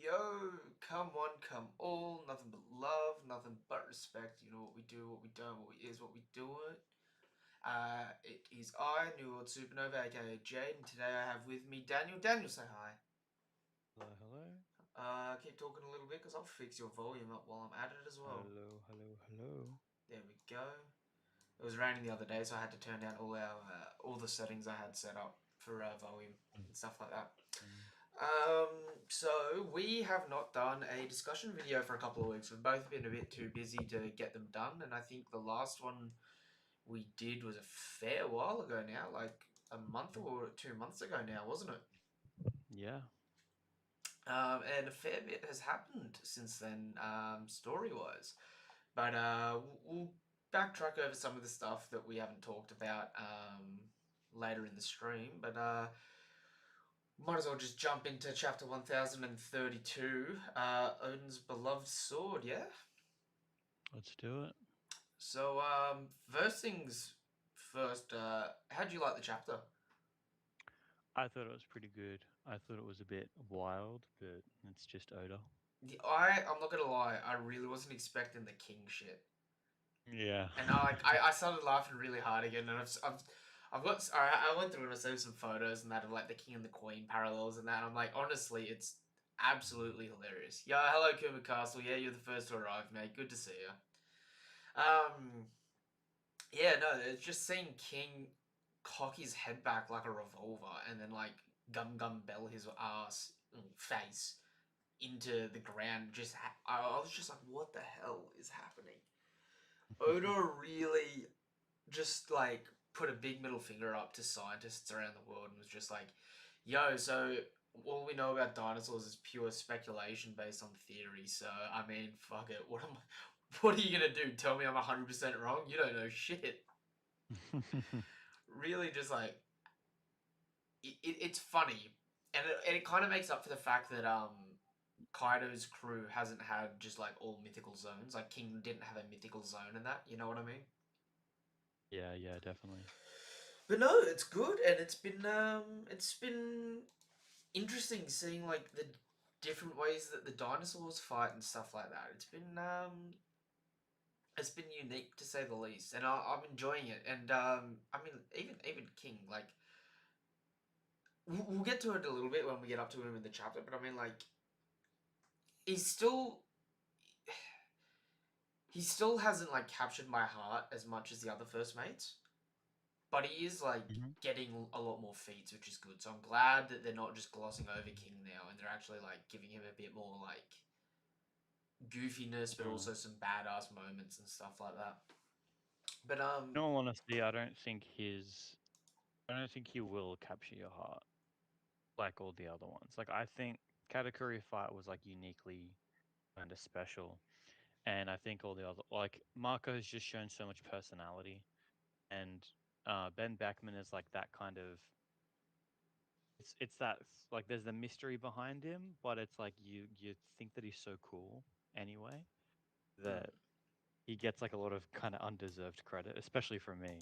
Yo, come one, come all, nothing but love, nothing but respect. You know what we do, what we don't, what we is, what we do it. It is I, New World Supernova, aka Jade, and today I have with me Daniel. Daniel, say hi. Hello, hello. Keep talking a little bit because I'll fix your volume up while I'm at it as well. Hello, hello, hello. There we go. It was raining the other day, so I had to turn down all the settings I had set up for volume and stuff like that. Mm. So we have not done a discussion video for a couple of weeks. We've both been a bit too busy to get them done, and I think the last one we did was a fair while ago now, like a month or 2 months ago now, wasn't it? Yeah, And a fair bit has happened since then, story-wise. But we'll backtrack over some of the stuff that we haven't talked about later in the stream. But might as well just jump into chapter 1032, Odin's beloved sword, yeah? let's do it. So, first things first, how'd you like the chapter? I thought it was pretty good. I thought it was a bit wild, but it's just Oda. I'm not gonna lie, I really wasn't expecting the king shit. Yeah. And I started laughing really hard again, and I've got, I went through and I saw some photos and that of like the king and the queen parallels and that, and I'm like, honestly, it's absolutely hilarious. Yeah, hello, Kuma Castle. Yeah, you're the first to arrive, mate. Good to see you. Um, Yeah, no, it's just seeing King cock his head back like a revolver and then like gum bell his ass face into the ground. I was just like, what the hell is happening? Oda really just like put a big middle finger up to scientists around the world and was just like, yo, so all we know about dinosaurs is pure speculation based on theory. So I mean, fuck it. What are you gonna do? Tell me I'm 100% wrong? You don't know shit. Really just like it's funny, and it kind of makes up for the fact that Kaido's crew hasn't had just like all mythical zones. Like King didn't have a mythical zone in that. You know what I mean? Yeah, yeah, definitely. But no, it's good, and it's been interesting seeing like the different ways that the dinosaurs fight and stuff like that. It's been unique to say the least, and I'm enjoying it. And I mean, even King, like we'll get to it a little bit when we get up to him in the chapter, but I mean, like, he's still he still hasn't like captured my heart as much as the other first mates, but he is like Hmm. getting a lot more feats, which is good. So I'm glad that they're not just glossing over King now, and they're actually like giving him a bit more like goofiness, but Mm. also some badass moments and stuff like that. But In all honesty, I don't think he will capture your heart like all the other ones. Like, I think Katakuri fight was like uniquely kind of special. And I think all the other, like, Marco's just shown so much personality. And Ben Beckman is like that kind of it's that like there's the mystery behind him, but it's like you think that he's so cool anyway that mm, he gets like a lot of kind of undeserved credit, especially from me.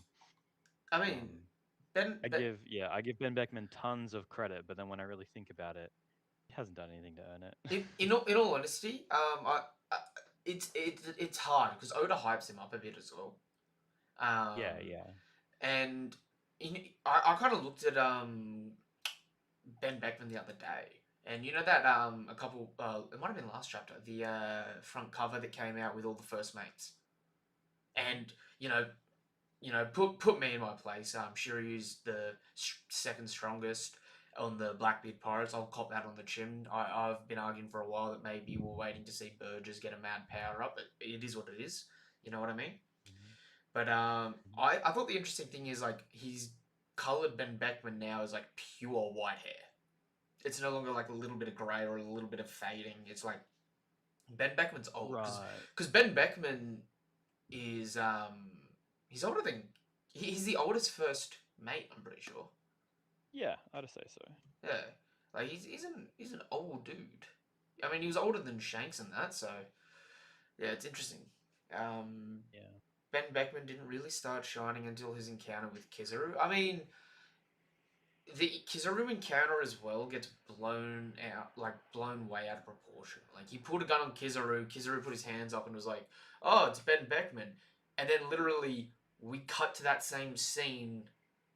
I mean, Um, Ben, Ben I give Ben Beckman tons of credit, but then when I really think about it, he hasn't done anything to earn it. in all honesty, it's hard because Oda hypes him up a bit as well. Yeah, Um, yeah. and I kind of looked at Ben Beckman the other day, and you know that a couple it might have been last chapter, the front cover that came out with all the first mates, Hmm. and put me in my place. Shiryu's the second strongest on the Blackbeard Pirates. I'll cop that on the chin. I've been arguing for a while that maybe we're waiting to see Burgess get a mad power up, but it is what it is. You know what I mean? Hmm. But Hmm. I thought the interesting thing is like he's colored Ben Beckman now as like pure white hair. It's no longer like a little bit of grey or a little bit of fading. It's like Ben Beckman's old Right. because Ben Beckman is he's older than he's the oldest first mate. I'm pretty sure. Yeah, I'd say so. Yeah, like he's an old dude. I mean, he was older than Shanks and that. So yeah, it's interesting. Um, Yeah. Ben Beckman didn't really start shining until his encounter with Kizaru. I mean, the Kizaru encounter as well gets blown out, like blown way out of proportion. Like he pulled a gun on Kizaru. Kizaru put his hands up and was like, "Oh, it's Ben Beckman," and then literally we cut to that same scene,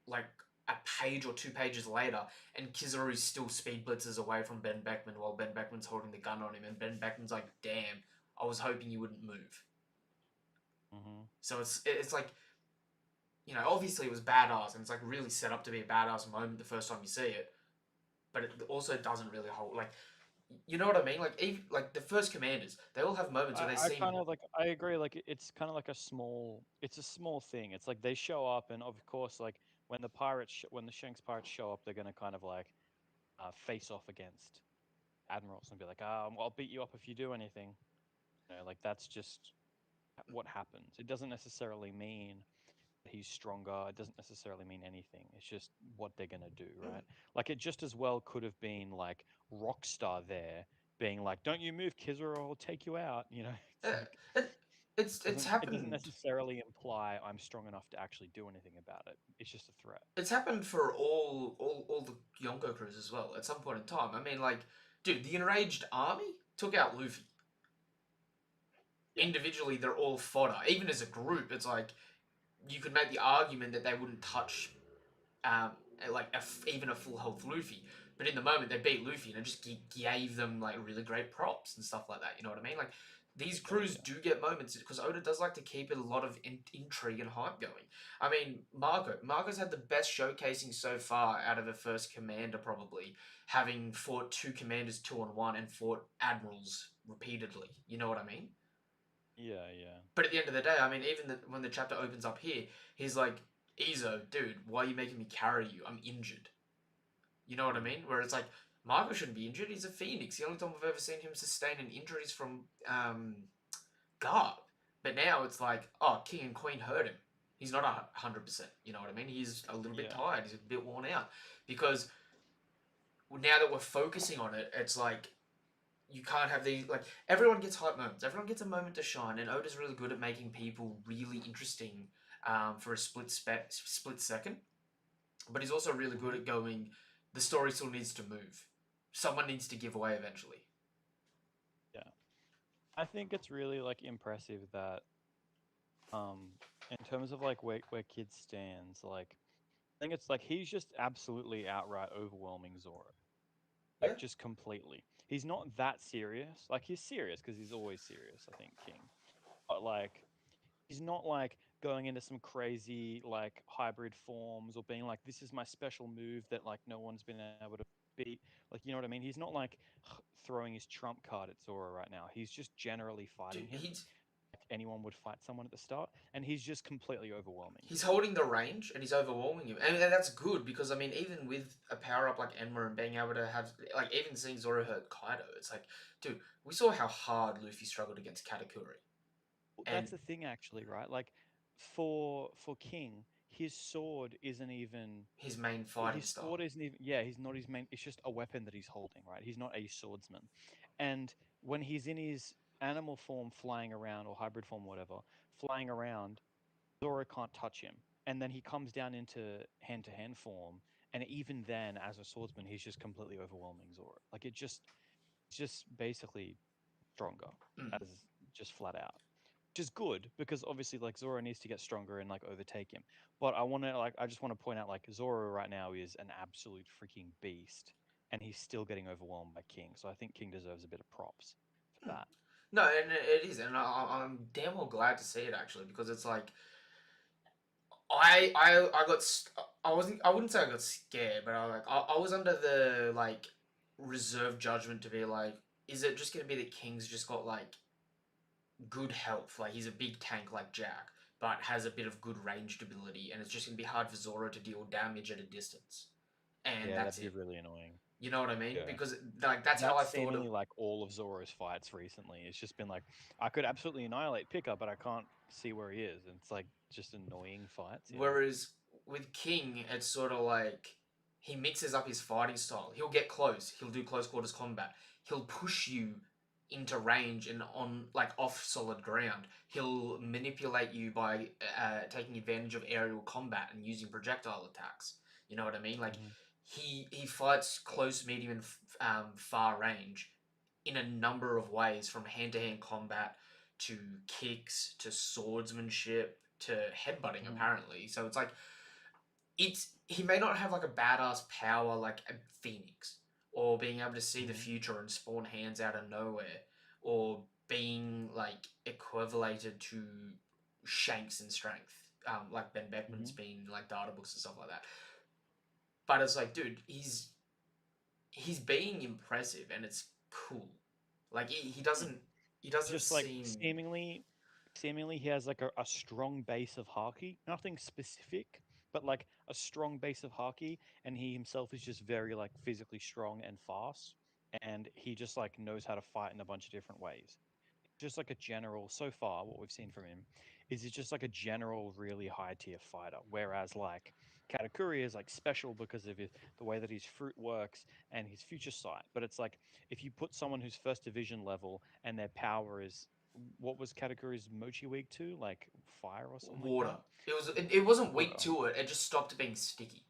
like a page or 2 pages later, and Kizaru's still speed blitzes away from Ben Beckman while Ben Beckman's holding the gun on him, and Ben Beckman's like, "Damn, I was hoping you wouldn't move." Mm-hmm. So it's like, obviously it was badass, and it's like really set up to be a badass moment the first time you see it, but it also doesn't really hold. Like, you know what I mean? Like, even like the first commanders, they all have moments where they I seem. kind of like I agree. Like it's kind of like it's a small thing. It's like they show up, and of course, like when when the Shanks pirates show up, they're gonna kind of like face off against admirals and be like, well, I'll beat you up if you do anything. Like that's just what happens. It doesn't necessarily mean he's stronger. It doesn't necessarily mean anything. It's just what they're gonna do, right? Like it just as well could have been like Rockstar there being like, "Don't you move, Kizura, or I'll take you out." It's Uh, like it, it's it doesn't happened. necessarily imply I'm strong enough to actually do anything about it. It's just a threat. It's happened for all the Yonko crews as well. At some point in time, I mean, like, dude, the enraged army took out Luffy. Yeah, Individually, they're all fodder. Even as a group, it's like you could make the argument that they wouldn't touch um, like even a full health Luffy. But in the moment, they beat Luffy and it just gave them like really great props and stuff like that. You know what I mean? Like these yeah, crews do get moments because Oda does like to keep a lot of intrigue and hype going. I mean, Marco's had the best showcasing so far out of the first commander, probably having fought two commanders 2-on-1 and fought admirals repeatedly. You know what I mean? yeah, yeah. But at the end of the day, I mean, even when the chapter opens up here, he's like, Izo, dude, why are you making me carry you? I'm injured. You know what I Mm. mean? Where it's like, Marco shouldn't be injured. He's a phoenix. The only time I've ever seen him sustain an injury is from Garb. But now it's like, oh, King and Queen hurt him. He's not 100%. You know what I mean? He's a little bit Yeah, tired. He's a bit worn out. Because now that we're focusing on it, it's like, you can't have these, like, everyone gets hype moments. Everyone gets a moment to shine, and Oda's really good at making people really interesting for a split second. But he's also really good hmm at going, the story still needs to move. Someone needs to give away eventually. yeah. I think it's really like impressive that um in terms of like where Kid stands, like I think it's like he's just absolutely outright overwhelming Zoro. Yeah. Like just completely. He's not that serious. Like he's serious because he's always serious, I think, King. But like he's not like going into some crazy like hybrid forms or being like this is my special move that like no one's been able to beat. Like you know what I mean? He's not like throwing his trump card at Zoro right now. He's just generally Dude, fighting him he's like anyone would fight someone at the start, and he's just completely overwhelming him. he's holding the range and he's overwhelming him, and that's good because I mean, even with a power up like Enma and being able to have like even seeing Zoro hurt Kaido, it's like, dude, we saw how hard Luffy struggled against Katakuri, and That's the thing, actually, right? Like for King, his main fighting his style. sword isn't even yeah, he's not his main. It's just a weapon that he's holding, right? He's not a swordsman, and when he's in his animal form flying around or hybrid form, whatever, flying around, Zoro can't touch him. And then he comes down into hand-to-hand form, and even then, as a swordsman, he's just completely overwhelming Zoro. Like it's just basically stronger, Mm. as just flat out. Which is good because obviously like Zoro needs to get stronger and like overtake him. But I just want to point out like Zoro right now is an absolute freaking beast, and he's still getting overwhelmed by King. So I think King deserves a bit of props for Mm. that. No, and it is, and I'm damn well glad to see it actually because it's like I got I wouldn't say I got scared, but I was under the like reserve judgment to be like, is it just gonna be that King's just got like good health, like he's a big tank like Jack, but has a bit of good ranged ability, and it's just gonna be hard for Zoro to deal damage at a distance, and Yeah, that's that'd be it. really annoying. You know what I mean? Yeah. Because like that's how That's I thought it. seemingly like all of Zoro's fights recently. It's just been like, I could absolutely annihilate Pika, but I can't see where he is. And it's like just annoying fights. Yeah. Whereas with King, it's sort of like he mixes up his fighting style. He'll get close. He'll do close quarters combat. He'll push you into range and on like off solid ground. He'll manipulate you by taking advantage of aerial combat and using projectile attacks. You know what I mean? Like Mhm. he fights close, medium, and far range in a number of ways, from hand to hand combat to kicks to swordsmanship to headbutting. Hmm. Apparently, so it's like he may not have like a badass power like a phoenix, or being able to see the Hmm. future and spawn hands out of nowhere, or being like equivalated to Shanks in strength, like Ben Beckman's Hmm. been like data books and stuff like that. But it's like, dude, he's being impressive and it's cool. Like he doesn't Just like seem seemingly he has like a strong base of haki, nothing specific, but like a strong base of haki, and he himself is just very like physically strong and fast, and he just like knows how to fight in a bunch of different ways. Just like a general, so far what we've seen from him is he's just like a general really high tier fighter, whereas like Katakuri is like special because of the way that his fruit works and his future sight. But it's like if you put someone who's first division level and their power is, what was Katakuri's Mochi weak to, like fire or something like water. that? It wasn't weak Water. to it. It just stopped being sticky.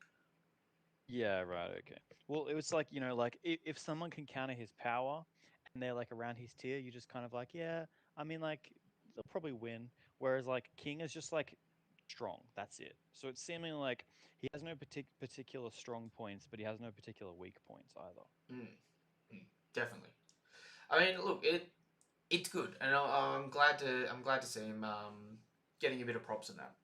Yeah, right, okay. Well, it was like, like if someone can counter his power and they're like around his tier, you just kind of like, yeah, I mean, like, they'll probably win. Whereas like King is just like strong. That's it. So it's seeming like he has no particular strong points, but he has no particular weak points either. Mm, definitely. I mean, look, it's good, and I'm glad to see him getting a bit of props in that.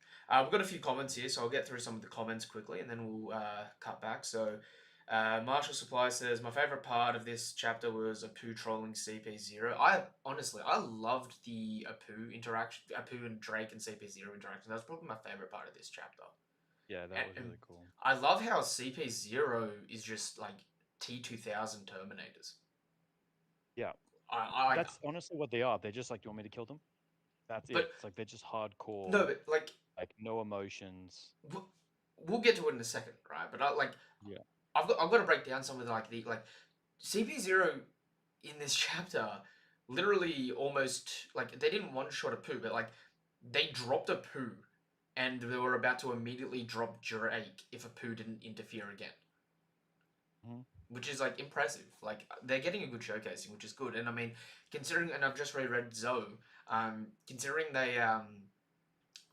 We've got a few comments here, so I'll get through some of the comments quickly, and then we'll cut back. So, Marshall Supply says my favorite part of this chapter was Apu trolling CP0. I loved the Apu interaction, Apu and Drake and CP0 interaction. That was probably my favorite part of this chapter. Yeah, that was And really cool. I love how CP0 is just like T2000 Terminators. Yeah, I like, that's honestly what they are. They're just like, do you want me to kill them? That's it. but It's like they're just no, hardcore, but like like no emotions. we'll, we'll get to it in a second, right? But Yeah. I've got to break down some of the like CP0 in this chapter. Literally, almost like they didn't one shot a poo, but like they dropped a poo, and they were about to immediately drop Drake if a poo didn't interfere again, Hmm. which is like impressive. Like they're getting a good showcasing, which is good. And I mean, considering, and I've just reread Zoe, considering they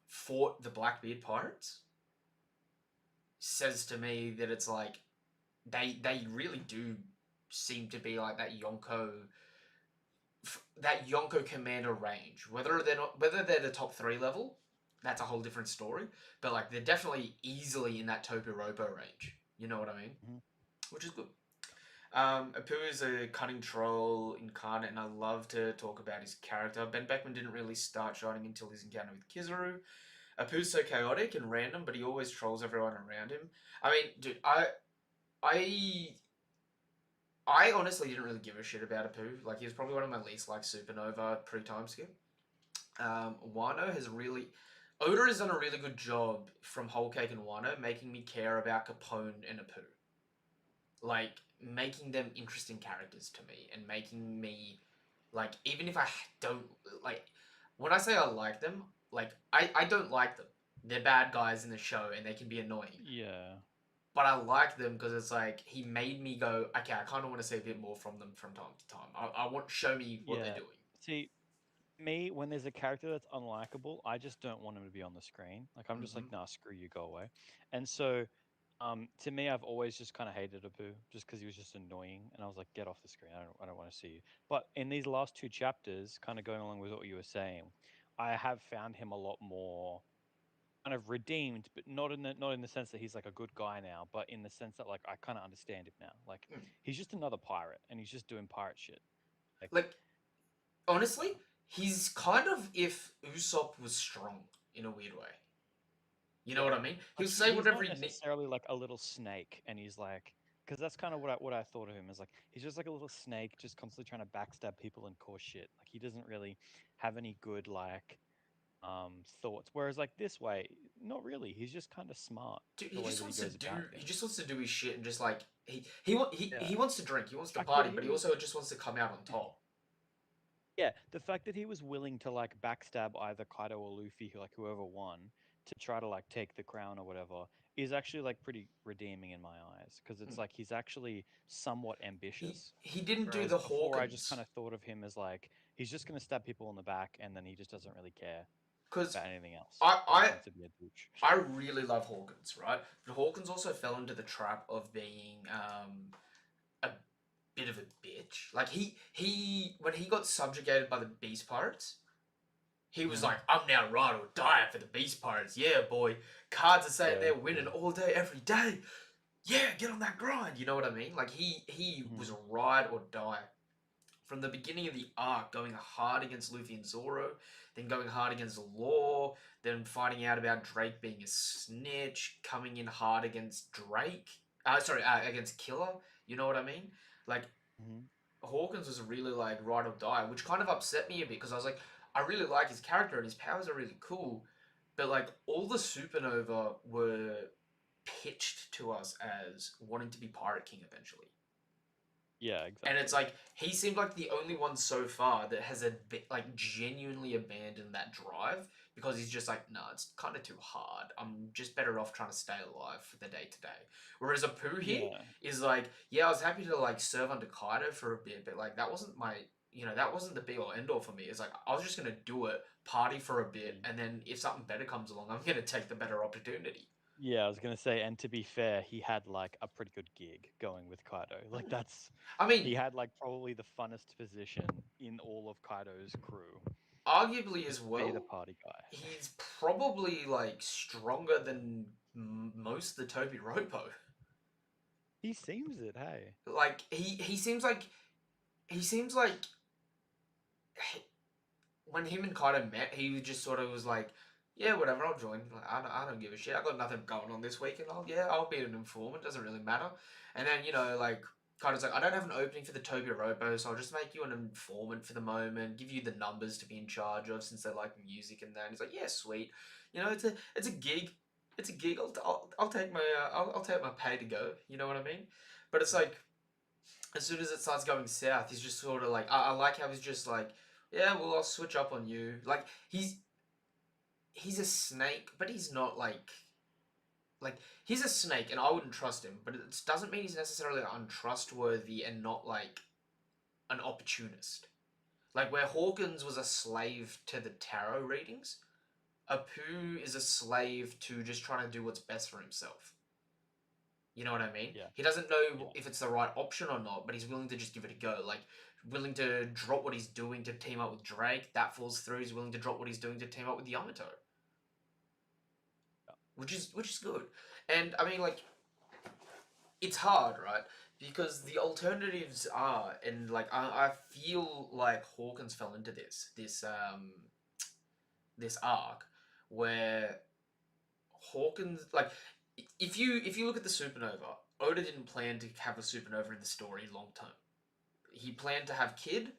fought the Blackbeard pirates, says to me that it's like they really do seem to be like that Yonko commander range. Whether they're the top 3 level, that's a whole different story. But like they're definitely easily in that Toporopo range. You know what I mean? Hmm. Which is good. Apu is a cunning troll incarnate, and I love to talk about his character. Ben Beckman didn't really start shining until his encounter with Kizaru. Apu's so chaotic and random, but he always trolls everyone around him. I mean, dude, I I honestly didn't really give a shit about Apu. Like, he was probably one of my least liked Supernova pre-time skip. Wano has really... Oda has done a really good job from Whole Cake and Wano making me care about Capone and Apu. Like, making them interesting characters to me and making me... Like, even if I don't... Like, when I say I like them, like, I don't like them. They're bad guys in the show and they can be annoying. Yeah. But I like them because it's like he made me go, okay, I kind of want to see a bit more from them from time to time. I want show me what they're Yeah. doing. See, me, when there's a character that's unlikable, I just don't want him to be on the screen. Like I'm just like, Hmm. nah, screw you, go away. And so, to me, I've always just kind of hated Apu just because he was just annoying, and I was like, get off the screen. I don't want to see you. But in these last two chapters, kind of going along with what you were saying, I have found him a lot more kind of redeemed, but not in the sense that he's like a good guy now, but in the sense that like I kind of understand him now. Like Mm. he's just another pirate, and he's just doing pirate shit. Like, Like honestly, he's kind of if Usopp was strong in a weird way. You know yeah, what I mean? He'll like say he's whatever not he need. necessarily like a little snake, and he's like, because that's kind of what I thought of him as like he's just like a little snake, just constantly trying to backstab people and cause shit. Like he doesn't really have any good like thoughts. Whereas like this way, not really. He's just kind of smart Dude, the he way just that he wants to goes do. about He things. just wants to do his shit and just like Yeah, he wants to drink. He wants the to fact that party, he but he was also just wants to come out on top. Yeah, the fact that he was willing to like backstab either Kaido or Luffy, whoever won, to try to like take the crown or whatever, is actually like pretty redeeming in my eyes because it's Mm. like he's actually somewhat He ambitious. he didn't do Whereas the before, I just kind Hawkins of thought of him as like he's just gonna stab people in the back, and then he just doesn't really care because about anything else. I He just I wants to be a douche. I really love Hawkins, right? But Hawkins also fell into the trap of being a bit of a bitch. Like he when he got subjugated by the Beast Pirates, he was like, I'm now ride or die for the Beast Pirates. Yeah, boy. Cards are saying Yeah, they're winning yeah. all day, every day. Yeah, get on that grind. You know what I mean? Like he was Mhm. a ride or die. From the beginning of the arc, going hard against Luffy and Zoro, then going hard against Law, then finding out about Drake being a snitch, coming in hard against Drake. Against Killer. You know what I mean? Like Mhm. Hawkins was really like ride or die, which kind of upset me a bit because I was like, I really like his character and his powers are really cool, but like all the Supernova were pitched to us as wanting to be Pirate King eventually. Yeah, And it's exactly. like he seemed like the only one so far that has a bit like genuinely abandoned that drive because he's just like, nah, it's kind of too hard. I'm just better off trying to stay alive for the day to day. Whereas Apu here Yeah. is like, yeah, I was happy to like serve under Kaido for a bit, but like that wasn't my, that wasn't the be all end all for me. It's like I was just gonna do it, party for a bit, Mm. and then if something better comes along, I'm gonna take the better opportunity. Yeah, I was gonna say, and to be fair, he had like a pretty good gig going with Kaido. Like that's I mean, he had like probably the funnest position in all of Kaido's crew. arguably as Just be the well, party guy. he's probably like stronger than most of the Toby Ropo. He seems it, hey. Like he seems like when him and Kaido met, he just sort of was like, yeah, whatever, I'll join. Like, I don't give a shit. I got nothing going on this week, and I'll be an informant. Doesn't really matter. And then like Kaido's like, I don't have an opening for the Toby Ropo, so I'll just make you an informant for the moment. Give you the numbers to be in charge of since they like music and that. And he's like, yeah, sweet. It's a gig. It's a gig. I'll take my I'll take my pay to go. You know what I mean? But it's like as soon as it starts going south, he's just sort of like I like how he's just like, yeah, well, I'll switch up on you. Like he's a snake, but he's not like he's a snake, and I wouldn't trust him. But it doesn't mean he's necessarily untrustworthy and not like an opportunist. Like where Hawkins was a slave to the tarot readings, Apu is a slave to just trying to do what's best for himself. You know what I mean? Yeah, He doesn't know yeah. if it's the right option or not, but he's willing to just give it a go. Like, willing to drop what he's doing to team up with Drake. That falls through. He's willing to drop what he's doing to team up with Yamato, which is good. And I mean, like, it's hard, right? Because the alternatives are, and like, I feel like Hawkins fell into this arc where Hawkins like if you look at the supernova, Oda didn't plan to have a supernova in the story long term. He planned to have Kid,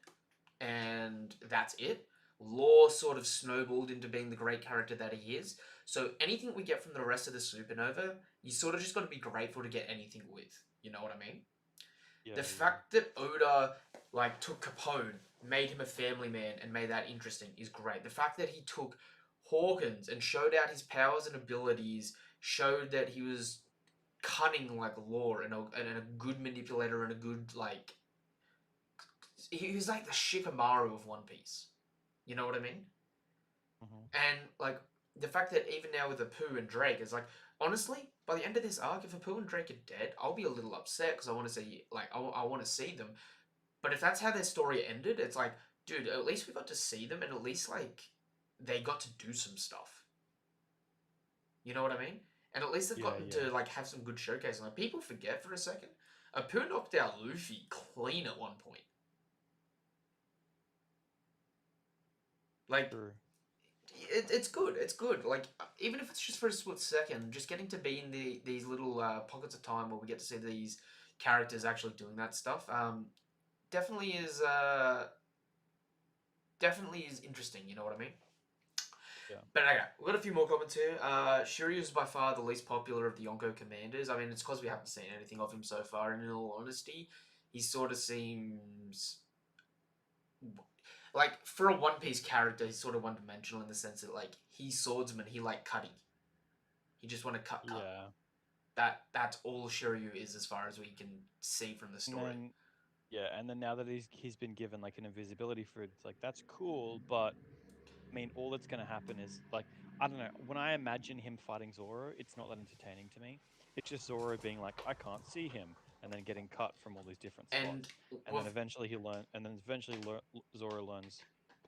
and that's it. Law sort of snowballed into being the great character that he is. So anything we get from the rest of the supernova, you sort of just got to be grateful to get anything with. You know what I mean? The Yeah, yeah. fact that Oda like took Capone, made him a family man, and made that interesting is great. The fact that he took Hawkins and showed out his powers and abilities, showed that he was cunning like Law and a good manipulator and a good like he was like the Shikamaru of One Piece. You know what I mean? Hmm. And like the fact that even now with Apu and Drake is like honestly, by the end of this arc, if Apu and Drake are dead, I'll be a little upset because I want to see I want to see them. But if that's how their story ended, it's like, dude, at least we got to see them, and at least like they got to do some stuff. You know what I mean? And at least they've Yeah, gotten yeah. to like have some good showcasing. Like people forget for a second, Apu knocked out Luffy clean at one point. Like True. it's good. It's good. Like even if it's just for a split second, just getting to be in these little pockets of time where we get to see these characters actually doing that stuff. Definitely is interesting. You know what I mean? Yeah. But okay, we've got a few more comments here. Shiryu is by far the least popular of the Yonko commanders. I mean, it's because we haven't seen anything of him so far. And in all honesty, he sort of seems like for a One Piece character, he's sort of one dimensional in the sense that like he's swordsman, he like cutting. He just want to cut. Yeah. that's all Shiryu is as far as we can see from the And story. then yeah, and then now that he's been given like an invisibility fruit, it's like that's cool, but I mean, all that's going to happen is like I don't know. When I imagine him fighting Zoro, it's not that entertaining to me. It's just Zoro being like, I can't see him, and then getting cut from all these different And spots, and then we've eventually Zoro learns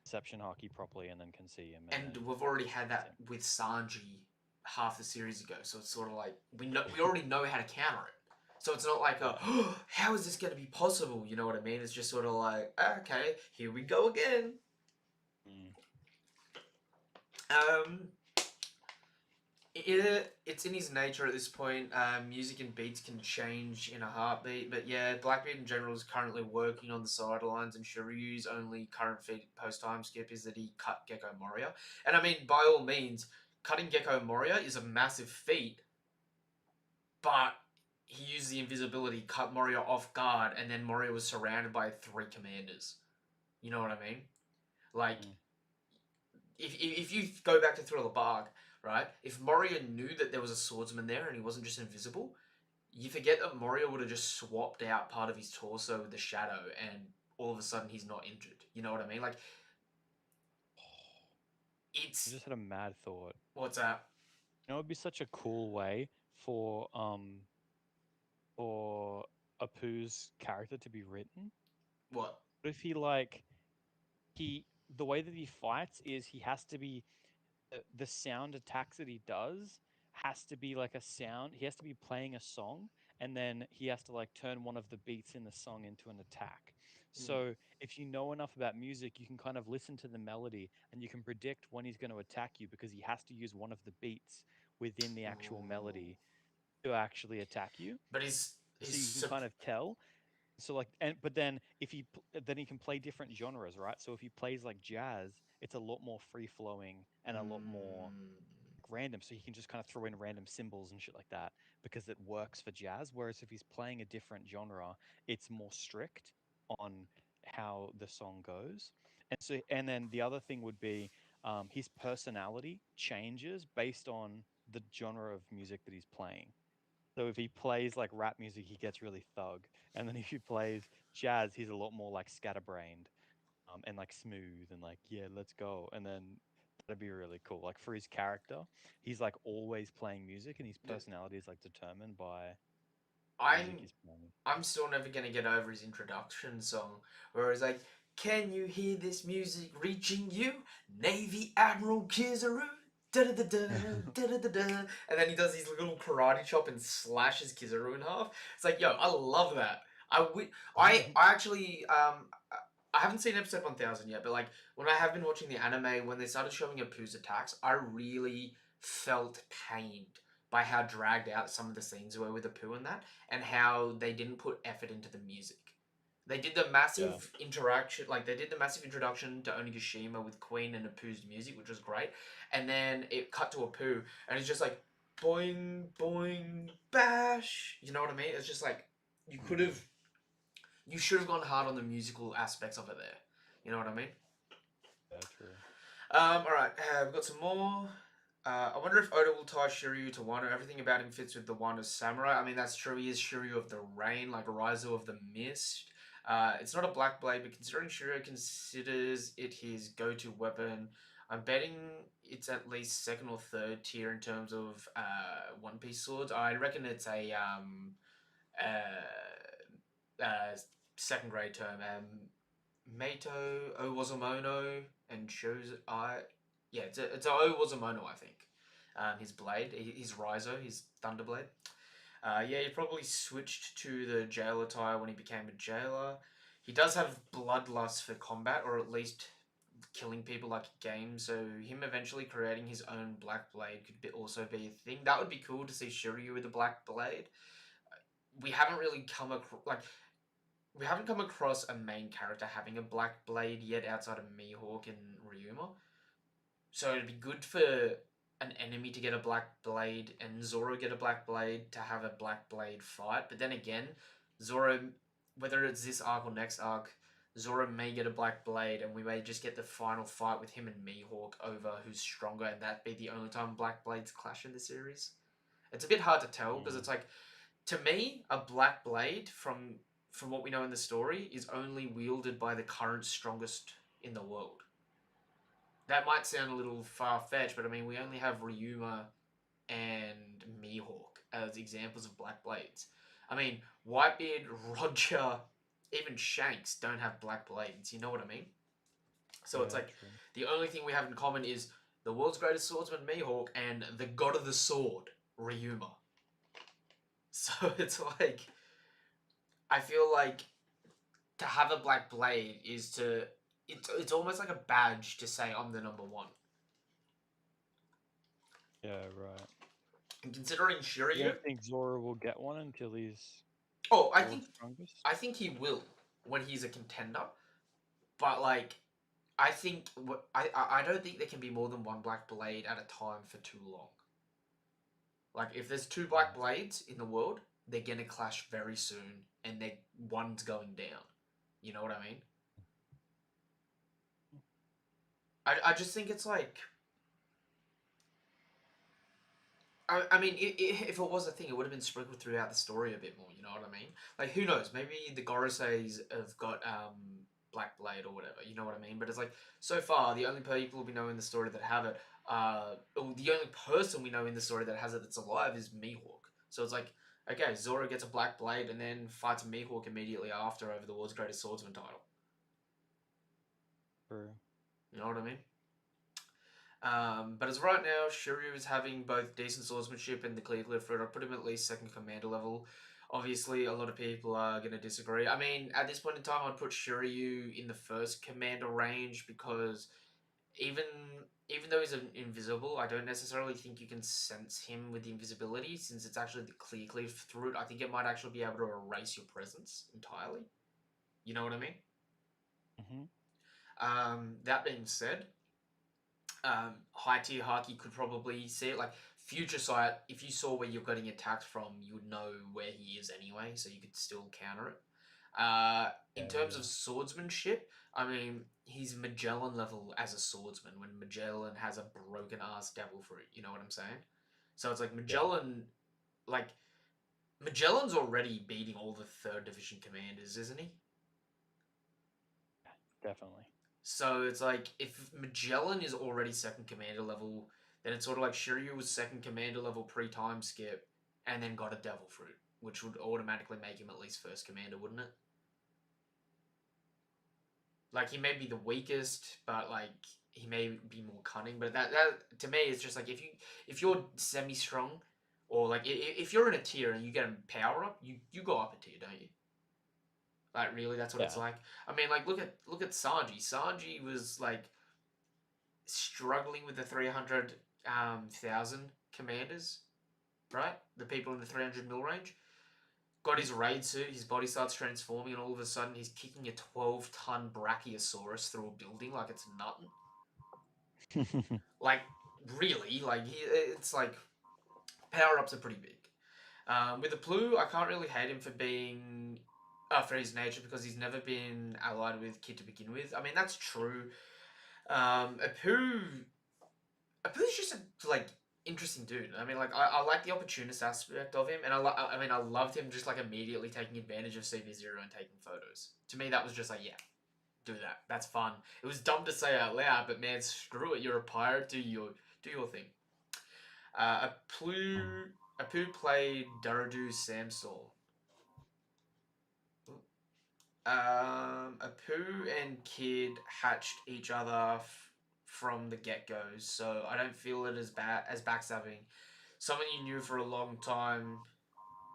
perception haki properly, and then can see him, and then already had that's that with Sanji half the series ago, so it's sort of like we already know how to counter it. So it's not like a yeah. oh, how is this going to be possible? You know what I mean? It's just sort of like okay, here we go again. Mm. Um, it's in his nature at this point. Music and beats can change in a heartbeat, but yeah, Blackbeard in general is currently working on the sidelines, and Shiryu's only current feat post time skip is that he cut Gecko Moria. And I mean, by all means, cutting Gecko Moria is a massive feat, but he used the invisibility, cut Moria off guard, and then Moria was surrounded by 3 commanders. You know what I mean? Like, Mm. if you go back to Thriller Bark, right? If Moria knew that there was a swordsman there and he wasn't just invisible, you forget that Moria would have just swapped out part of his torso with the shadow, and all of a sudden he's not injured. You know what I mean? Like I it's just had a mad thought. what's that? You know, it'd be such a cool way for Apu's character to be written. What? What if he like he the way that he fights is he has to be the sound attacks that he does has to be like a sound. He has to be playing a song, and then he has to like turn one of the beats in the song into an attack. Hmm. So if you know enough about music, you can kind of listen to the melody and you can predict when he's going to attack you because he has to use one of the beats within the actual Ooh. melody to actually attack you. But he's So you can kind of tell. So like, and but then if then he can play different genres, right? So if he plays like jazz, it's a lot more free flowing and a lot more mm, random, so he can just kind of throw in random cymbals and shit like that because it works for jazz. Whereas if he's playing a different genre, it's more strict on how the song goes. And then the other thing would be his personality changes based on the genre of music that he's playing. So if he plays like rap music, he gets really thug, and then if he plays jazz, he's a lot more like scatterbrained and like smooth and like yeah, let's go. And then that'd be really cool. Like for his character, he's like always playing music, and his d- personality is like determined by music I'm he's playing. I'm still never gonna get over his introduction song, where it's like, "Can you hear this music reaching you, Navy Admiral Kizaru?" Da da da da da da da da, and then he does his little karate chop and slashes Kizaru in half. It's like, yo, I love that. I actually I haven't seen episode 1000 yet, but like when I have been watching the anime, when they started showing Apu's attacks, I really felt pained by how dragged out some of the scenes were with Apu and that, and how they didn't put effort into the music. They did the Yeah. massive interaction, like they did the massive introduction to Onigashima with Queen and Apu's music, which was great, and then it cut to Apu, and it's just like boing boing bash. You know what I mean? It's just like you could Mm. have you should have gone hard on the musical aspects of it there. You know what I mean? Yeah, true. All right, we've got some more. I wonder if Oda will tie Shiryu to Wano. Everything about him fits with the Wano samurai. I mean, that's true. He is Shiryu of the Rain, like Raizo of the Mist. It's not a black blade, but considering Shiryu considers it his go-to weapon, I'm betting it's at least second or third tier in terms of One Piece swords. I reckon it's a second grade term. Mato Owazamono and shows I yeah it's a Owazamono I think. His blade, his Rizo, his Thunderblade. Yeah, he probably switched to the jailer attire when he became a jailer. He does have bloodlust for combat, or at least killing people like a game. So him eventually creating his own black blade could also be a thing. That would be cool to see Shiryu with a black blade. We haven't really come across we haven't come across a main character having a black blade yet outside of Mihawk and Ryuma. So it'd be good for an enemy to get a black blade and Zoro get a black blade to have a black blade fight. But then again, Zoro, whether it's this arc or next arc, Zoro may get a black blade and we may just get the final fight with him and Mihawk over who's stronger, and that be the only time black blades clash in the series. It's a bit hard to tell because Mm. it's like, to me, a black blade from what we know in the story is only wielded by the current strongest in the world. That might sound a little far fetched, but I mean, we only have Ryuma and Mihawk as examples of black blades. I mean, Whitebeard, Roger, even Shanks don't have black blades. You know what I mean? So it's Yeah, like true. the only thing we have in common is the world's greatest swordsman Mihawk and the god of the sword Ryuma. So it's like, I feel like to have a black blade is to, it's almost like a badge to say I'm the number one. Yeah, right. And considering You Shiryu, don't think Zoro will get one until he's oh, world's strongest? I think he will when he's a contender. But like, I think I don't think there can be more than one black blade at a time for too long. Like, if there's two black blades in the world, they're gonna clash very soon, and one's going down. You know what I mean? I just think it's like, I mean, if it was a thing, it would have been sprinkled throughout the story a bit more. You know what I mean? Like, who knows? Maybe the Goroseis have got Black Blade or whatever. You know what I mean? But it's like, so far, the only people we know in the story that have it, or the only person we know in the story that has it that's alive is Mihawk. So it's like, okay, Zoro gets a Black Blade and then fights Mihawk immediately after over the world's greatest swordsman title. True. You know what I mean? But as right now, Shiryu is having both decent swordsmanship and the clear fruit. I'd put him at least second commander level. Obviously, a lot of people are going to disagree. I mean, at this point in time, I'd put Shiryu in the first commander range because even even though he's invisible, I don't necessarily think you can sense him with the invisibility since it's actually the clear fruit. I think it might actually be able to erase your presence entirely. You know what I mean? Hmm. That being said, high tier Haki could probably see it. Like Future Sight, if you saw where you're getting attacked from, you would know where he is anyway, so you could still counter it. In Yeah, terms of yeah. swordsmanship, I mean, he's Magellan level as a swordsman when Magellan has a broken ass devil fruit. You know what I'm saying? So it's like Yeah, Like Magellan's already beating all the third division commanders, isn't he? definitely. So it's like if Magellan is already second commander level, then it's sort of like Shiryu was second commander level pre time skip, and then got a devil fruit, which would automatically make him at least first commander, wouldn't it? Like he may be the weakest, but like he may be more cunning. But that to me is just like if you're semi strong, or like if you're in a tier and you get a power up, you go up a tier, don't you? Like really, that's what it's Yeah. like. I mean, like look at Sanji. Sanji was like struggling with the 300,000 commanders, right? The people in the 300 mil range. Got his raid suit, his body starts transforming, and all of a sudden he's kicking a 12-ton Brachiosaurus through a building like it's nothing. Like, really? Like, it's like, power ups are pretty big. With the Plu, I can't really hate him for being. For his nature, because he's never been allied with Kid to begin with. I mean, that's true. Apu Apu's just a like interesting dude. I mean, like I like the opportunist aspect of him, and I mean I loved him just like immediately taking advantage of CV0 and taking photos. To me, that was just like yeah, do that. That's fun. It was dumb to say out loud, but man, screw it. You're a pirate. Do your thing. Apu played Darudu Samstor. Apu and Kid hatched each other from the get go, so I don't feel it as bad as backstabbing. Someone you knew for a long time,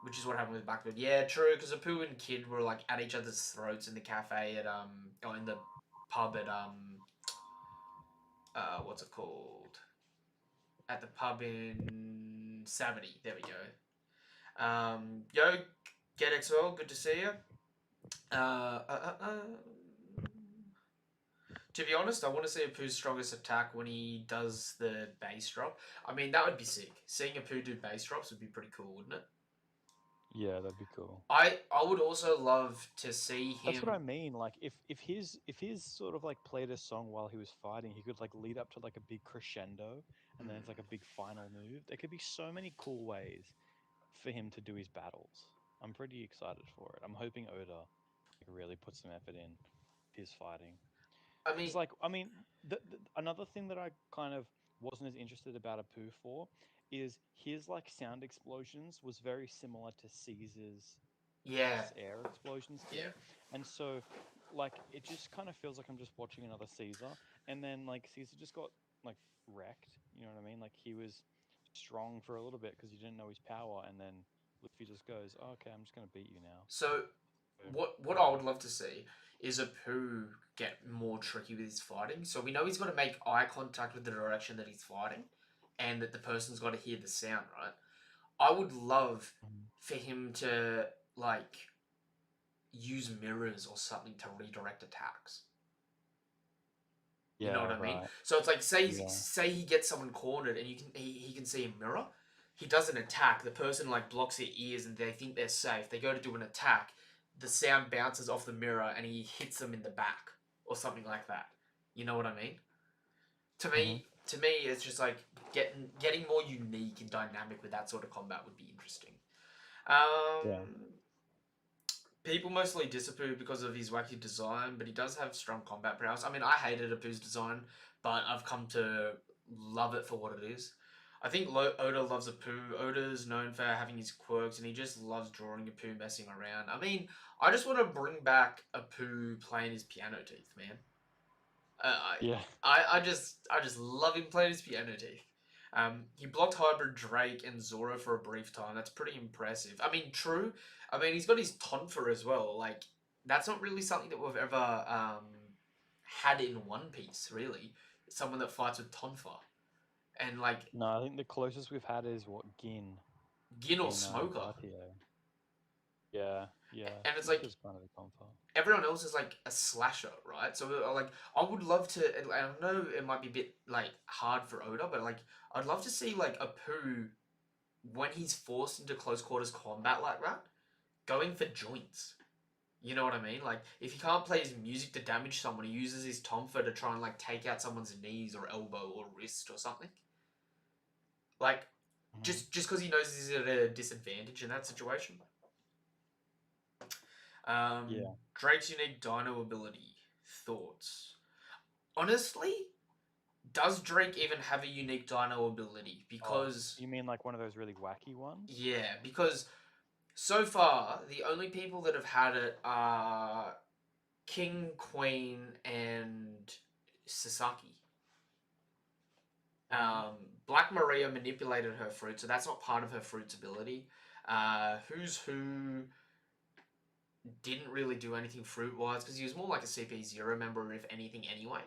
which is what happened with Blackbird. Yeah, true, because Apu and Kid were like at each other's throats in the cafe at or in the pub at what's it called? At the pub in Savity. There we go. Yo, Get XL, good to see you. Uh, uh, uh, uh. To be honest, I want to see Apu's strongest attack when he does the base drop. I mean, that would be sick. Seeing Apu do base drops would be pretty cool, wouldn't it? Yeah, that'd be cool. I would also love to see That's what I him. mean. Like if his sort of like played a song while he was fighting, he could like lead up to like a big crescendo, and then it's like a big final move. There could be so many cool ways for him to do his battles. I'm pretty excited for it. I'm hoping Oda like really puts some effort in his fighting. I Because mean, like I mean, another thing that I kind of wasn't as interested about Apu for is his like sound explosions was very similar to Caesar's yeah, air explosions to yeah. me. And so like it just kind of feels like I'm just watching another Caesar. And then like Caesar just got like wrecked. You know what I mean? Like he was strong for a little bit because you didn't know his power, and then Luffy just goes, oh, "Okay, I'm just gonna beat you now." So So, what I yeah. would love to see is a Pooh get more tricky with his fighting. So we know he's got to make eye contact with the direction that he's fighting, and that the person's got to hear the sound, right? I would love Mhm. for him to like use mirrors or something to redirect attacks. You know what Yeah. I mean? Right. So it's like Yeah. say he gets someone cornered and he can see a mirror. He does an attack. The person like blocks their ears and they think they're safe. They go to do an attack. The sound bounces off the mirror and he hits them in the back or something like that. You know what I mean? Hmm. To me, it's just like getting more unique and dynamic with that sort of combat would be interesting. Yeah. Um, People mostly disapprove because of his wacky design, but he does have strong combat prowess. I mean, I hated Apu's design, but I've come to love it for what it is. I think Oda loves Apu. Oda's known for having his quirks, and he just loves drawing Apu messing around. I mean, I just want to bring back Apu playing his piano teeth, man. Uh, Yeah. I just love him playing his piano teeth. He blocked Hybrid Drake and Zoro for a brief time. That's pretty impressive. I mean, true. I mean, he's got his Tonfa as well. Like, that's not really something that we've ever had in One Piece, really. Someone that fights with Tonfa. And, like, No, I think the closest we've had is what Gin Gin or in Smoker. Gartier. Yeah. Yeah. And it's like, Smoker's kind of a comfort. everyone else is like a slasher, right? So like I would love to. And I know it might be a bit like hard for Oda, but like I'd love to see like a Pooh when he's forced into close quarters combat like that, going for joints. You know what I mean? Like if he can't play his music to damage someone, he uses his tonfa to try and like take out someone's knees or elbow or wrist or something. Like Hmm. just because he knows he's at a disadvantage in that situation. Yeah. Drake's unique Dino ability thoughts. Honestly, does Drake even have a unique Dino ability? Oh, Because you mean like one of those really wacky ones? yeah, because so far the only people that have had it are King, Queen, and Sasaki. Hmm. Um, Black Maria manipulated her fruit, so that's not part of her fruit's ability. Who's Who didn't really do anything fruit wise because he was more like a CP0 member, if anything, anyway.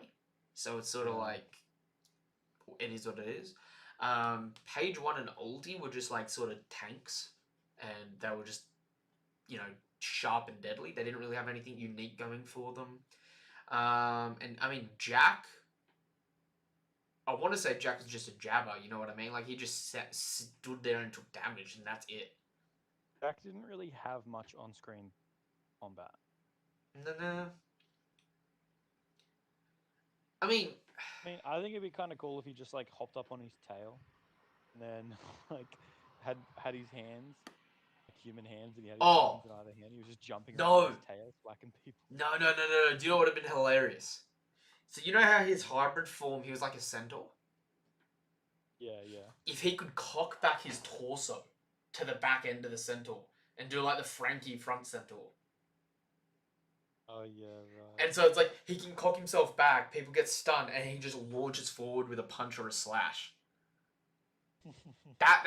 So it's sort of Yeah. like it is what it is. Page One and Oldie were just like sort of tanks, and they were just you know sharp and deadly. They didn't really have anything unique going for them. And I mean Jack. I want to say Jack was just a jabber. You know what I mean? Like he just stood there and took damage, and that's it. Jack didn't really have much on-screen combat. No, no. I mean, I mean, I think it'd be kind of cool if he just like hopped up on his tail and then like had his hands, like human hands, and he had his oh weapons in either hand. He was just jumping around on no, his tail, whacking people. no. Do you know what would have been hilarious? So you know how his hybrid form, he was like a centaur. Yeah, yeah. If he could cock back his torso to the back end of the centaur and do like the Frankie front centaur. Oh yeah, right. And so it's like he can cock himself back, people get stunned, and he just launches forward with a punch or a slash. That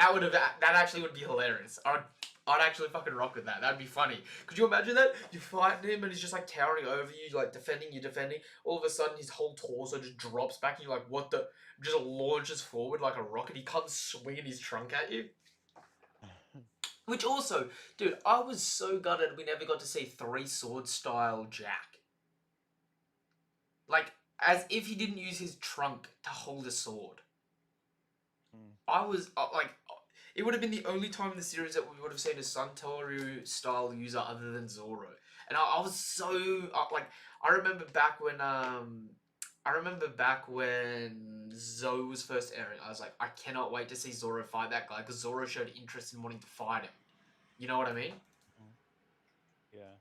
actually would be hilarious. I'd actually fucking rock with that. That'd be funny. Could you imagine that? You're fighting him and he's just like towering over you, like you're defending. All of a sudden his whole torso just drops back and you're like, what the? Just launches forward like a rocket. He comes swinging his trunk at you. Which also, dude, I was so gutted we never got to see Three Sword style Jack. Like, as if he didn't use his trunk to hold a sword. Mm. I was like, It would have been the only time in the series that we would have seen a Suntory style user other than Zoro. And I was so like I remember back when Zoe was first airing. I was like, I cannot wait to see Zoro fight that guy because Zoro showed interest in wanting to fight him. You know what I mean? Yeah.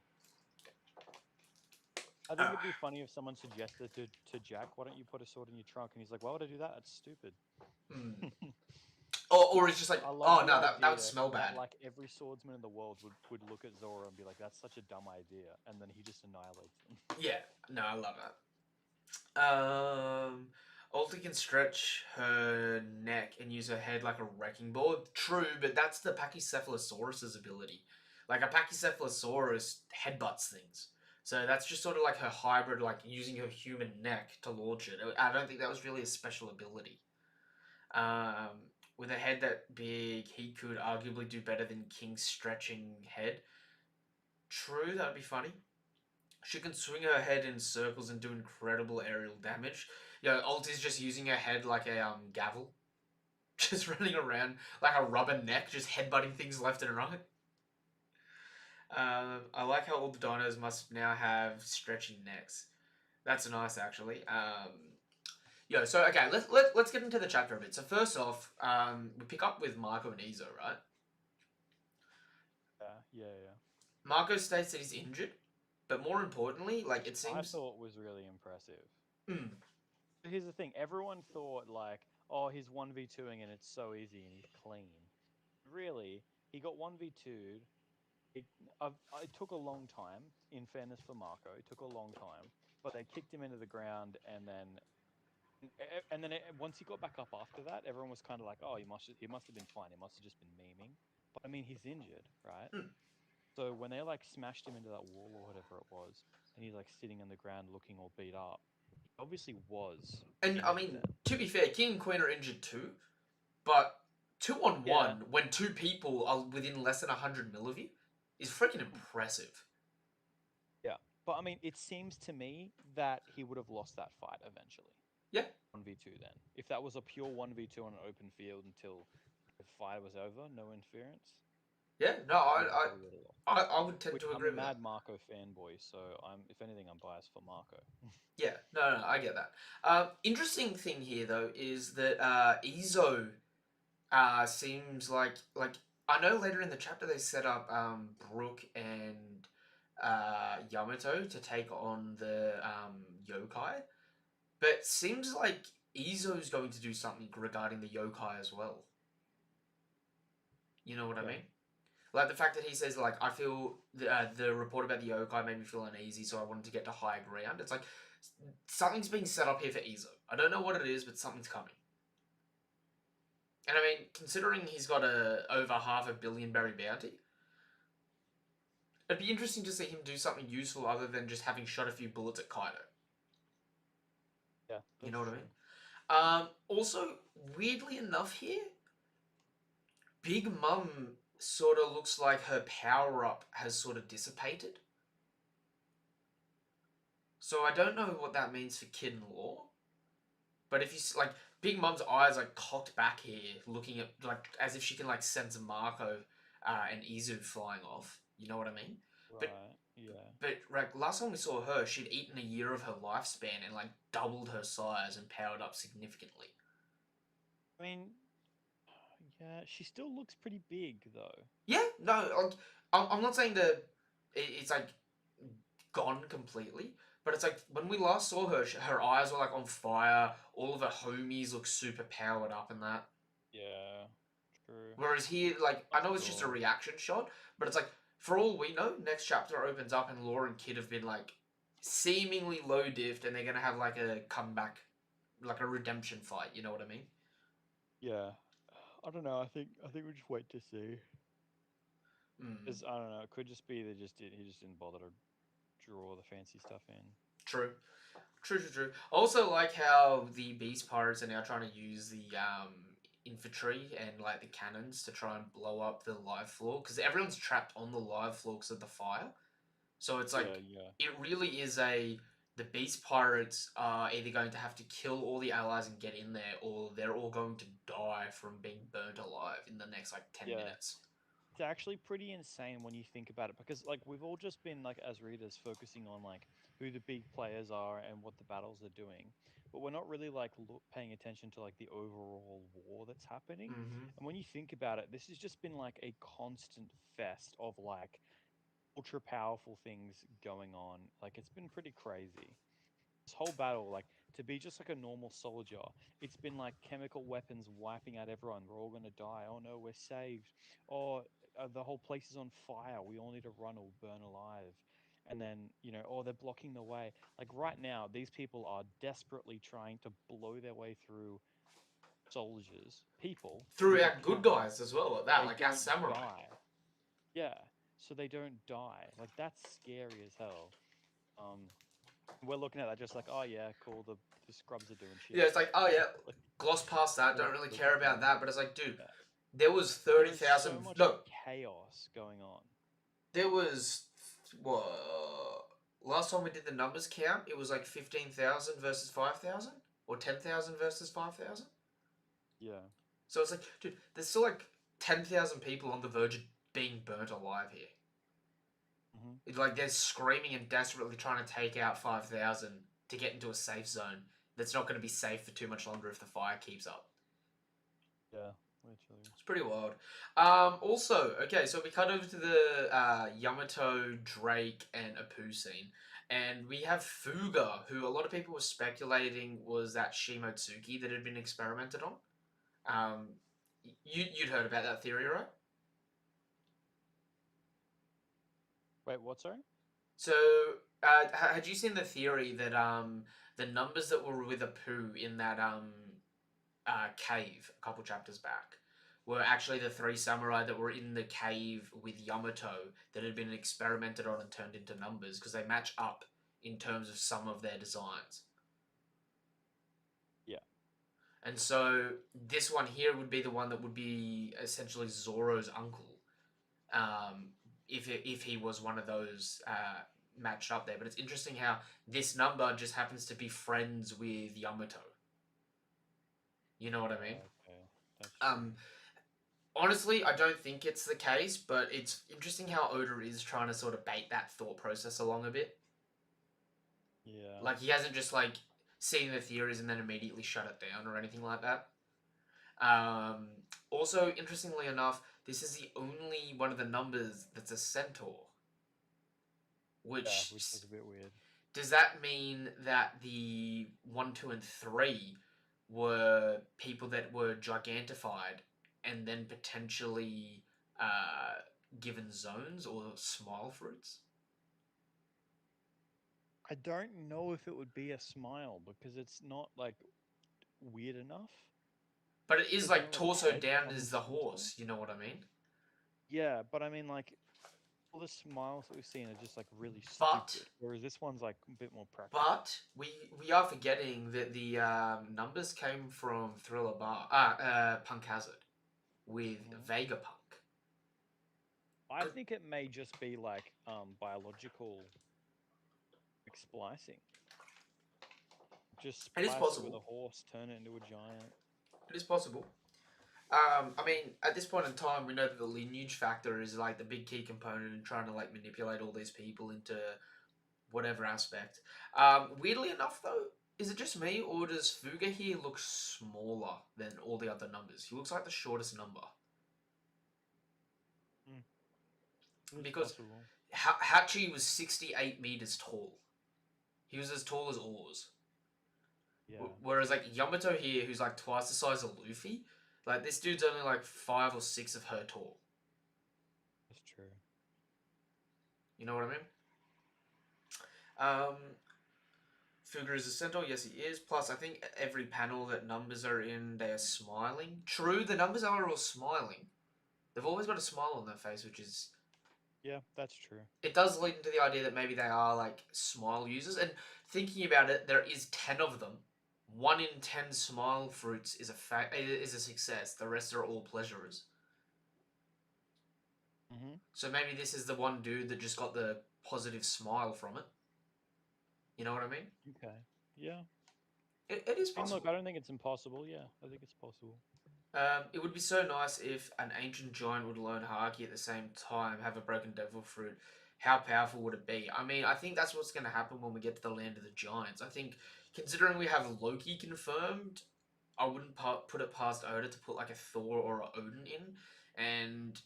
I think it'd be funny if someone suggested to Jack, why don't you put a sword in your trunk? And he's like, why would I do that? That's stupid. Hmm. Or it's just like, I love oh the no, that idea would smell that bad. like every swordsman in the world would look at Zoro and be like, that's such a dumb idea, and then he just annihilates them. Yeah, no, I love that. Ulti can stretch her neck and use her head like a wrecking ball. True, but that's the Pachycephalosaurus's ability. Like a Pachycephalosaurus headbutts things. So that's just sort of like her hybrid, like using her human neck to launch it. I don't think that was really a special ability. Um, with a head that big, he could arguably do better than King's stretching head. True, that would be funny. She can swing her head in circles and do incredible aerial damage. Ult is just using her head like a gavel. Just running around like a rubber neck, just headbutting things left and right. I like how all the dinos must now have stretching necks. That's nice, actually. So okay, let's get into the chapter a bit. So first off, we pick up with Marco and Izo, right? Yeah. Marco states that he's injured, but more importantly, like it I seems. thought was really impressive. Hmm. Here's the thing: everyone thought like, oh, he's 1v2ing and it's so easy and he's clean. Really, he got 1v2'd. It took a long time. In fairness for Marco, it took a long time, but they kicked him into the ground, and then once he got back up after that, everyone was kind of like, oh, he must have been fine. He must have just been memeing. But I mean, he's injured, right? Hmm. So when they like smashed him into that wall or whatever it was, and he's like sitting on the ground looking all beat up, he obviously was And I injured mean, then. to be fair, King and Queen are injured too, but 2-on-1 Yeah, when two people are within less than 100 mil of you is freaking impressive. yeah. But I mean, it seems to me that he would have lost that fight eventually. Yeah, 1v2 then. If that was a pure 1v2 on an open field until the fight was over, no interference, yeah, no, he probably would have lost. I would tend Which to I'm a agree with that. mad Marco fanboy, so if anything, I'm biased for Marco. Yeah, no, I get that. Interesting thing here though is that Izo seems like I know later in the chapter they set up Brook and Yamato to take on the yokai, but seems like Izo's going to do something regarding the yokai as well. You know what I Okay. mean? Like the fact that he says like I feel the report about the yokai made me feel uneasy, so I wanted to get to higher ground. It's like something's being set up here for Izo. I don't know what it is, but something's coming. And I mean, considering he's got a over $500 million berry bounty, it'd be interesting to see him do something useful other than just having shot a few bullets at Kaido. Yeah, You that's know what true. I mean? Also, weirdly enough, here, Big Mum sort of looks like her power up has sort of dissipated. So I don't know what that means for Kid and Law. But if you like, Big Mum's eyes like cocked back here, looking at like as if she can like sense Marco and Izu flying off. You know what I mean? But Right. Yeah. but like last time we saw her, she'd eaten a year of her lifespan and like doubled her size and powered up significantly. I mean, yeah, she still looks pretty big though. Yeah, no, like I'm not saying that it's like gone completely, but it's like when we last saw her, her eyes were like on fire. All of her homies look super powered up and that. Yeah, true. Whereas here, like I Not know it's just a sure. reaction shot, but it's like for all we know, next chapter opens up and Laura and Kid have been like seemingly low diffed, and they're gonna have like a comeback, like a redemption fight. You know what I mean? Yeah, I don't know. I think we just wait to see. Mm, Because I don't know. It could just be he just didn't bother to draw the fancy stuff in. true. True. I also like how the Beast Pirates are now trying to use the infantry and like the cannons to try and blow up the live floor because everyone's trapped on the live floor because of the fire. So it's Yeah, like yeah. it really is a the beast pirates are either going to have to kill all the allies and get in there, or they're all going to die from being burnt alive in the next like 10 Yeah. minutes. It's actually pretty insane when you think about it because like we've all just been like as readers focusing on like who the big players are and what the battles are doing, but we're not really like paying attention to like the overall war that's happening. Mm-hmm. And when you think about it, this has just been like a constant fest of like ultra powerful things going on. Like it's been pretty crazy. This whole battle, like to be just like a normal soldier, it's been like chemical weapons wiping out everyone. We're all gonna die. Oh no, we're saved. Or the whole place is on fire. We all need to run or burn alive. And then, oh, they're blocking the way. Like right now, these people are desperately trying to blow their way through soldiers, people, Through who our they good can. guys as well, at that, They like our don't samurai. die. Yeah, so they don't die. Like that's scary as hell. Um, we're looking at that just like, oh yeah, cool. The scrubs are doing Yeah, shit. it's like, oh yeah, Like, gloss past that. we're Don't not really care focusing about on it. that. But it's like, dude, Yeah. there was There thirty is thousand. so much No, chaos going on. there was what? Last time we did the numbers count, it was like 15,000 versus 5,000, or 10,000 versus 5,000. Yeah. So it's like, dude, there's still like 10,000 people on the verge of being burnt alive here. Hmm. It's like they're screaming and desperately trying to take out 5,000 to get into a safe zone. That's not going to be safe for too much longer if the fire keeps up. Yeah. Literally. It's pretty wild. Also, okay, so we cut over to the Yamato, Drake, and Apu scene. And we have Fuga, who a lot of people were speculating was that Shimotsuki that had been experimented on. Um, you'd heard about that theory, right? Wait, what? Sorry. So, had you seen the theory that the numbers that were with Apu in that cave a couple chapters back were actually the three samurai that were in the cave with Yamato that had been experimented on and turned into numbers because they match up in terms of some of their designs. Yeah. And so this one here would be the one that would be essentially Zoro's uncle, um, if he was one of those matched up there. But it's interesting how this number just happens to be friends with Yamato. You know what I mean? Okay. That's true. Um, Honestly, I don't think it's the case, but it's interesting how Oda is trying to sort of bait that thought process along a bit. Yeah. Like he hasn't just like seen the theories and then immediately shut it down or anything like that. Um, Also, interestingly enough, this is the only one of the numbers that's a centaur. Yeah. Which Which is a bit weird. does that mean that the 1, 2, and 3 were people that were gigantified and then potentially uh, given zones or smile fruits? I don't know if it would be a smile because it's not like weird enough. But it is There's like no like torso head down on is his the torso. horse, you know what I mean? Yeah, but I mean like all the smiles that we've seen are just like really But stupid, whereas this one's like a bit more practical. but we are forgetting that the numbers came from Thriller Bar Punk Hazard with Hmm. Vegapunk. I Good. think it may just be like biological like splicing. Just It is splice it with a possible. horse, turn it into a giant. It is possible. I mean, at this point in time, we know that the lineage factor is like the big key component in trying to like manipulate all these people into whatever aspect. Weirdly enough, though, is it just me or does Fuga here look smaller than all the other numbers? He looks like the shortest number Mm, it is because possible. Hachi was 68 meters tall. He was as tall as Oars. Yeah, Whereas like Yamato here, who's like twice the size of Luffy, like this dude's only like 5 or 6 of her tall. that's true. You know what I mean? Um, Fuga is a centaur, yes he is. Plus, I think every panel that numbers are in, they are smiling. True, the numbers are all smiling. They've always got a smile on their face, which is... Yeah, that's true. It does lead into the idea that maybe they are, like, smile users. And thinking about it, there is 10 of them. 1 in 10 smile fruits is a success. The rest are all pleasurers. Hmm. So maybe this is the one dude that just got the positive smile from it. You know what I mean? Okay. Yeah. It is I mean, look, possible. I don't think it's impossible. Yeah, I think it's possible. It would be so nice if an ancient giant would learn Haki at the same time, have a broken devil fruit. How powerful would it be? I mean, I think that's what's going to happen when we get to the land of the giants. I think, considering we have Loki confirmed, I wouldn't put it past Oda to put like a Thor or a Odin in. And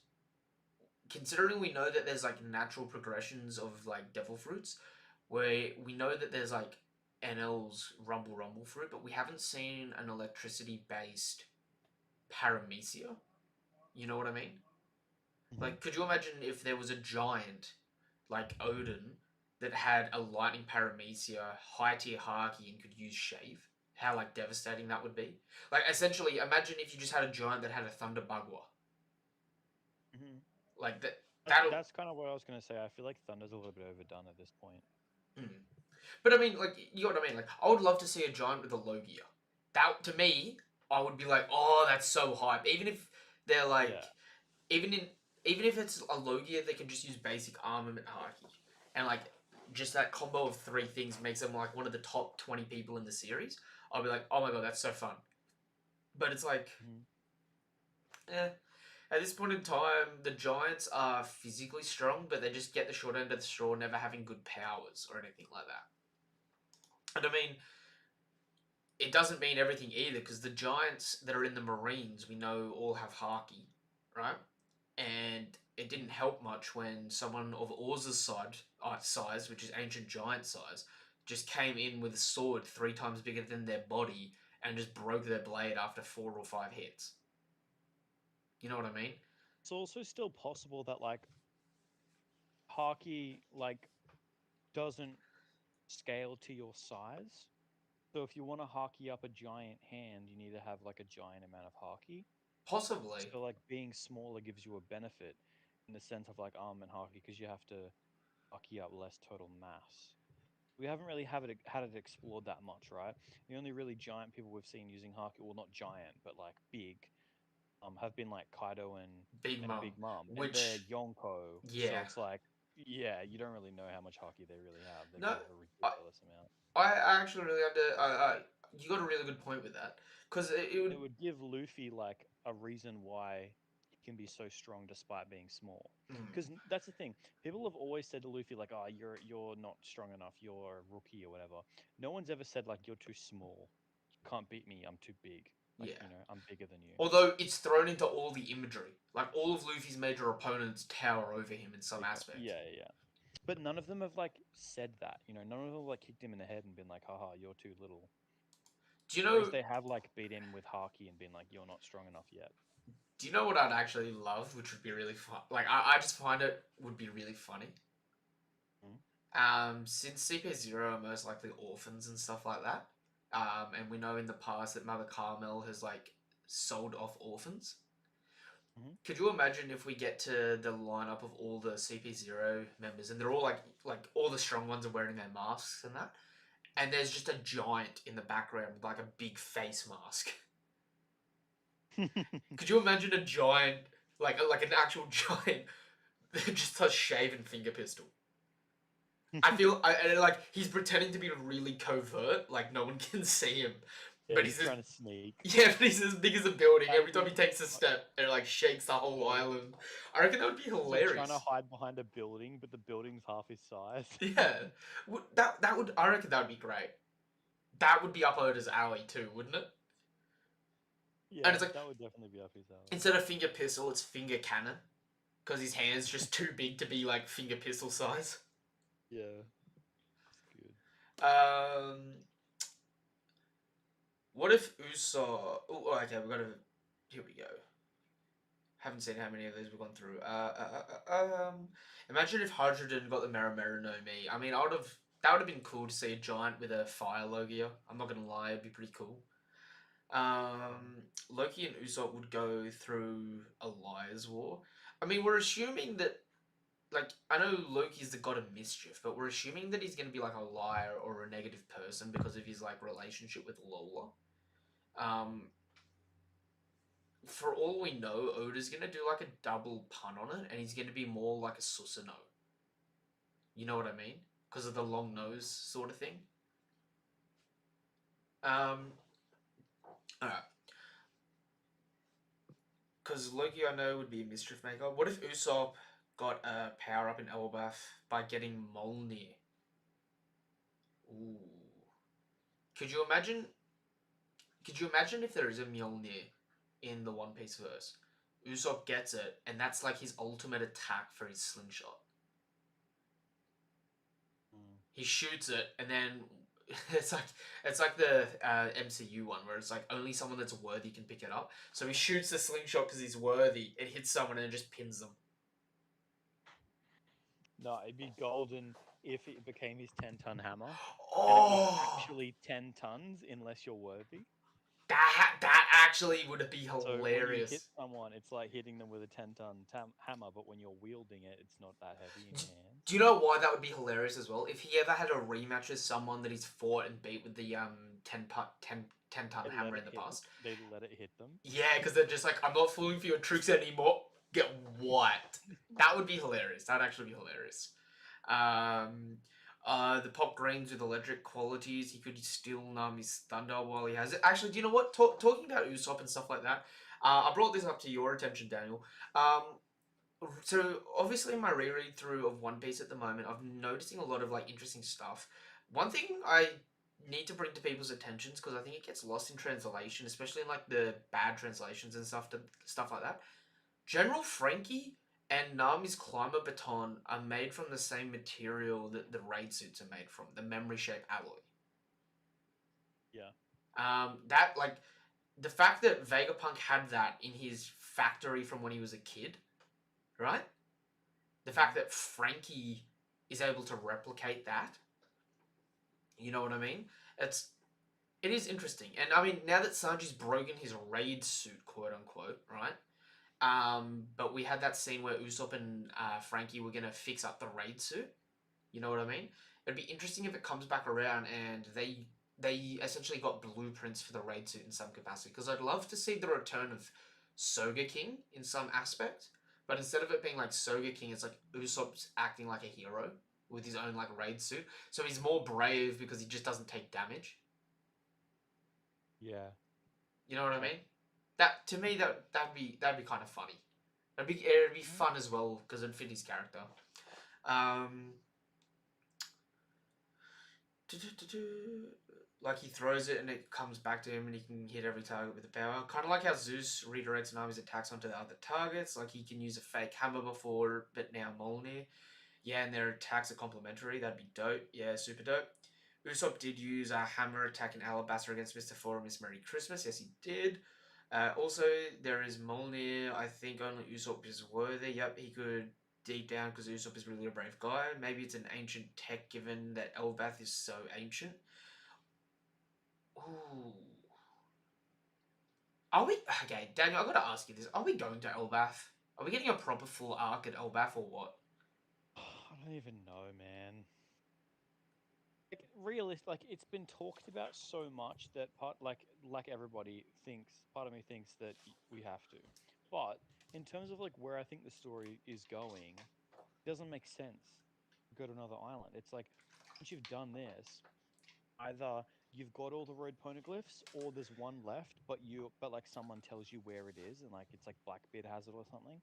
considering we know that there's like natural progressions of like devil fruits, where we know that there's like NL's Rumble Rumble fruit, but we haven't seen an electricity based paramecia. You know what I mean? Hmm. Like, could you imagine if there was a giant like Odin that had a lightning paramecia, high tier haki, and could use shave? How like devastating that would be. Like, essentially, imagine if you just had a giant that had a thunder bagua. Hmm. Like that. That's That'll. that's kind of what I was gonna say. I feel like Thunder's a little bit overdone at this point. Mm. But I mean, like, you know what I mean? Like, I would love to see a giant with a Logia. That, to me, I would be like, oh, that's so hype. Even if they're Yeah. like, even in, even if it's a Logia, they can just use basic armament haki, and like, just that combo of three things makes them like one of the top 20 people in the series. I'll be like, oh my god, that's so fun. But it's like, Hmm. eh. At this point in time, the Giants are physically strong, but they just get the short end of the straw, never having good powers or anything like that. And I mean, it doesn't mean everything either because the giants that are in the Marines we know all have haki, right? And it didn't help much when someone of Orz's size, which is ancient giant size, just came in with a sword 3 times bigger than their body and just broke their blade after 4 or 5 hits. You know what I mean? It's also still possible that like Haki like doesn't scale to your size. So if you want to Haki up a giant hand, you need to have like a giant amount of Haki. Possibly. So like being smaller gives you a benefit in the sense of like arm and Haki because you have to Haki up less total mass. We haven't really had it explored that much, right? The only really giant people we've seen using Haki, well, not giant, but like big, have been like Kaido Big and Mum. Big Mom, and they're Which, Yonko. So yeah. it's like, yeah, you don't really know how much Haki they really have. They No, could have a I, ridiculous amount. I actually really you got a really good point with that. Because it And would. it would give Luffy like a reason why he can be so strong despite being small. Mm, Because that's the thing. People have always said to Luffy like, "Oh, you're not strong enough. You're a rookie or whatever." No one's ever said like, "You're too small. You can't beat me. I'm too big. Like, yeah. I'm bigger than you." Although it's thrown into all the imagery. Like, all of Luffy's major opponents tower over him in some aspect. Yeah, yeah. But none of them have like said that. None of them have like kicked him in the head and been like, "Haha, you're too little." Do you Whereas know? they have like beat him with Haki and been like, "You're not strong enough yet." Do you know what I'd actually love, which would be really fun? Like, I just find it would be really funny. Mm. Since CP0 are most likely orphans and stuff like that, and we know in the past that Mother Carmel has like sold off orphans. Mhm. Could you imagine if we get to the lineup of all the CP0 members and they're all like all the strong ones are wearing their masks and that, and there's just a giant in the background with like a big face mask. Could you imagine a giant like an actual giant that just has shaven finger pistol? I feel like he's pretending to be really covert, like no one can see him, Yeah, but he's he's as trying to sneak. yeah, but he's as big as a building. That'd Every time he be takes a step, it like shakes the whole yeah. island. I reckon that would be He's like trying to hilarious. hide behind a building, but the building's half his size. Yeah, that would I reckon that would be great. That would be up Oda's alley too, wouldn't it? And Yeah, it's like that would definitely be up his alley. instead of finger pistol, it's finger cannon because his hand's just too big to be like finger pistol size. Yeah, it's good. Um, what if Usopp? Oh, okay, we got to. Here we go. Haven't seen how many of these we've gone through. Imagine if Hydrogen got the Mera no Me. I mean, I would have. That would have been cool to see a giant with a fire Logia. I'm not gonna lie, it'd be pretty cool. Loki and Usopp would go through a liars war. I mean, we're assuming that, like, I know Loki's the god of mischief, but we're assuming that he's gonna be like a liar or a negative person because of his like relationship with Lola. Um, for all we know, Oda's gonna do like a double pun on it, and he's gonna be more like a Susanoo. You know what I mean? because of the long nose sort of thing. Alright. Because Loki, I know, would be a mischief maker. What if Usopp got a power up in Elbaf by getting Mjolnir? Ooh. Could you imagine? Could you imagine if there is a Mjolnir in the One Piece verse? Usopp gets it, and that's like his ultimate attack for his slingshot. He shoots it, and then it's like the MCU one where it's like only someone that's worthy can pick it up. So he shoots the slingshot because he's worthy. It hits someone and it just pins them. No, it'd be golden if it became his 10-ton hammer, and it was Oh, actually 10 tons unless you're worthy. that actually would be So when you hit hilarious. someone, it's like hitting them with a 10-ton hammer, but when you're wielding it, it's not that heavy in your hand. Do you know why that would be hilarious as well? If he ever had a rematch with someone that he's fought and beat with the 10 ton They hammer let in it the hit. past. They let it hit them. Yeah, because they're just like, I'm not falling for your tricks anymore. Get what? That would be hilarious. That'd actually be hilarious. The pop grains with electric qualities. He could steal Nami's thunder while he has it. Actually, do you know what? Talking about Usopp and stuff like that. I brought this up to your attention, Daniel. So obviously in my reread through of One Piece at the moment, I'm noticing a lot of like interesting stuff. One thing I need to bring to people's attentions because I think it gets lost in translation, especially in like the bad translations and stuff like that. General Frankie and Nami's climber baton are made from the same material that the raid suits are made from, the memory shape alloy. Yeah. That like the fact that Vegapunk had that in his factory from when he was a kid, right? The fact that Frankie is able to replicate that, you know what I mean? It is interesting, and I mean now that Sanji's broken his raid suit, quote unquote, right? But we had that scene where Usopp and Frankie were gonna fix up the raid suit. You know what I mean? It'd be interesting if it comes back around and they essentially got blueprints for the raid suit in some capacity. Because I'd love to see the return of Soga King in some aspect, but instead of it being like Soga King, it's like Usopp's acting like a hero with his own like raid suit. So he's more brave because he just doesn't take damage. Yeah. You know what I mean? That to me that'd be kind of funny. It'd be fun as well because it'd fit his character. Um, like he throws it and it comes back to him and he can hit every target with the power. Kind of like how Zeus redirects Nami's attacks onto the other targets. Like he can use a fake hammer before, but now Mjolnir. Yeah, and their attacks are complementary. That'd be dope. Yeah, super dope. Usopp did use a hammer attack in Alabasta against Mr. Four and Miss Merry Christmas. Yes, he did. Also, there is Mjolnir. I think only Usopp is worthy. Yep, he could deep down because Usopp is really a brave guy. Maybe it's an ancient tech given that Elbath is so ancient. Ooh. Are we... Okay, Daniel, I've got to ask you this. Are we going to Elbath? Are we getting a proper full arc at Elbath or what? I don't even know, man. Like it's been talked about so much that like everybody thinks, part of me thinks that we have to. But in terms of like where I think the story is going, it doesn't make sense to go to another island. It's like once you've done this, either you've got all the road poneglyphs or there's one left, but like someone tells you where it is and like it's like Blackbeard has it or something,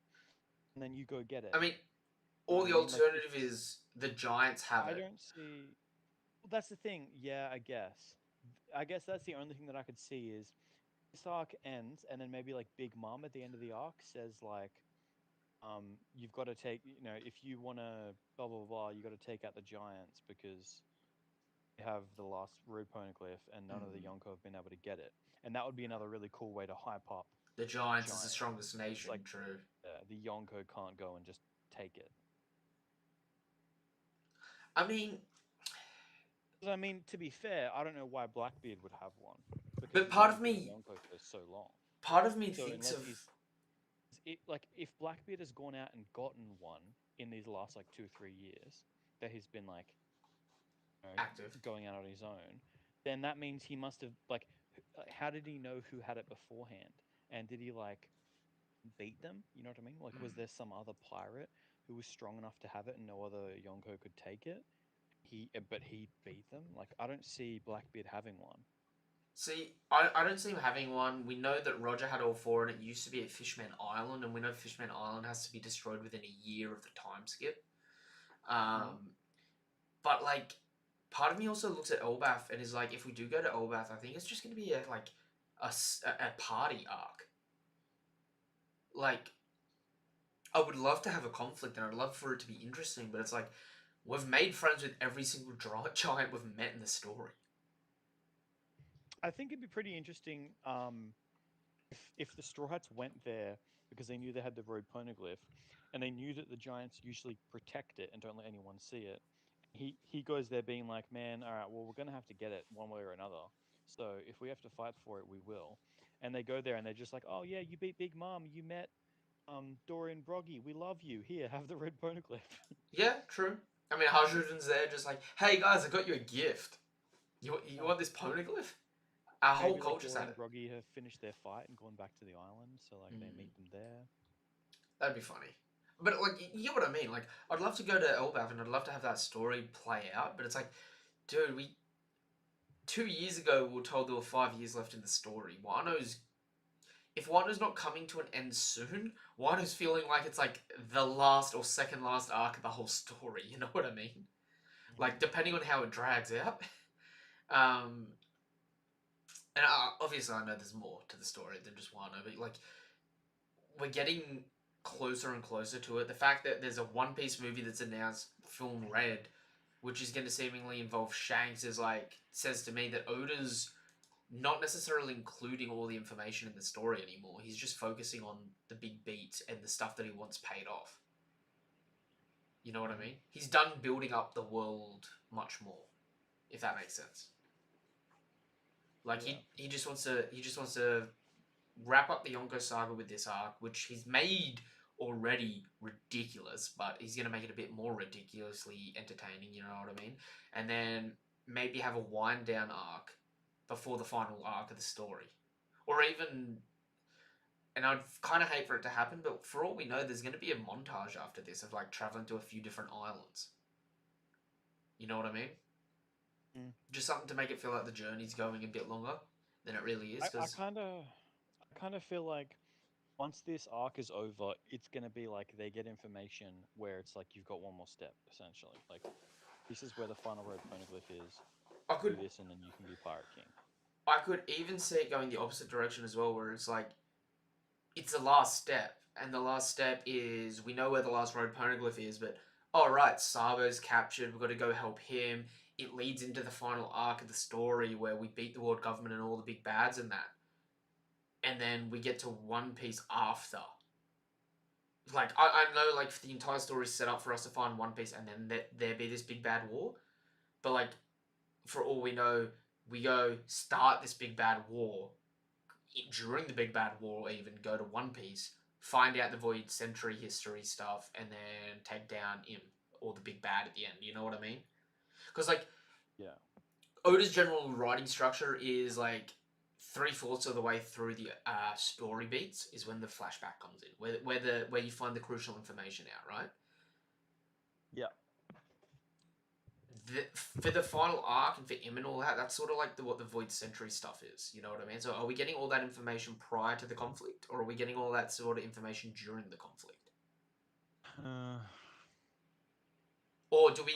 and then you go get it. I mean, You know or what I the mean? Like alternative it's is the Giants have I it. don't see. Well, that's the thing. Yeah, I guess. I guess that's the only thing that I could see is this arc ends, and then maybe like Big Mom at the end of the arc says like, you've got to take, if you want to blah blah blah, you got to take out the giants because they have the last root poneglyph, and none of the Yonko have been able to get it. And that would be another really cool way to hype up The Giants is the giant. strongest It's nation, like true. the Yonko can't go and just take it. I mean, 'Cause, I mean, to be fair, I don't know why Blackbeard would have one because but he's part only of been a me, Yonko for so long. part of me So thinks unless of he's like if Blackbeard has gone out and gotten one in these last like 2 or 3 years that he's been like active. going out on his own, then that means he must have how did he know who had it beforehand? And did he like beat them? You know what I mean? Like was there some other pirate who was strong enough to have it and no other Yonko could take it? but he beat them. Like I don't see Blackbeard having one. See, I don't see him having one. We know that Roger had all four, and it used to be at Fishman Island, and we know Fishman Island has to be destroyed within a year of the time skip. Mhm. But like, part of me also looks at Elbath and is like, if we do go to Elbath, I think it's just going to be a party arc. Like, I would love to have a conflict, and I'd love for it to be interesting, but it's like, we've made friends with every single giant we've met in the story. I think it'd be pretty interesting if the Straw Hats went there because they knew they had the road poneglyph, and they knew that the giants usually protect it and don't let anyone see it. He goes there being like, man, all right, well we're gonna have to get it one way or another. So if we have to fight for it, we will. And they go there and they're just like, oh yeah, you beat Big Mom, you met Dorian Broggy, we love you. Here, have the red poneglyph. Yeah, true. I mean, Hajruden's there just like, hey guys, I got you a gift. You Oh, want this poneglyph? Our whole maybe like culture's had Dorian it. Broggy have finished their fight and gone back to the island, so like they Mm, meet them there. that'd be funny. But like, you get what I mean. Like, I'd love to go to Elbath and I'd love to have that story play out. But it's like, dude, we 2 years ago we were told there were 5 years left in the story. Wano's if Wano's not coming to an end soon, Wano's feeling like it's like the last or second last arc of the whole story. You know what I mean? Like, depending on how it drags out. Um, and obviously, I know there's more to the story than just Wano, but like, we're getting closer and closer to it. The fact that there's a One Piece movie that's announced, film Red, which is going to seemingly involve Shanks, is like says to me that Oda's not necessarily including all the information in the story anymore. He's just focusing on the big beat and the stuff that he wants paid off. You know what I Mm-hmm. mean? He's done building up the world much more, if that makes sense. Like Yeah. he just wants to wrap up the Yonko saga with this arc, which he's made already ridiculous, but he's gonna make it a bit more ridiculously entertaining. You know what I mean? And then maybe have a wind down arc before the final arc of the story, or even. And I'd kind of hate for it to happen, but for all we know, there's going to be a montage after this of like traveling to a few different islands. You know what I mean? Mm. Just something to make it feel like the journey's going a bit longer than it really is. I Because kind of I kind of feel like once this arc is over, it's gonna be like they get information where it's like you've got one more step essentially. Like this is where the final road poneglyph is. I Do could this, and then you can be Pirate King. I could even see it going the opposite direction as well, where it's like it's the last step, and the last step is we know where the last road poneglyph is, but all right, Sabo's captured. We've got to go help him. It leads into the final arc of the story where we beat the world government and all the big bads and that, and then we get to One Piece after. Like I know like the entire story is set up for us to find One Piece and then there be this big bad war, but like for all we know, we go start this big bad war during the Big Bad War, even go to One Piece, find out the Void Century history stuff, and then take down him or the Big Bad at the end. You know what I mean? Because like Yeah. Oda's general writing structure is like 3/4 of the way through the story beats is when the flashback comes in, where you find the crucial information out, right? Yeah. For the final arc and for him and all that, that's sort of like what the Void Century stuff is. You know what I mean? So are we getting all that information prior to the conflict, or are we getting all that sort of information during the conflict, Uh, or do we?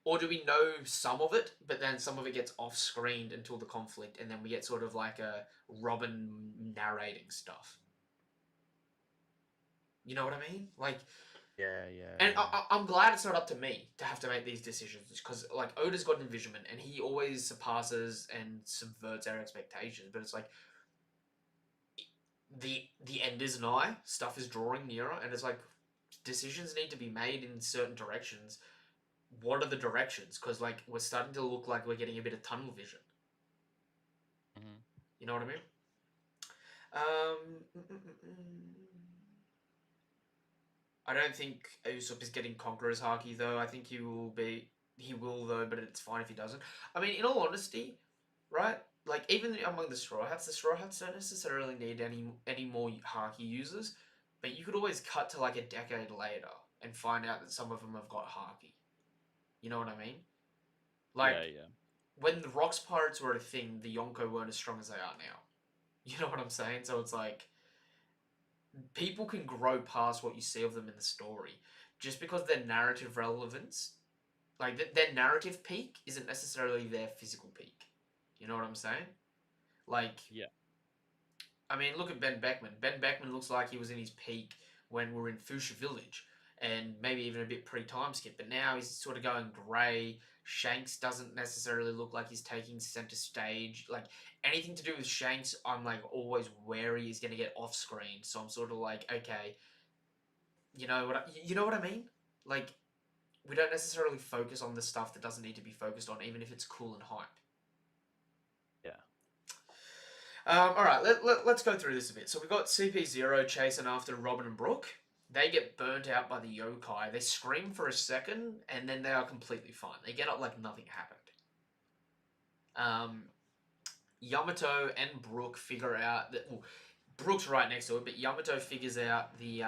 Or do we know some of it, but then some of it gets off-screened until the conflict, and then we get sort of like a Robin narrating stuff? You know what I mean? Like, yeah. Yeah. and Yeah. I'm glad it's not up to me to have to make these decisions because, like, Oda's got envisionment and he always surpasses and subverts our expectations. But it's like the end is nigh, stuff is drawing nearer, and it's like decisions need to be made in certain directions. What are the directions? Because like we're starting to look like we're getting a bit of tunnel vision. Mm-hmm. You know what I mean? I don't think Usopp is getting Conqueror's Haki though. I think he will be. He will though, but it's fine if he doesn't. I mean, in all honesty, right? Like even among the Straw Hats don't necessarily need any more Haki users. But you could always cut to like a decade later and find out that some of them have got Haki. You know what I mean? Like, Yeah. when the Rocks Pirates were a thing, the Yonko weren't as strong as they are now. You know what I'm saying? So it's like, people can grow past what you see of them in the story. Just because their narrative relevance, like, their narrative peak isn't necessarily their physical peak. You know what I'm saying? Like, Yeah. I mean, look at Ben Beckman. Ben Beckman looks like he was in his peak when we were in Fuchsia Village, and maybe even a bit pre-time skip. But now he's sort of going grey. Shanks doesn't necessarily look like he's taking center stage. Like, anything to do with Shanks, I'm like always wary he's going to get off screen. So I'm sort of like, okay, you know what I mean? Like, we don't necessarily focus on the stuff that doesn't need to be focused on, even if it's cool and hype. Yeah. All right, let's go through this a bit. So we've got CP0 chasing after Robin and Brook. They get burnt out by the yokai. They scream for a second, and then they are completely fine. They get up like nothing happened. Yamato and Brook figure out that... Well, Brook's right next to it, but Yamato figures out the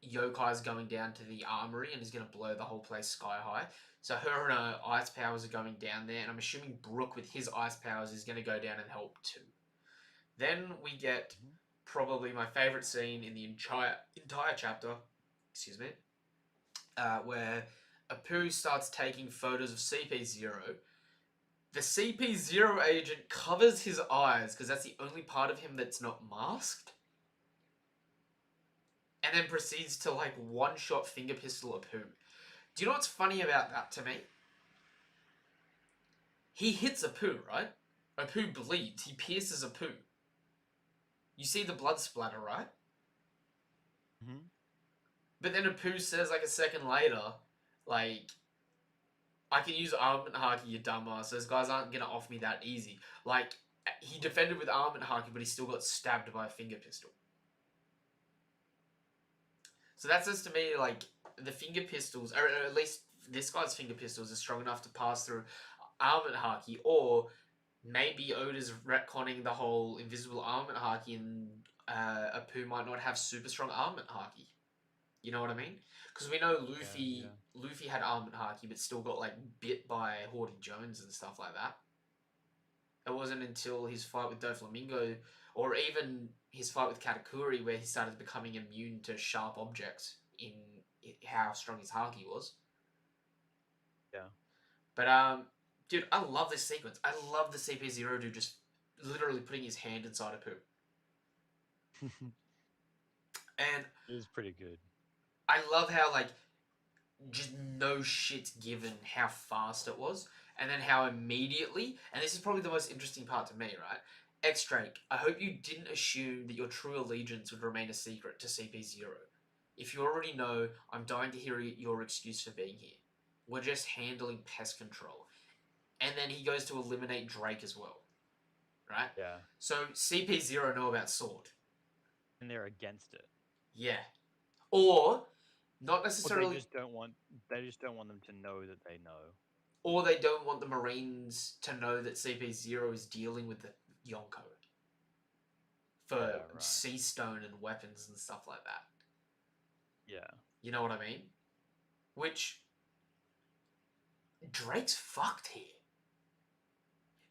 yokai's going down to the armory and is going to blow the whole place sky high. So her and her ice powers are going down there, and I'm assuming Brook with his ice powers is going to go down and help too. Then we get probably my favourite scene in the entire chapter, excuse me, where Apu starts taking photos of CP0. The CP0 agent covers his eyes because that's the only part of him that's not masked. And then proceeds to, like, one-shot finger pistol Apu. Do you know what's funny about that to me? He hits Apu, right? Apu bleeds. He pierces Apu. You see the blood splatter, right? Mm-hmm. But then Apu says, like, a second later, like, I can use armament haki, you dumbass. Those guys aren't going to off me that easy. Like, he defended with armament haki, but he still got stabbed by a finger pistol. So that says to me, like, the finger pistols, or at least this guy's finger pistols, are strong enough to pass through armament haki, or maybe Oda's retconning the whole invisible armament haki, and Apu might not have super strong armament haki. You know what I mean? Because we know Luffy had armament haki, but still got, like, bit by Horty Jones and stuff like that. It wasn't until his fight with Doflamingo, or even his fight with Katakuri, where he started becoming immune to sharp objects in how strong his haki was. Yeah. But, dude, I love this sequence. I love the CP0 dude just literally putting his hand inside a poo. And it was pretty good. I love how, like, just no shit's given how fast it was, and then how immediately, and this is probably the most interesting part to me, right? X-Drake, I hope you didn't assume that your true allegiance would remain a secret to CP0. If you already know, I'm dying to hear your excuse for being here. We're just handling pest control. And then he goes to eliminate Drake as well. Right? Yeah. So CP0 know about Sword. And they're against it. Yeah. Or not necessarily. Or they just don't want them to know that they know. Or they don't want the Marines to know that CP0 is dealing with the Yonko for sea stone and weapons and stuff like that. Yeah. You know what I mean? Which Drake's fucked here.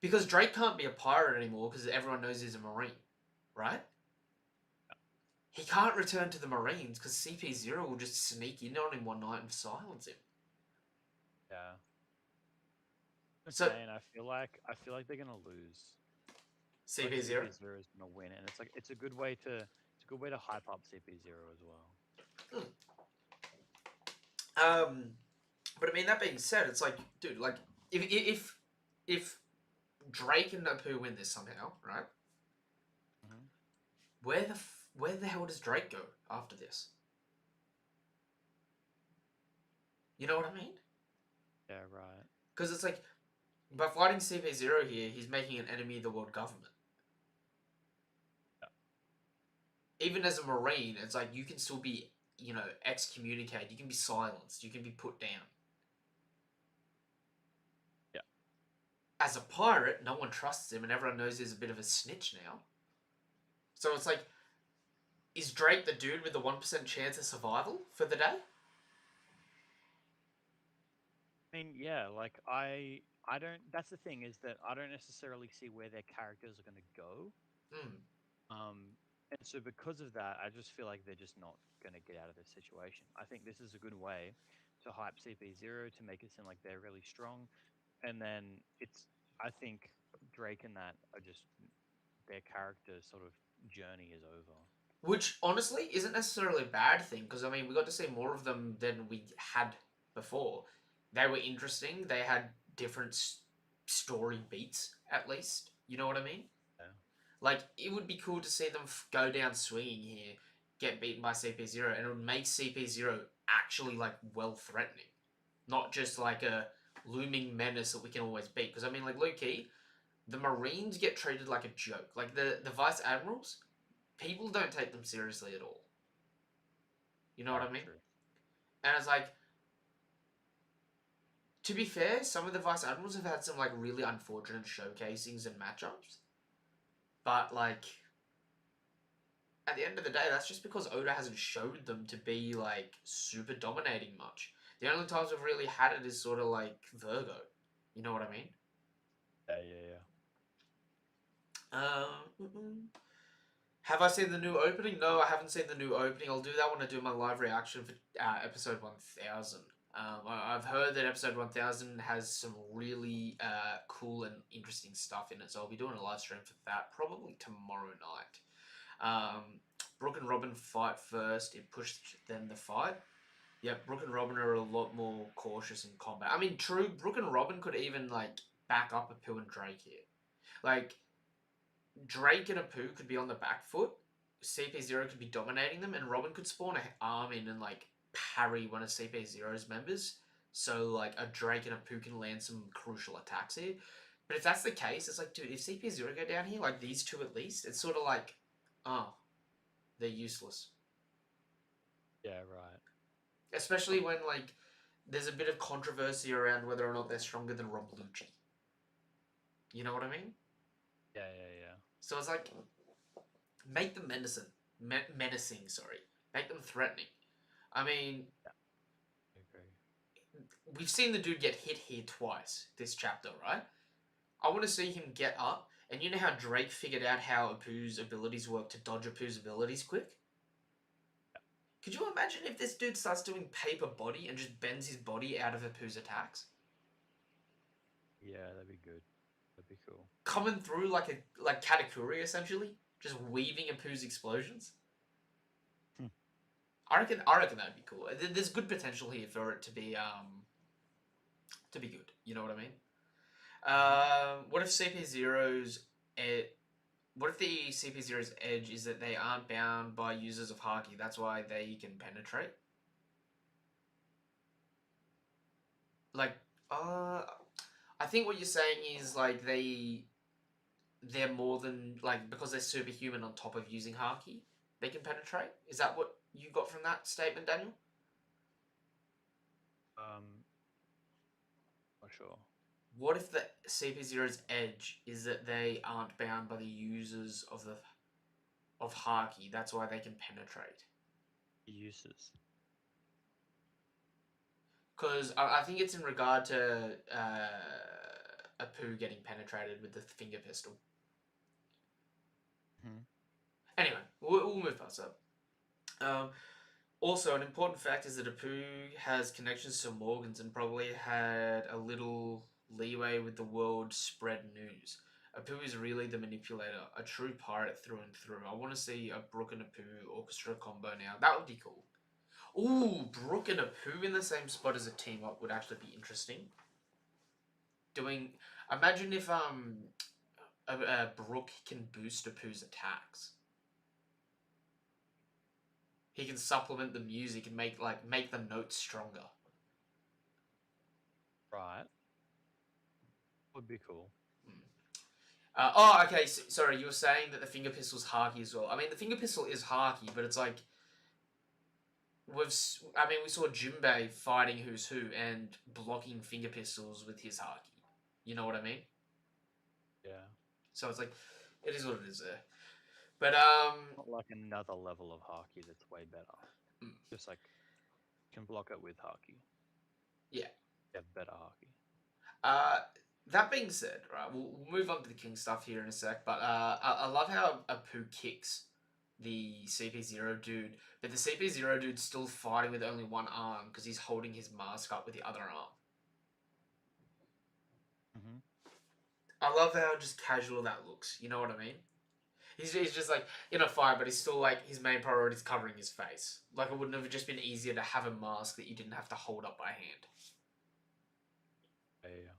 Because Drake can't be a pirate anymore because everyone knows he's a Marine, right? Yeah. He can't return to the Marines because CP0 will just sneak in on him one night and silence him. Yeah. So I feel like they're gonna lose. CP0. Like CP0 is gonna win, and it's a good way to hype up CP0 as well. But I mean, that being said, it's like, dude, like, if Drake and Apu win this somehow, right? Mm-hmm. Where the hell does Drake go after this? You know what I mean? Yeah, right. Because it's like, by fighting CP0 here, he's making an enemy of the world government. Yeah. Even as a Marine, it's like, you can still be, excommunicated. You can be silenced. You can be put down. Yeah. As a pirate, no one trusts him, and everyone knows he's a bit of a snitch now. So it's like, is Drake the dude with the 1% chance of survival for the day? mean, yeah, like I don't. That's the thing is that I don't necessarily see where their characters are going to go. Mm. And so because of that, I just feel like they're just not going to get out of this situation. I think this is a good way to hype CP0 to make it seem like they're really strong, and then I think Drake and that are just their character sort of journey is over. Which honestly isn't necessarily a bad thing because I mean we got to see more of them than we had before. They were interesting. They had different story beats at least. You know what I mean? Yeah. Like it would be cool to see them go down swinging here, get beaten by CP0, and it would make CP0 actually like well threatening, not just like a looming menace that we can always beat. Because I mean, like low key, the Marines get treated like a joke. Like the vice admirals, people don't take them seriously at all. You know what I mean? True. And it's like, to be fair, some of the vice admirals have had some like really unfortunate showcasings and matchups, but like at the end of the day, that's just because Oda hasn't showed them to be like super dominating much. The only times we've really had it is sort of like Virgo. You know what I mean? Yeah. Have I seen the new opening? No, I haven't seen the new opening. I'll do that when I do my live reaction for episode 1000. I've heard that episode 1000 has some really cool and interesting stuff in it, so I'll be doing a live stream for that probably tomorrow night. Brook and Robin fight first. It pushed them the fight. Yep, Brook and Robin are a lot more cautious in combat. I mean, true, Brook and Robin could even like back up Apu and Drake here. Like Drake and Apu could be on the back foot. CP0 could be dominating them, and Robin could spawn an arm in and like parry one of CP0's members. So like a Drake and Apu can land some crucial attacks here. But if that's the case, it's like, dude, if CP0 go down here, like these two at least, it's sort of like, oh, they're useless. Yeah, right. Especially when like there's a bit of controversy around whether or not they're stronger than Rob Lucci. You know what I mean? Yeah. So it's like make them menacing. Sorry, make them threatening. I mean, I agree. we've seen the dude get hit here twice this chapter, right? I want to see him get up, and you know how Drake figured out how Apu's abilities work to dodge Apu's abilities quick? Could you imagine if this dude starts doing paper body and just bends his body out of Apu's attacks? Yeah, that'd be good. That'd be cool. Coming through like Katakuri essentially, just weaving Apu's explosions. Hmm. I reckon that'd be cool. There's good potential here for it to be good. You know what I mean? What if CP0's what if the CP0's edge is that they aren't bound by users of Haki? That's why they can penetrate. Like, I think what you're saying is like they're more than like because they're superhuman on top of using Haki, they can penetrate. Is that what you got from that statement, Daniel? Not sure. What if the CP0's edge is that they aren't bound by the users of Haki? That's why they can penetrate. Uses. Because I think it's in regard to Apu getting penetrated with the finger pistol. Hmm. Anyway, we'll move past that. Also, an important fact is that Apu has connections to Morgans and probably had a little leeway with the world spread news. Apu is really the manipulator, a true pirate through and through. I want to see a Brook and Apu orchestra combo now. That would be cool. Ooh, Brook and Apu in the same spot as a team up would actually be interesting. Imagine if Brook can boost Apu's attacks. He can supplement the music and make the notes stronger. Right. Would be cool. Okay. Sorry, you were saying that the finger pistol's Haki as well. I mean, the finger pistol is Haki, but it's like we saw Jinbei fighting Who's Who and blocking finger pistols with his Haki. You know what I mean? Yeah. So it's like, it is what it is there. But Not like another level of Haki that's way better. Mm. Just like can block it with Haki. Yeah. They have better hockey. That being said, right, we'll move on to the King stuff here in a sec, but I love how Apu kicks the CP0 dude, but the CP0 dude's still fighting with only one arm because he's holding his mask up with the other arm. Mm-hmm. I love how just casual that looks, you know what I mean? He's just like in a fight, but he's still like his main priority is covering his face. Like it wouldn't have just been easier to have a mask that you didn't have to hold up by hand. Yeah.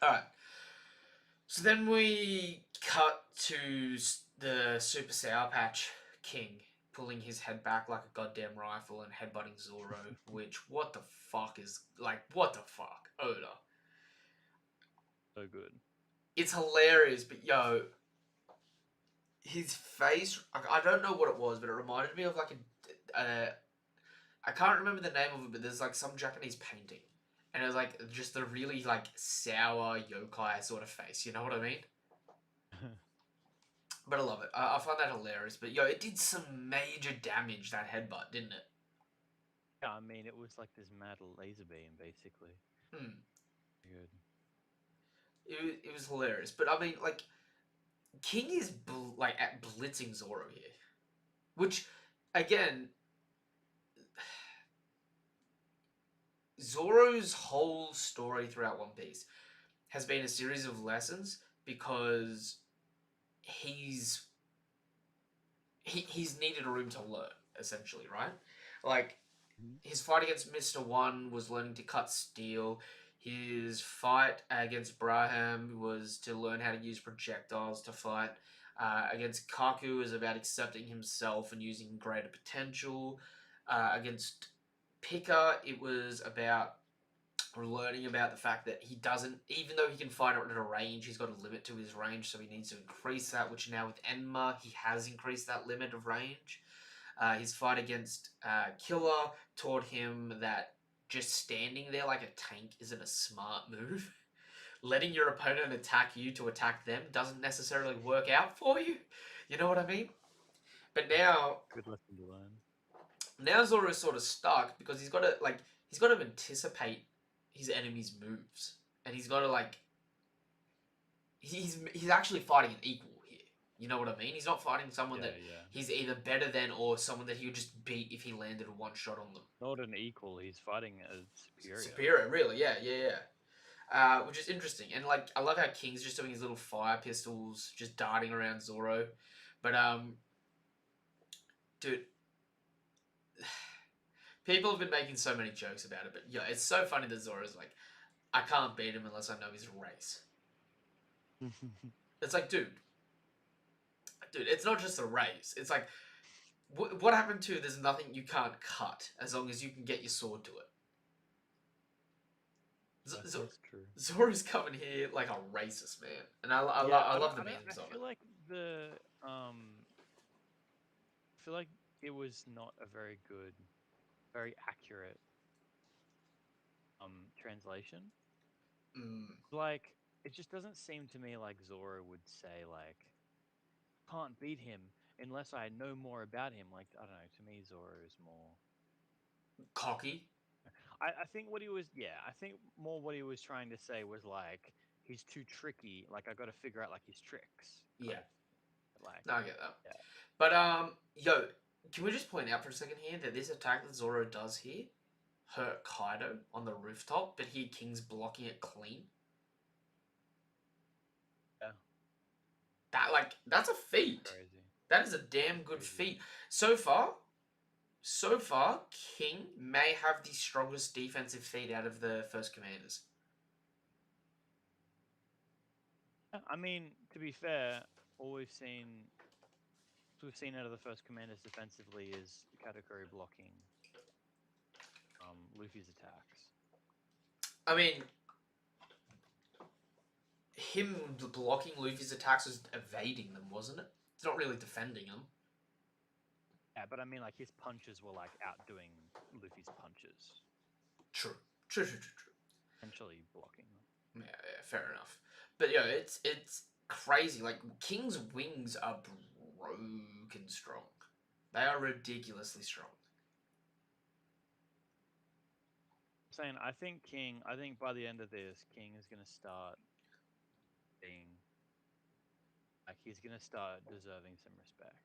Alright. So then we cut to the Super Sour Patch King pulling his head back like a goddamn rifle and headbutting Zoro, which, what the fuck is, like, what the fuck? Oda. So good. It's hilarious, but yo, his face, I don't know what it was, but it reminded me of like I can't remember the name of it, but there's like some Japanese painting. And it was like just a really like sour yokai sort of face, you know what I mean? But I love it. I find that hilarious. But yo, it did some major damage, that headbutt, didn't it? Yeah, I mean, it was like this mad laser beam, basically. Hmm. Good. It was hilarious. But I mean, like, King is like at blitzing Zoro here. Which, again, Zoro's whole story throughout One Piece has been a series of lessons because he's needed a room to learn, essentially, right? Like, Mhm. his fight against Mr. One was learning to cut steel. His fight against Braham was to learn how to use projectiles to fight. Against Kaku is about accepting himself and using greater potential. Against Pika, it was about learning about the fact that he doesn't, even though he can fight at a range, he's got a limit to his range, so he needs to increase that, which now with Enma, he has increased that limit of range. His fight against Killer taught him that just standing there like a tank isn't a smart move. Letting your opponent attack you to attack them doesn't necessarily work out for you. You know what I mean? But Good lesson to learn. now Zoro's sort of stuck because he's got to anticipate his enemy's moves, and he's got to like he's actually fighting an equal here. You know what I mean? He's not fighting someone that Yeah. he's either better than or someone that he would just beat if he landed a one shot on them. Not an equal. He's fighting a superior. Superior, really? Yeah. Which is interesting, and like I love how King's just doing his little fire pistols, just darting around Zoro. But dude, people have been making so many jokes about it. But yeah, it's so funny that Zoro's like, I can't beat him unless I know his race. It's like, dude, it's not just a race. It's like, what happened to there's nothing you can't cut as long as you can get your sword to it. That's true. Zoro's coming here like a racist, man, and I love the memes of I it. feel like I feel like it was not a very good, very accurate translation. Mm. Like, it just doesn't seem to me like Zoro would say like, can't beat him unless I know more about him. Like, I don't know. To me, Zoro is more. Cocky. I think what he was, yeah, I think more what he was trying to say was like, he's too tricky. Like, I got to figure out like his tricks. Yeah. Like, No, I get that. yeah. But yo, can we just point out for a second here that this attack that Zoro does here hurt Kaido on the rooftop, but here King's blocking it clean. Yeah. That's a feat. Crazy. That is a damn good feat. So far, King may have the strongest defensive feat out of the first commanders. I mean, to be fair, all we've seen out of the first commanders defensively is Katakuri blocking Luffy's attacks. I mean, him blocking Luffy's attacks was evading them, wasn't it? It's not really defending them. Yeah, but I mean, like, his punches were like outdoing Luffy's punches. True. Essentially blocking them. Yeah, fair enough. But yeah, it's crazy. Like, King's wings are broken strong. They are ridiculously strong. saying I think King. I think by the end of this, King is gonna start being like he's gonna start deserving some respect.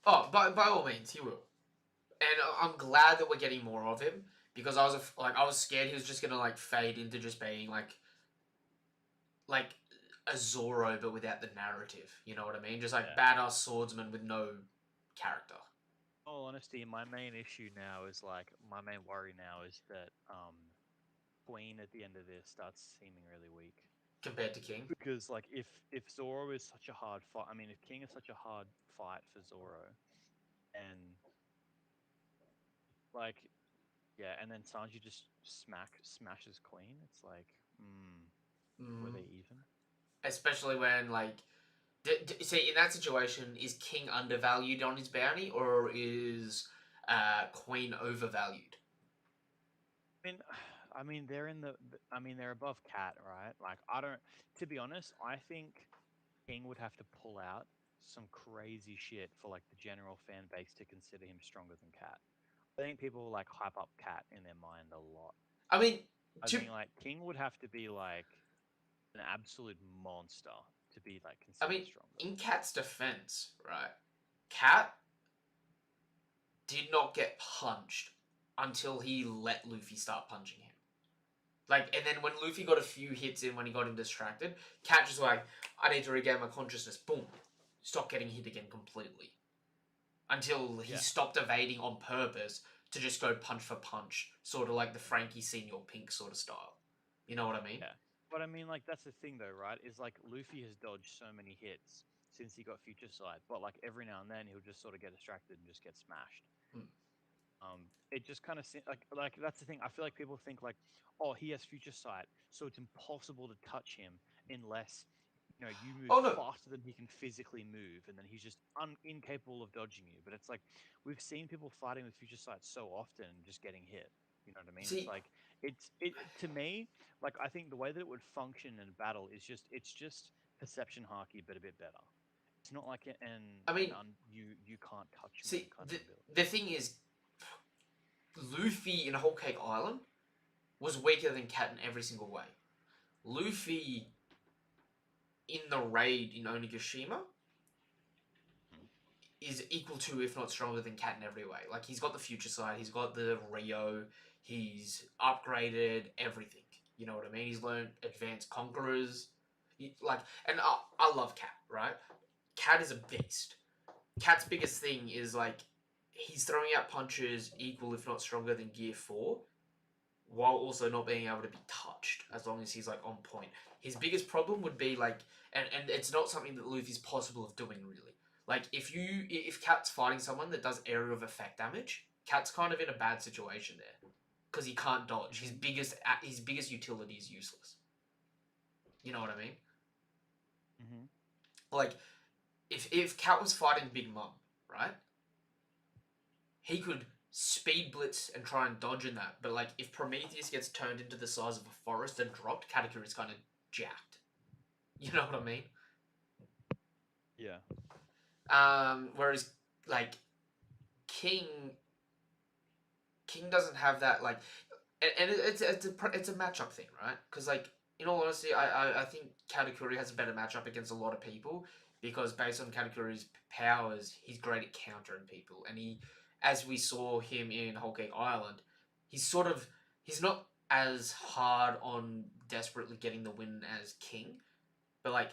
Oh, by all means, he will. And I'm glad that we're getting more of him because I was scared he was just gonna like fade into just being like a Zoro but without the narrative. You know what I mean? Just like Yeah. badass swordsman with no character. All honesty, my main issue now is like my main worry now is that Queen at the end of this starts seeming really weak. Compared to King. Because like if Zoro is such a hard fight, I mean if King is such a hard fight for Zoro, and like yeah, and then Sanji just smashes Queen, it's like, were Mm. they even? Especially when like see in that situation, is King undervalued on his bounty or is Queen overvalued? I mean, I mean they're in I mean they're above Cat, right? Like I don't. To be honest, I think King would have to pull out some crazy shit for like the general fan base to consider him stronger than Cat. I think people like hype up Cat in their mind a lot. I mean, I to think like King would have to be like an absolute monster to be like I considered mean, stronger. in Cat's defense, right? Cat did not get punched until he let Luffy start punching him. Like, and then when Luffy got a few hits in when he got him distracted, Cat just like, I need to regain my consciousness. Boom. Stop getting hit again completely. Until he Yeah, stopped evading on purpose to just go punch for punch. Sort of like the Frankie Senior Pink sort of style. You know what I mean? yeah. But I mean, like that's the thing though, right? Is like Luffy has dodged so many hits since he got Future Sight, but like every now and then he'll just sort of get distracted and just get smashed. Hmm. It just kind of like that's the thing. I feel like people think like, oh, he has Future Sight, so it's impossible to touch him unless you move Oh no. faster than he can physically move, and then he's just incapable of dodging you. But it's like we've seen people fighting with Future Sight so often and just getting hit. You know what I mean? It's See, like it to me. Like I think the way that it would function in battle is it's just perception haki, but a bit better. It's not like I mean, you can't touch me see, kind of ability. the thing is, Luffy in Whole Cake Island was weaker than Cat in every single way. Luffy in the raid in Onigashima Mm. is equal to, if not stronger than Cat in every way. Like, he's got the future side, he's got the Rio, he's upgraded everything. You know what I mean? He's learned advanced conquerors. Like, and I love Cat, right? Cat is a beast. Cat's biggest thing is like he's throwing out punches equal, if not stronger, than Gear 4, while also not being able to be touched as long as he's like on point. His biggest problem would be like, and it's not something that Luffy's possible of doing really. Like if Cat's fighting someone that does area of effect damage, Cat's kind of in a bad situation there because he can't dodge. Mm-hmm. His biggest utility is useless. You know what I mean? Mm-hmm. Like if Cat was fighting Big Mom, right? He could speed blitz and try and dodge in that. But like if Prometheus gets turned into the size of a forest and dropped, Katakuri's kind of jacked. You know what I mean? Yeah. Whereas like King King doesn't have that like, and it's a matchup thing, right? Because like in all honesty, I think Katakuri has a better matchup against a lot of people because based on Katakuri's powers, he's great at countering people, and he, as we saw him in Whole Cake Island, he's not as hard on desperately getting the win as King, but like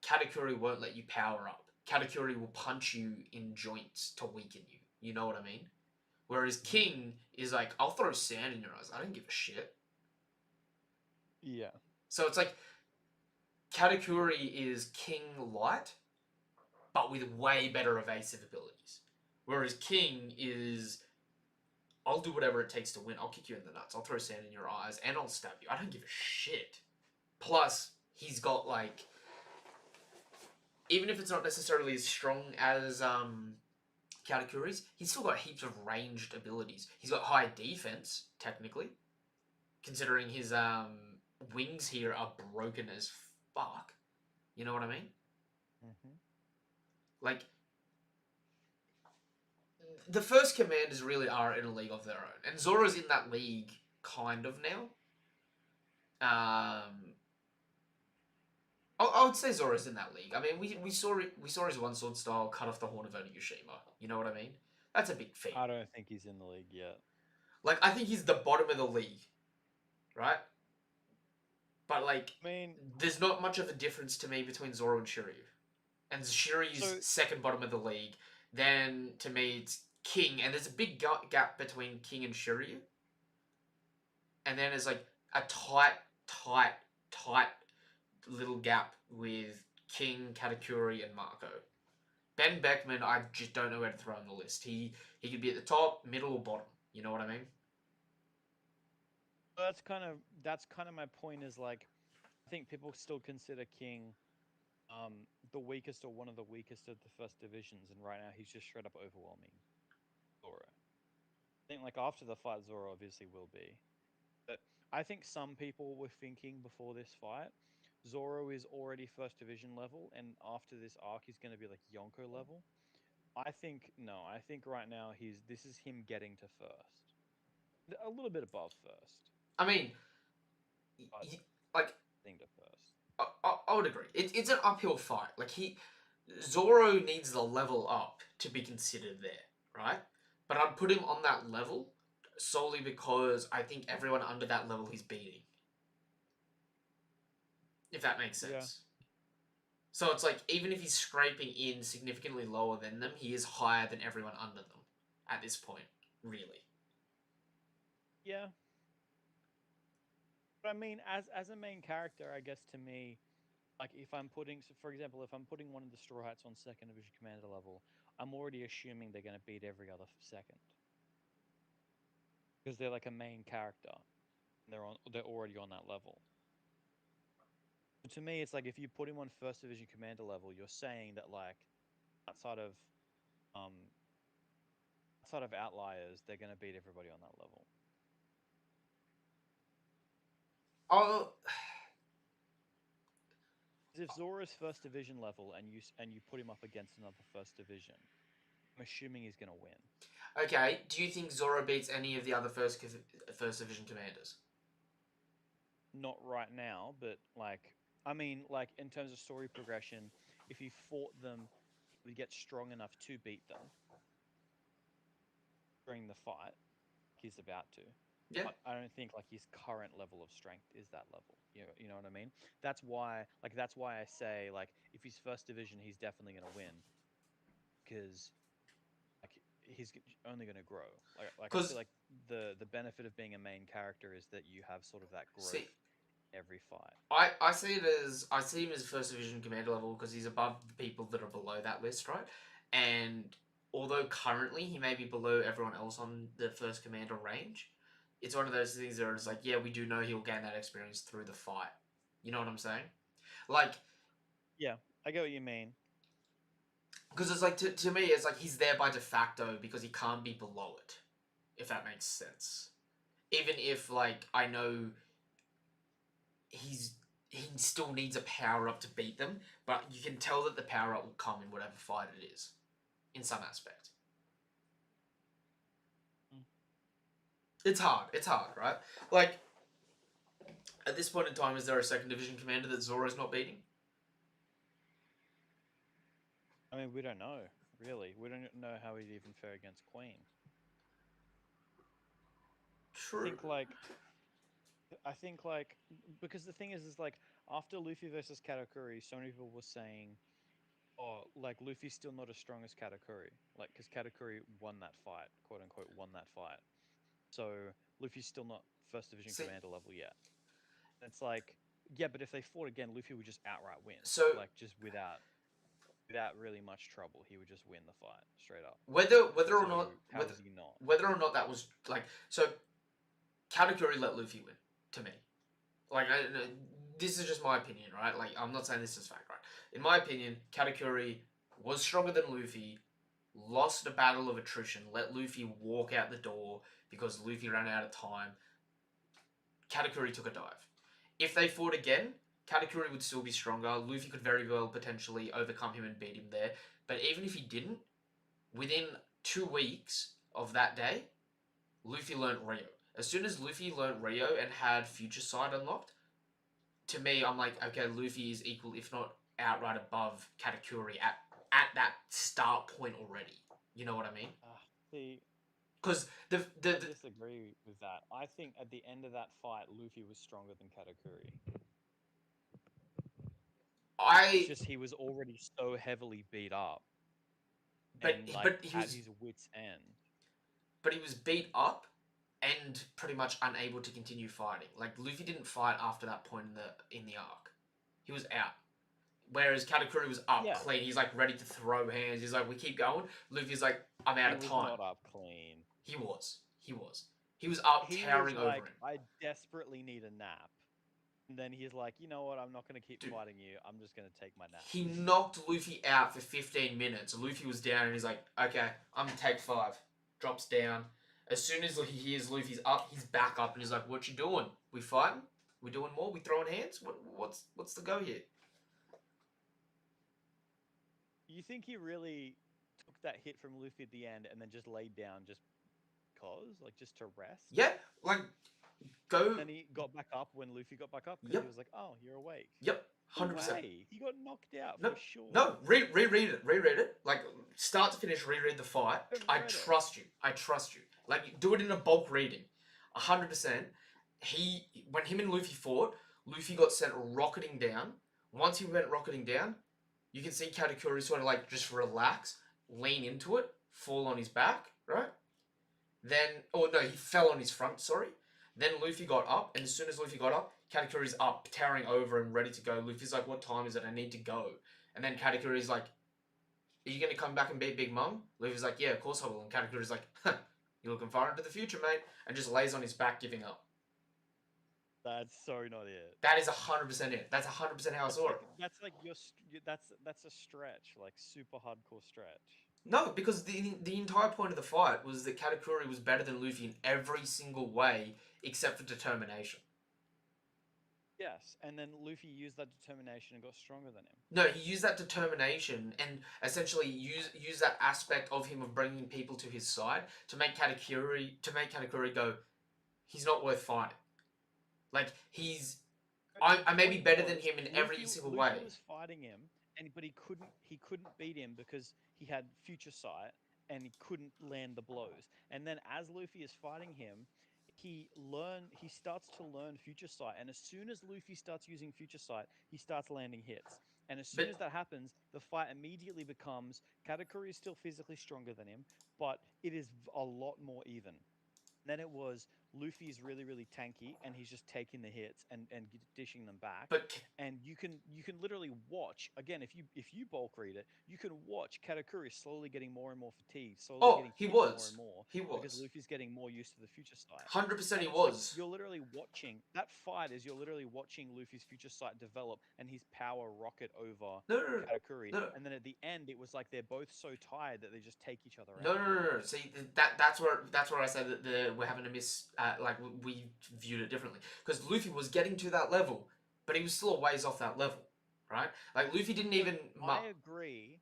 Katakuri won't let you power up. Katakuri will punch you in joints to weaken you. You know what I mean? Whereas Mm-hmm. King is like, I'll throw sand in your eyes. I don't give a shit. Yeah. So it's like Katakuri is King light, but with way better evasive abilities. Whereas King is, I'll do whatever it takes to win. I'll kick you in the nuts. I'll throw sand in your eyes, and I'll stab you. I don't give a shit. Plus, he's got like, even if it's not necessarily as strong as Katakuri's, he's still got heaps of ranged abilities. He's got high defense, technically, considering his wings here are broken as fuck. You know what I mean? Mm-hmm. Like, the first commanders really are in a league of their own. And Zoro's in that league kind of now. I would say Zoro's in that league. I mean, we saw his one sword style cut off the horn of Onigashima. You know what I mean? That's a big feat. I don't think he's in the league yet. Like, I think he's the bottom of the league, right? But like, I mean, there's not much of a difference to me between Zoro and Shiryu. And Shiryu's So- second bottom of the league. Then to me it's King, and there's a big gap between King and Shiryu. And then there's like a tight little gap with King, Katakuri, and Marco. Ben Beckman, I just don't know where to throw on the list. He could be at the top, middle, or bottom. You know what I mean? that's kind of my point. Is like, I think people still consider King the weakest or one of the weakest of the first divisions, and right now he's just straight up overwhelming Zoro. I think like after the fight, Zoro obviously will be. But I think some people were thinking before this fight, Zoro is already first division level, and after this arc, he's going to be like Yonko level. I think no. I think right now this is him getting to first, a little bit above first, I mean, but like, getting to first. I would agree. It's an uphill fight. Like, Zoro needs the level up to be considered there, right? But I'd put him on that level solely because I think everyone under that level he's beating. If that makes sense. Yeah. So it's like, even if he's scraping in significantly lower than them, he is higher than everyone under them at this point, really. Yeah. But I mean, as a main character, I guess to me, like if I'm putting, so for example, if I'm putting one of the Straw Hats on second division commander level, I'm already assuming they're going to beat every other second because they're like a main character. They're already on that level. To me, it's like if you put him on first division commander level, you're saying that like outside of um outside of outliers, they're going to beat everybody on that level. Oh, If Zora's first division level and you put him up against another first division, I'm assuming he's going to win. okay. Do you think Zoro beats any of the other first division commanders? Not right now, but like I mean, like in terms of story progression, if he fought them, he would get strong enough to beat them during the fight. He's about to. Yeah. But I don't think like his current level of strength is that level. You know what I mean? That's why I say like if he's first division, he's definitely going to win because like he's only going to grow. Like I feel like the benefit of being a main character is that you have sort of that growth every fight. I see him as first division commander level because he's above the people that are below that list, right? And although currently he may be below everyone else on the first commander range, it's one of those things where it's like, yeah, we do know he'll gain that experience through the fight. You know what I'm saying? Like, Yeah, I get what you mean. because it's like to me, it's like he's there by de facto because he can't be below it, if that makes sense. Even if like I know he still needs a power up to beat them, but you can tell that the power up will come in whatever fight it is, in some aspect. It's hard, right? Like, at this point in time, is there a second division commander that Zoro's not beating? I mean, we don't know, really. We don't know how he'd even fare against Queen. True. I think like because the thing is like after Luffy versus Katakuri, so many people were saying, "Oh, like Luffy's still not as strong as Katakuri," like because Katakuri won that fight, quote unquote, won that fight. So Luffy's still not first division commander level yet. And it's like, yeah, but if they fought again, Luffy would just outright win. So like just without really much trouble, he would just win the fight straight up. whether or So not how is he not? whether or not that was like so, Katakuri let Luffy win to me. Like this is just my opinion, right? Like I'm not saying this is fact, right? In my opinion, Katakuri was stronger than Luffy, lost a battle of attrition, let Luffy walk out the door because Luffy ran out of time. Katakuri took a dive. If they fought again, Katakuri would still be stronger. Luffy could very well potentially overcome him and beat him there. But even if he didn't, within 2 weeks of that day, Luffy learnt Rio. As soon as Luffy learned Rio and had Future Sight unlocked, to me, I'm like, okay, Luffy is equal, if not outright above Katakuri at that start point already. You know what I mean? See, Because I disagree with that. I think at the end of that fight, Luffy was stronger than Katakuri. It's just he was already so heavily beat up but and like but he at was his wits' end. but he was beat up and pretty much unable to continue fighting. Like Luffy didn't fight after that point in the arc. He was out. Whereas Katakuri was up Yeah. clean. He's like ready to throw hands. He's like, we keep going. Luffy's like, I'm out He of was time. not up clean. He was. He was. He was up He towering was like, over him. I desperately need a nap. And then he's like, you know what? I'm not going to keep Dude, fighting you. I'm just going to take my nap. he knocked Luffy out for 15 minutes. Luffy was down and he's like, okay, I'm going to take 5. Drops down. As soon as he hears Luffy's up, he's back up and he's like, what you doing? We fighting? We doing more? We throwing hands? What's the go here? You think he really took that hit from Luffy at the end and then just laid down just cause? Like, just to rest? Yeah, like, go... And he got back up when Luffy got back up because Yep. he was like, oh, you're awake. Yep, 100%. No way. He got knocked out No, for sure. No, reread it. Like, start to finish, reread the fight. I trust you. I trust you. Like, do it in a bulk reading. 100%. When him and Luffy fought, Luffy got sent rocketing down. Once he went rocketing down, you can see Katakuri sort of like just relax, lean into it, fall on his back, right? Then, oh no, he fell on his front, sorry. Then Luffy got up, and as soon as Luffy got up, Katakuri's up, towering over and ready to go. Luffy's like, what time is it? I need to go. And then Katakuri's like, are you going to come back and beat Big Mom? Luffy's like, yeah, of course I will. And Katakuri's like, huh, you're looking far into the future, mate. And just lays on his back, giving up. That's so not it. That is 100% it. That's 100% how I saw it. That's like that's a stretch, like super hardcore stretch. No, because the entire point of the fight was that Katakuri was better than Luffy in every single way except for determination. Yes, and then Luffy used that determination and got stronger than him. No, he used that determination and essentially use that aspect of him of bringing people to his side to make Katakuri go, he's not worth fighting. Like, I may be better than him in every single way. Luffy was fighting him, but he couldn't beat him because he had Future Sight and he couldn't land the blows. And then as Luffy is fighting him, he starts to learn Future Sight, and as soon as Luffy starts using Future Sight, he starts landing hits. And as soon as that happens, the fight immediately becomes Katakuri is still physically stronger than him, but it is a lot more even. Then it was Luffy's really, really tanky, and he's just taking the hits and dishing them back. And you can literally watch again if you bulk read it, you can watch Katakuri slowly getting more and more fatigued, slowly getting more and more. He was because Luffy's getting more used to the Future Sight. 100% he was. Like, you're literally watching that fight. You're literally watching Luffy's Future Sight develop and his power rocket over Katakuri. No. And then at the end, it was like they're both so tired that they just take each other out. No. See, that's where I say that we're having a miss. Like, we viewed it differently because Luffy was getting to that level, but he was still a ways off that level, right? Like, Luffy didn't even. I agree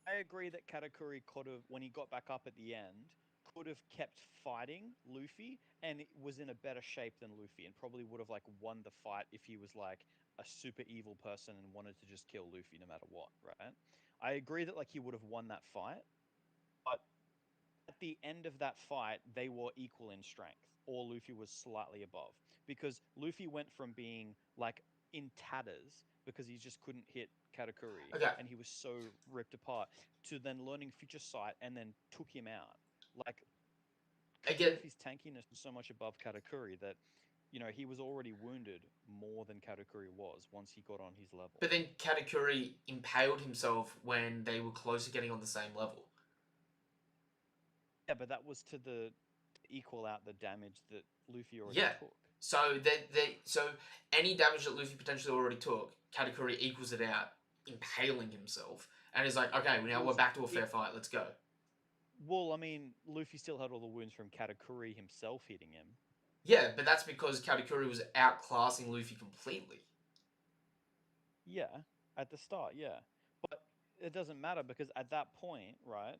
that Katakuri could have, when he got back up at the end, could have kept fighting Luffy and was in a better shape than Luffy, and probably would have like won the fight if he was like a super evil person and wanted to just kill Luffy no matter what, right? I agree that like he would have won that fight, but at the end of that fight, they were equal in strength, or Luffy was slightly above, because Luffy went from being like in tatters because he just couldn't hit Katakuri, and he was so ripped apart, to then learning Future Sight and then took him out. Like, again, Luffy's tankiness was so much above Katakuri that, you know, he was already wounded more than Katakuri was once he got on his level. But then Katakuri impaled himself when they were close to getting on the same level. Yeah, but that was to equal out the damage that Luffy already took. So so any damage that Luffy potentially already took, Katakuri equals it out, impaling himself, and is like, okay, now we're back to a fair fight. Let's go. Well, I mean, Luffy still had all the wounds from Katakuri himself hitting him. Yeah, but that's because Katakuri was outclassing Luffy completely. Yeah, at the start, yeah. But it doesn't matter because at that point, right,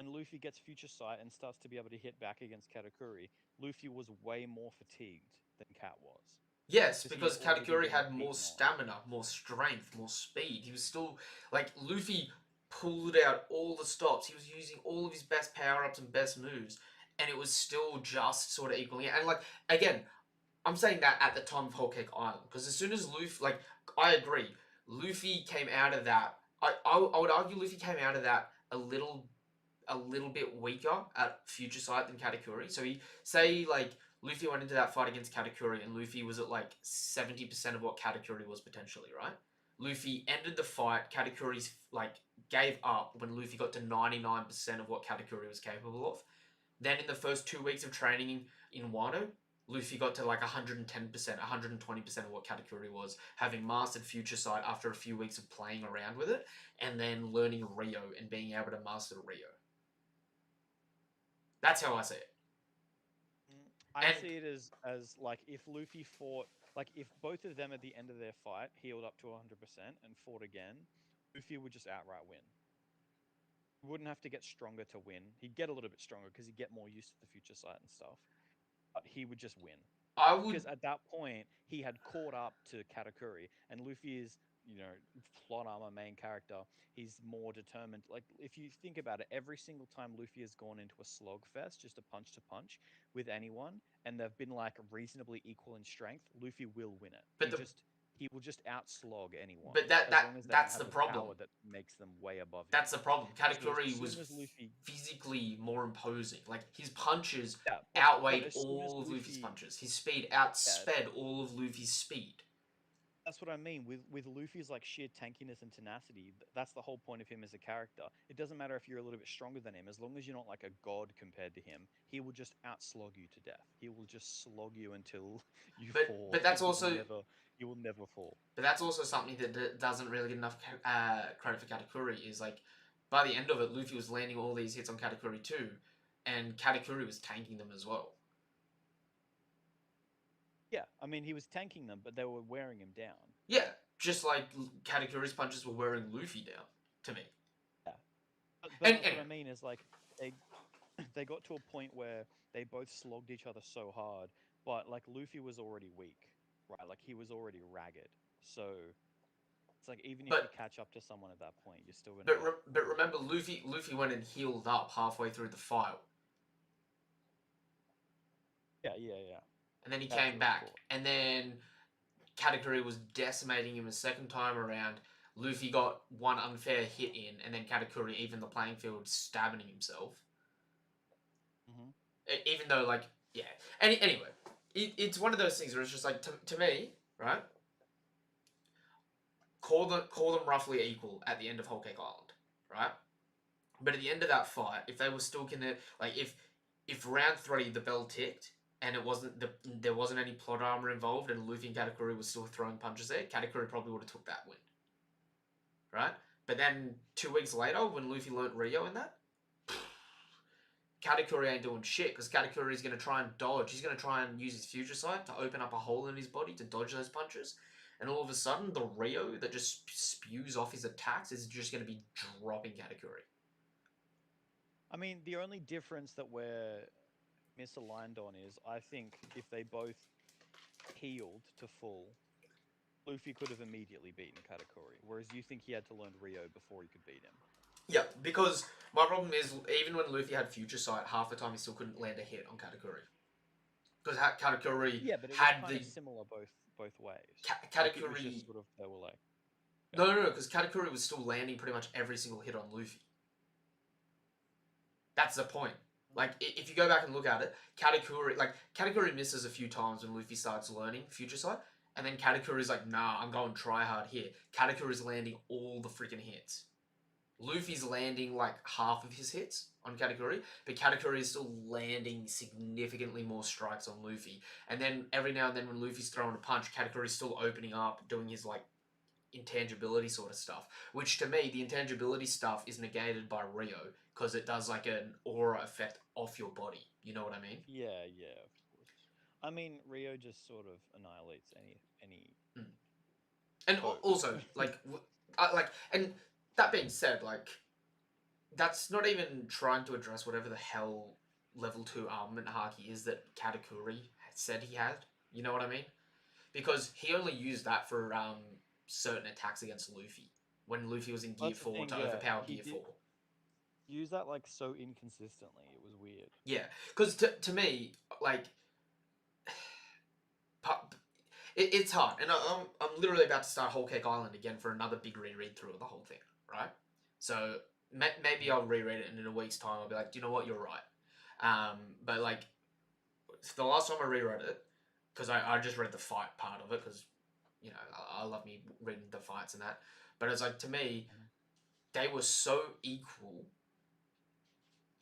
when Luffy gets Future Sight and starts to be able to hit back against Katakuri, Luffy was way more fatigued than Cat was Yes, because he had because already been Katakuri getting had more beaten on. stamina, more strength, more speed. He was still like Luffy pulled out all the stops. He was using all of his best power ups and best moves, and it was still just sort of equaling it. And like again, I'm saying that at the time of Whole Cake Island, because as soon as Luffy, like, I agree, Luffy came out of that. I would argue Luffy came out of that a little bit weaker at Future Sight than Katakuri. So he say like Luffy went into that fight against Katakuri, and Luffy was at like 70% of what Katakuri was potentially, right? Luffy ended the fight. Katakuri's like gave up when Luffy got to 99% of what Katakuri was capable of. Then in the first 2 weeks of training in Wano, Luffy got to like 110%, 120% of what Katakuri was, having mastered Future Sight after a few weeks of playing around with it, and then learning Rio and being able to master Rio. That's how I see it. I And see it as like if Luffy fought, like if both of them at the end of their fight healed up to 100% and fought again, Luffy would just outright win. He wouldn't have to get stronger to win. He'd get a little bit stronger because he'd get more used to the Future Sight and stuff, but he would just win. I would, Because at that point he had caught up to Katakuri, and Luffy is, plot armor main character. He's more determined. Like if you think about it, every single time Luffy has gone into a slogfest, just a punch to punch with anyone, and they've been like reasonably equal in strength, Luffy will win it. but the He will just outslog anyone but that as long as they don't that's the have the problem. power that makes them way above him. That's the problem. So as Katakuri was soon as Luffy, physically more imposing. Like his punches yeah, but outweighed as soon as all of Luffy's Luffy, punches. His speed yeah, outsped all of Luffy's speed. that's what I mean with Luffy's like sheer tankiness and tenacity. That's the whole point of him as a character. It doesn't matter if you're a little bit stronger than him, as long as you're not like a god compared to him. He will just outslog you to death. He will just slog you until you fall. But that's also You will never fall. but that's also something that doesn't really get enough credit for Katakuri. Is like by the end of it, Luffy was landing all these hits on Katakuri too, and Katakuri was tanking them as well. Yeah, I mean he was tanking them, but they were wearing him down. Yeah, just like Katakuri's punches were wearing Luffy down to me. Yeah, but And that's what anyway, I mean is like they they got to a point where they both slogged each other so hard, but like Luffy was already weak, right? Like he was already ragged. So it's like even if you but catch up to someone at that point, you're still gonna but get but beaten. remember, Luffy went and healed up halfway through the fight, Yeah, yeah, yeah. and then he That's came true, of back, course. and then Katakuri was decimating him a second time around. Luffy got one unfair hit in, and then Katakuri even the playing field stabbing himself. Hmm. Even though, like, yeah. Anyway, it's one of those things where it's just like to me, right? Call them roughly equal at the end of Whole Cake Island, right? But at the end of that fight, if they were still gonna like if round three the bell ticked and there wasn't any plot armor involved and Luffy and Katakuri was still throwing punches there, Katakuri probably would have took that win, right? But then 2 weeks later, when Luffy learnt Rio in that, Katakuri ain't doing shit because Katakuri is going to try and dodge. He's going to try and use his Future Sight to open up a hole in his body to dodge those punches. And all of a sudden, the Rio that just spews off his attacks is just going to be dropping Katakuri. I mean, the only difference that we're misaligned on is I think if they both healed to full, Luffy could have immediately beaten Katakuri, whereas you think he had to learn Rio before he could beat him. Yeah, because my problem is even when Luffy had Future Sight, half the time he still couldn't land a hit on Katakuri. Because Katakuri Yeah, but it was had kind the of similar both ways. Like it was Katakuri. just sort of they were like, No, because Katakuri was still landing pretty much every single hit on Luffy. That's the point. Like, if you go back and look at it, Katakuri misses a few times when Luffy starts learning Future Sight, and then Katakuri's like, nah, I'm going try hard here. Katakuri's landing all the freaking hits. Luffy's landing like half of his hits on Katakuri, but Katakuri is still landing significantly more strikes on Luffy. And then every now and then when Luffy's throwing a punch, Katakuri's still opening up, doing his like intangibility sort of stuff. Which to me, the intangibility stuff is negated by Rio because it does like an aura effect off your body. You know what I mean? yeah, yeah, of course. I mean, Rio just sort of annihilates any Mm. And foe. also, like, and that being said, like, that's not even trying to address whatever the hell level 2 armament haki is that Katakuri said he had. You know what I mean? Because he only used that for certain attacks against Luffy when Luffy was in Well, Gear that's the 4 thing. to Yeah, overpower he Gear did 4. use that like so inconsistently. It was weird. Yeah, because to me, like, it's hard, and I'm literally about to start Whole Cake Island again for another big reread through of the whole thing, right? So maybe I'll reread it, and in a week's time I'll be like, do you know what, you're right. But like the last time I reread it, because I just read the fight part of it, because you know I love me reading the fights and that. But it's like, to me, Mhm. they were so equal.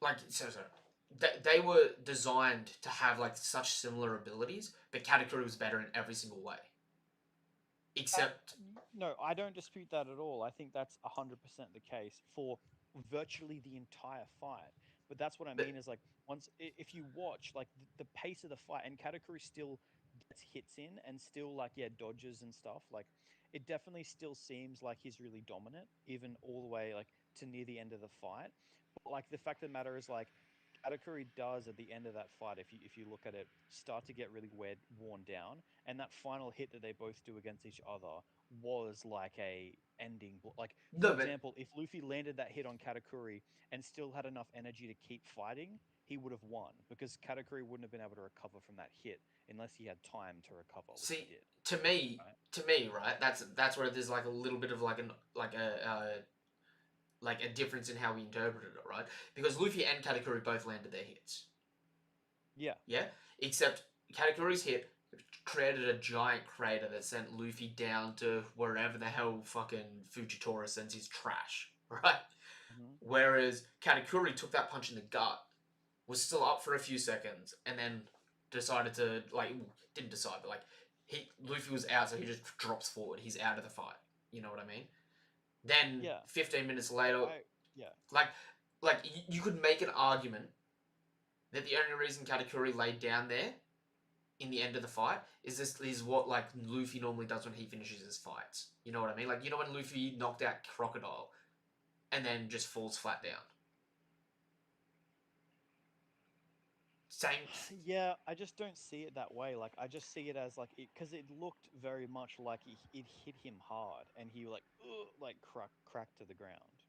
Like, they were designed to have like such similar abilities, but Katakuri was better in every single way, That, except no, I don't dispute that at all. I think that's 100% the case for virtually the entire fight. But that's what I but mean is like if you watch like the pace of the fight and Katakuri still gets hits in and still like yeah dodges and stuff like it definitely still seems like he's really dominant even all the way like to near the end of the fight. But like the fact of the matter is like Katakuri does at the end of that fight if you look at it start to get really worn down and that final hit that they both do against each other was like a ending like for no, but example if Luffy landed that hit on Katakuri and still had enough energy to keep fighting he would have won because Katakuri wouldn't have been able to recover from that hit unless he had time to recover which he see, did to me, right. right, that's where there's like a little bit of like a difference in how we interpreted it, right? Because Luffy and Katakuri both landed their hits, Yeah. yeah, except Katakuri's hit created a giant crater that sent Luffy down to wherever the hell fucking Fujitora sends his trash, right? Hmm. Whereas Katakuri took that punch in the gut, was still up for a few seconds, and then decided to like didn't decide, but like Luffy was out, so he just drops forward. He's out of the fight. You know what I mean? Then Yeah. 15 minutes later, I yeah. like you could make an argument that the only reason Katakuri laid down there in the end of the fight is what like Luffy normally does when he finishes his fights. You know what I mean? Like, you know when Luffy knocked out Crocodile and then just falls flat down. Same. Yeah, I just don't see it that way. Like, I just see it as like it because it looked very much like it hit him hard, and he like like cracked to the ground.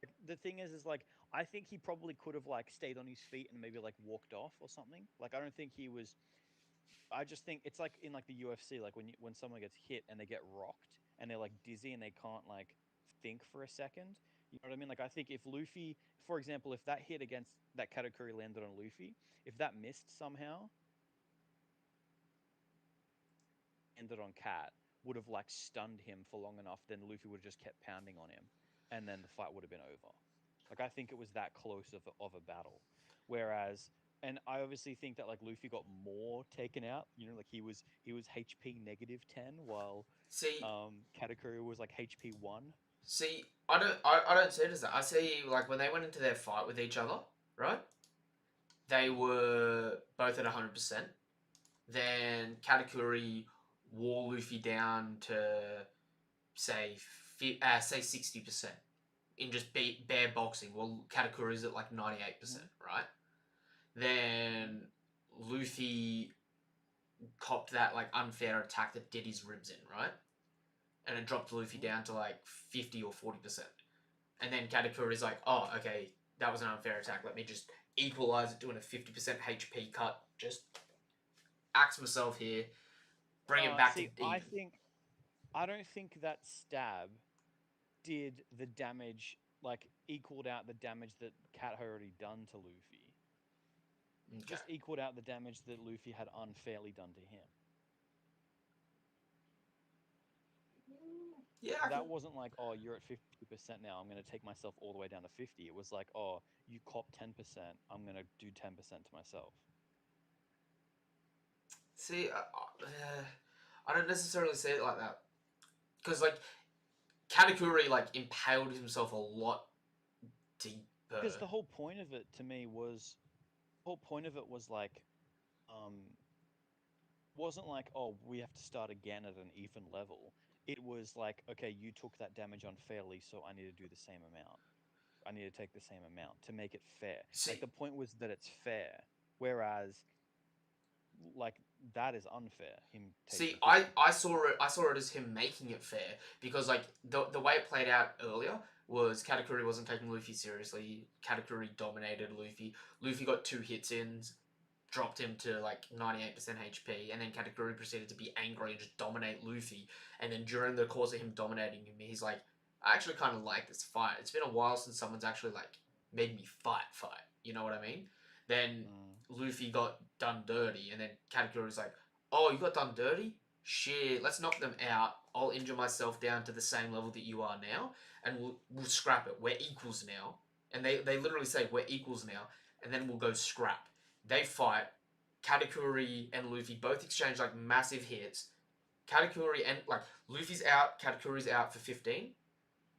Like, the thing is like I think he probably could have like stayed on his feet and maybe like walked off or something. Like, I don't think he was. I just think it's like in like the UFC, like when someone gets hit and they get rocked and they're like dizzy and they can't like think for a second. You know what I mean? Like I think if Luffy, for example, if that hit against that Katakuri landed on Luffy, if that missed somehow, ended on Cat, would have like stunned him for long enough, then Luffy would have just kept pounding on him, and then the fight would have been over. Like I think it was that close of a battle. Whereas, and I obviously think that like Luffy got more taken out. You know, like he was HP -10, while See, Katakuri was like HP 1. I don't see it as that. I see like when they went into their fight with each other, right? They were both at 100%. Then Katakuri wore Luffy down to say say 60% in just bare boxing. Well, Katakuri's at like 98%, Mhm. right? Then Luffy copped that like unfair attack that did his ribs in, right? And it dropped Luffy Mhm. down to like 50 or 40%. And then Katakuri's like, oh, okay, that was an unfair attack. Let me just equalize it, doing a 50% HP cut. Just axe myself here, bring it back to See, even. I don't think that stab did the damage like equaled out the damage that Cat had already done to Luffy. Okay. Just equaled out the damage that Luffy had unfairly done to him. Yeah, I can. That wasn't like, oh, you're at 50% now. I'm going to take myself all the way down to 50. It was like, oh, you cop 10%. I'm going to do 10% to myself. See, I don't necessarily see it like that. Because, like, Katakuri, like, impaled himself a lot deeper. Because the whole point of it to me was, the whole point of it was like, um, wasn't like, oh, we have to start again at an even level. It was like, okay, you took that damage unfairly, so I need to do the same amount. I need to take the same amount to make it fair. Like See, the point was that it's fair, whereas like that is unfair. Him see, taking 50. I saw it as him making it fair because like the way it played out earlier was Katakuri wasn't taking Luffy seriously. Katakuri dominated Luffy. Luffy got 2 hits in, dropped him to like 98% HP, and then Katakuri proceeded to be angry and just dominate Luffy. And then during the course of him dominating him, he's like, I actually kind of like this fight. It's been a while since someone's actually like made me fight. You know what I mean? Then Mm. Luffy got done dirty, and then Katakuri's like, oh, you got done dirty? Shit, let's knock them out. I'll injure myself down to the same level that you are now, and we'll scrap it. We're equals now. And they literally say, we're equals now, and then we'll go scrap. They fight. Katakuri and Luffy both exchange like massive hits. Katakuri and like Luffy's out, Katakuri's out for 15.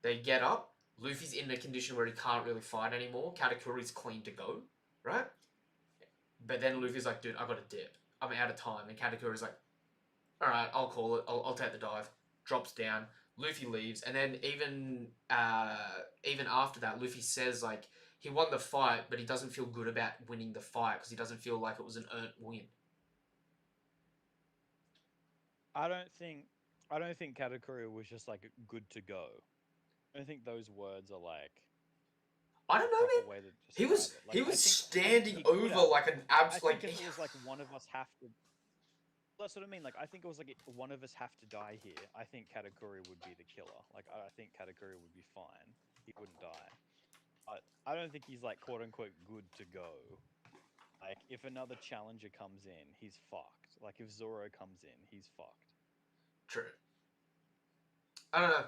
They get up. Luffy's in a condition where he can't really fight anymore. Katakuri's clean to go, right? But then Luffy's like, dude, I gotta dip. I'm out of time. And Katakuri's like, alright, I'll call it. I'll take the dive. Drops down. Luffy leaves. And then even after that, Luffy says, like, he won the fight, but he doesn't feel good about winning the fight because he doesn't feel like it was an earned win. I don't think Katakuri was just like good to go. I don't think those words are like I don't know, proper man. way to He describe was it. Like, he was I think standing he could over have. like an I abs think like if it was like one of us have to. That's what I mean. Like, I think it was like one of us have to die here. I think Katakuri would be the killer. Like, I think Katakuri would be fine. He wouldn't die. I don't think he's like quote unquote good to go. Like, if another challenger comes in, he's fucked. Like, if Zoro comes in, he's fucked. true. I don't know.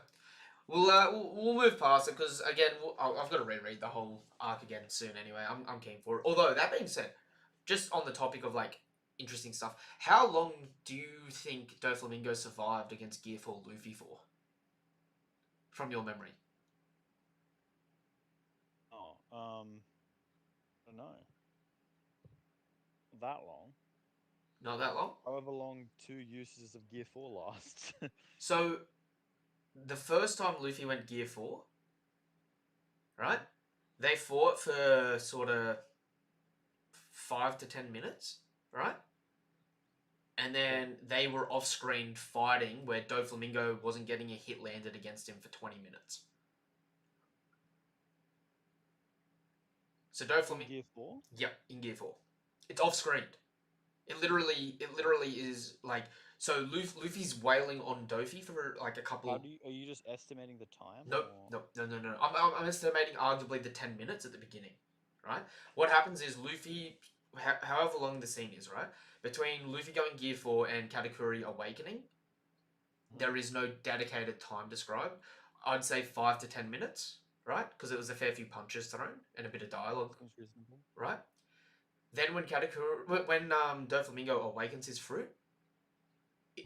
We'll move past it because again I've got to reread the whole arc again soon anyway. I'm keen for it. Although that being said, just on the topic of like interesting stuff, how long do you think Doflamingo survived against Gearfall Luffy for? From your memory, Oh, I don't know. That long. not that long. However long 2 uses of Gear 4 lasts. So the first time Luffy went Gear 4, right? They fought for sort of 5 to 10 minutes, right? And then they were off screen fighting where Doflamingo wasn't getting a hit landed against him for 20 minutes. So Doflamingo. Gear 4? Yep, in Gearfall. It's off screen. It literally is like, so Luffy's wailing on Dofi for like a couple. Are you just estimating the time? Nope, or... no. I'm estimating arguably the 10 minutes at the beginning, right? What happens is Luffy, however long the scene is, right? Between Luffy going Gear 4 and Katakuri awakening, there is no dedicated time described. I'd say 5 to 10 minutes, right? Because it was a fair few punches thrown and a bit of dialogue, Seems reasonable. right? Then when Doflamingo awakens his fruit,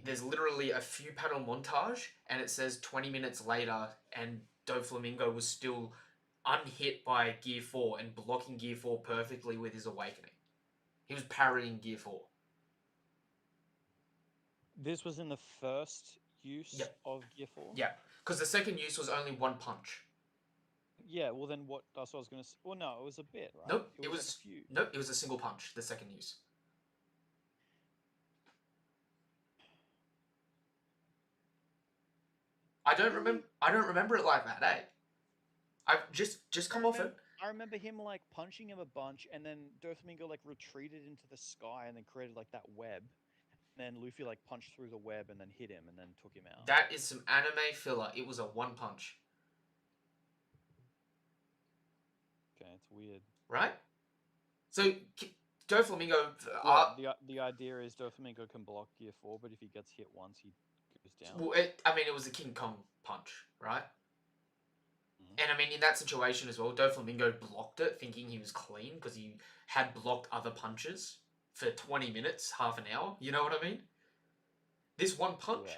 there's literally a few panel montage, and it says 20 minutes later, and Doflamingo was still unhit by Gear 4 and blocking Gear 4 perfectly with his awakening. He was parrying Gear 4. This was in the first use Yep. of Gear 4? Yeah, because the second use was only one punch. Yeah, well then what? That's what I was going to say. Well, no, it was a bit, right? Nope, it was like a few. Nope, it was a single punch, the second use. I don't remember it like that, eh? I've just come off it. I remember him like punching him a bunch, and then Doflamingo like retreated into the sky and then created like that web. And then Luffy like punched through the web and then hit him and then took him out. That is some anime filler. It was a one punch. Okay, it's weird. Right? So Doflamingo. The idea is Doflamingo can block Gear 4, but if he gets hit once, he goes down. Well, it was a King Kong punch, right? And I mean, in that situation as well, Doflamingo blocked it, thinking he was clean because he had blocked other punches for 20 minutes, half an hour. You know what I mean? This one punch,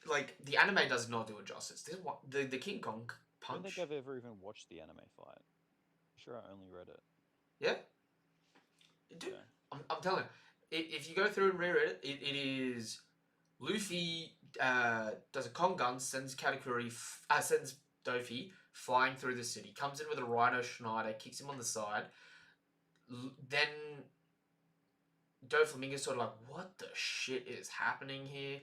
like the anime does not do it justice. This one, the King Kong punch. I don't think I've ever even watched the anime fight. I'm sure I only read it. Yeah, dude, yeah. I'm telling you, if you go through and reread it, it is Luffy does a Kong gun, sends Katakuri, sends Dofi flying through the city, comes in with a Rhino Schneider, kicks him on the side. Then Doflamingo's sort of like, what the shit is happening here?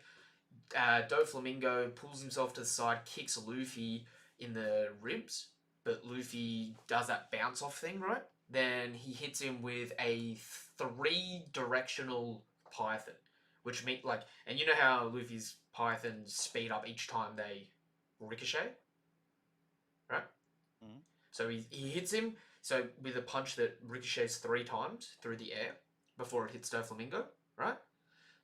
Doflamingo pulls himself to the side, kicks Luffy in the ribs, but Luffy does that bounce off thing, right? Then he hits him with a 3-directional python, which means like, and you know how Luffy's pythons speed up each time they ricochet, right? Mm. So he hits him with a punch that ricochets 3 times through the air before it hits Doflamingo, right?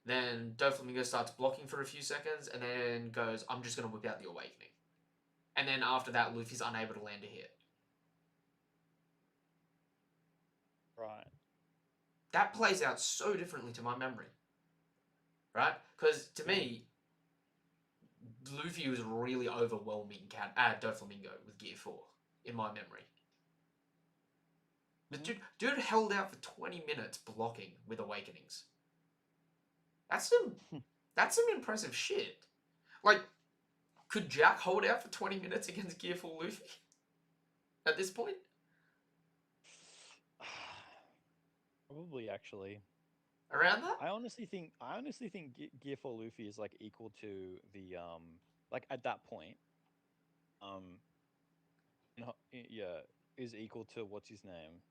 Then Doflamingo starts blocking for a few seconds and then goes, I'm just going to whip out the Awakening. And then after that, Luffy's unable to land a hit. Right. That plays out so differently to my memory. Right? Because to me, Luffy was really overwhelming Doflamingo with Gear 4 in my memory. But dude held out for 20 minutes blocking with Awakenings. That's some impressive shit. Like, could Jack hold out for 20 minutes against Gearfall Luffy at this point? Probably, actually. Around that? I honestly think Gearfall Luffy is like equal to the like at that point, yeah, is equal to what's his name,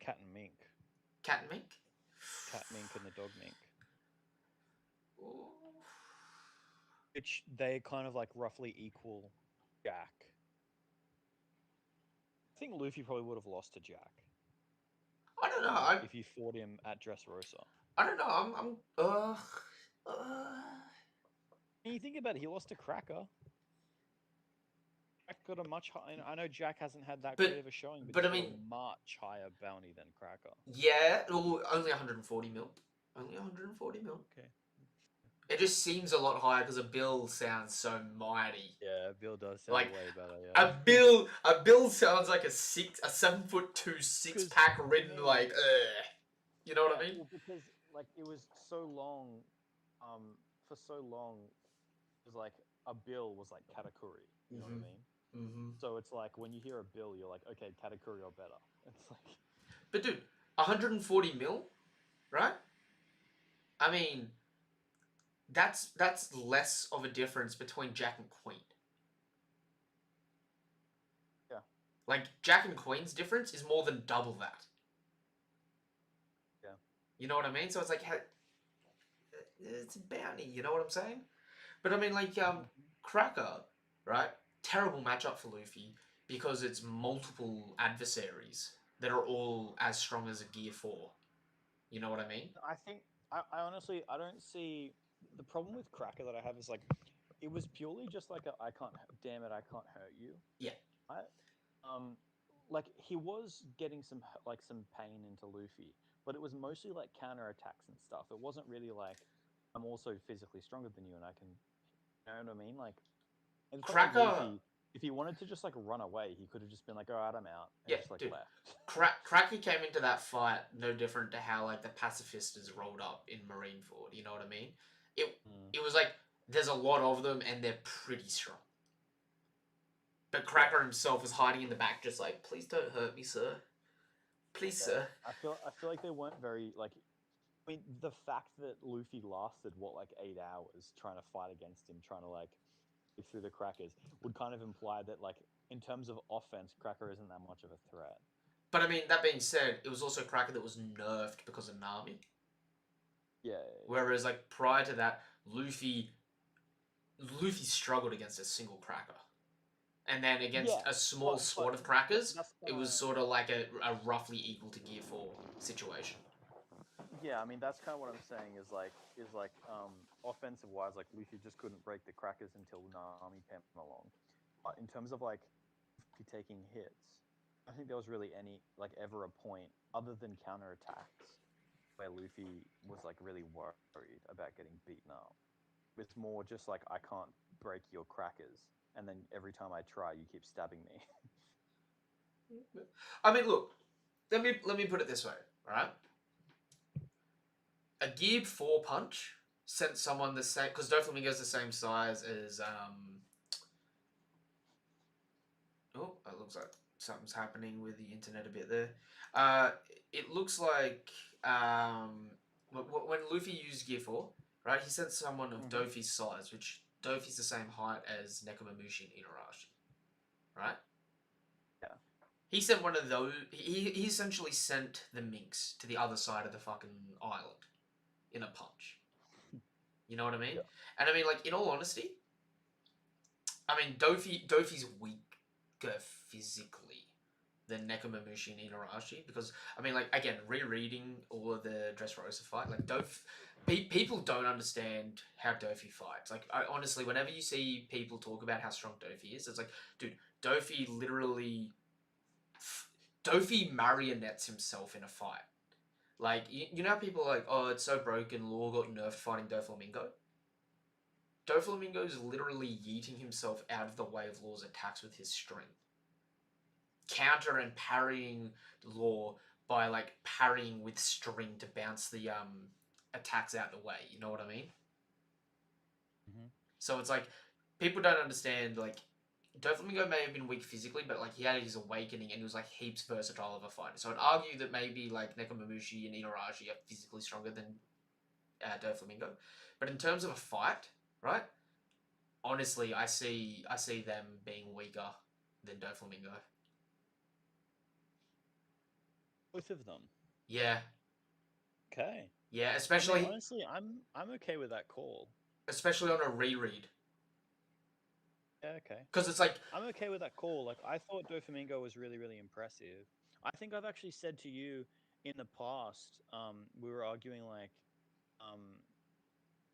Cat and Mink. Cat and Mink? Cat Mink and the Dog Mink. Ooh. Which they kind of like roughly equal Jack. I think Luffy probably would have lost to Jack. I don't know. If you fought him at Dressrosa. I don't know. When you think about it, he lost to Cracker. Jack got a much higher. I know Jack hasn't had that great of a showing, but I he's mean, got a much higher bounty than Cracker. Yeah, only 140 mil. Only 140 mil. Okay. It just seems a lot higher because a bill sounds so mighty. Yeah, Bill does sound Like, way better. Yeah. A bill sounds like a 7'2" 6-pack ridden like. You know what I mean? Well, because like it was so long, for so long, it was like a bill was like Katakuri. You know what I mean? Mm-hmm. So it's like when you hear a bill, you're like, okay, Katakuri or better. It's like. But dude, 140 mil, right? I mean, that's less of a difference between Jack and Queen. Yeah. Like Jack and Queen's difference is more than double that. Yeah. You know what I mean? So it's like, it's a bounty. You know what I'm saying? But I mean, like, Cracker, right? Terrible matchup for Luffy because it's multiple adversaries that are all as strong as a Gear 4. You know what I mean? I think I honestly I don't see the problem with Cracker that I have is like it was purely just like I can't damn it I can't hurt you. Yeah. Right? Like he was getting some pain into Luffy, but it was mostly like counterattacks and stuff. It wasn't really like I'm also physically stronger than you and I can, you know what I mean? Like Cracker. Like Luffy, if he wanted to just like run away, he could have just been like, "All right, I'm out," and just like dude. left. Cracker came into that fight no different to how like the pacifistas rolled up in Marineford. You know what I mean? It was like there's a lot of them and they're pretty strong. But Cracker himself was hiding in the back, just like, please don't hurt me, sir. Please, sir. I feel like they weren't very like. I mean, the fact that Luffy lasted like 8 hours trying to fight against him, trying to like get through the Crackers, would kind of imply that like in terms of offense, Cracker isn't that much of a threat. But I mean, that being said, it was also Cracker that was nerfed because of Nami. Yeah. Whereas like prior to that, Luffy struggled against a single Cracker. And then against a small squad of Crackers, it was sort of like a roughly equal to Gear 4 situation. Yeah, I mean that's kind of what I'm saying is like offensive wise, like Luffy just couldn't break the Crackers until Nami came along. But in terms of like taking hits, I don't think there was really ever a point other than counterattacks where Luffy was like really worried about getting beaten up. It's more just like I can't break your Crackers, and then every time I try, you keep stabbing me. I mean, look, let me put it this way, all right? A Gear 4 punch sent someone the same, because Doflamingo's the same size as Oh, it looks like something's happening with the internet a bit there. Uh, it looks like when Luffy used Gearfall, right? He sent someone of Mm-hmm. Dofi's size, which Dofi's the same height as Nekomamushi and Inarashi, right? Yeah. He sent one of those. He essentially sent the minx to the other side of the fucking island in a punch. You know what I mean? Yeah. And I mean, like, in all honesty, I mean, Dofi's weaker physically than Nekomamushi and Inarashi because I mean, like, again, rereading all of the Dressrosa fight, like people don't understand how Dofi fights. Like, honestly, whenever you see people talk about how strong Dofi is, it's like, dude, Dofi literally, Dofi marionettes himself in a fight. Like, you know how people are like, oh, it's so broken, Law got nerfed fighting Doflamingo? Doflamingo is literally yeeting himself out of the way of Law's attacks with his string. Counter and parrying Law by, like, parrying with string to bounce the attacks out the way. You know what I mean? Mm-hmm. So it's like, people don't understand, like, Doflamingo may have been weak physically, but, like, he had his awakening and he was, like, heaps versatile of a fighter. So I'd argue that maybe, like, Nekomamushi and Inarashi are physically stronger than Doflamingo. But in terms of a fight, right? Honestly, I see them being weaker than Doflamingo. Both of them. Yeah, Okay. yeah, I mean, especially honestly, I'm okay with that call. on a reread, Yeah, okay. because it's like, I'm okay with that call. Like, I thought Doflamingo was really, really impressive. I think I've actually said to you in the past, we were arguing like, um,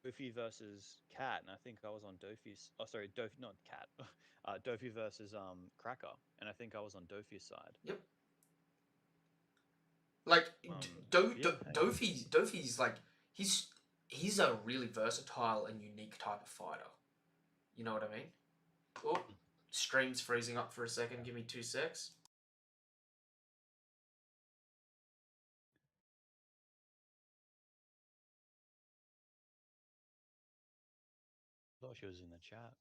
Dofi versus Cat, and I think I was on Dofi's. Oh, sorry, Dofi, not Cat. Dofi versus Cracker, and I think I was on Dofi's side. yep, like Yeah, hey. Dofi's like he's a really versatile and unique type of fighter. You know what I mean? Oh, stream's freezing up for a second. Give me 2 secs. Thought she was in the chat.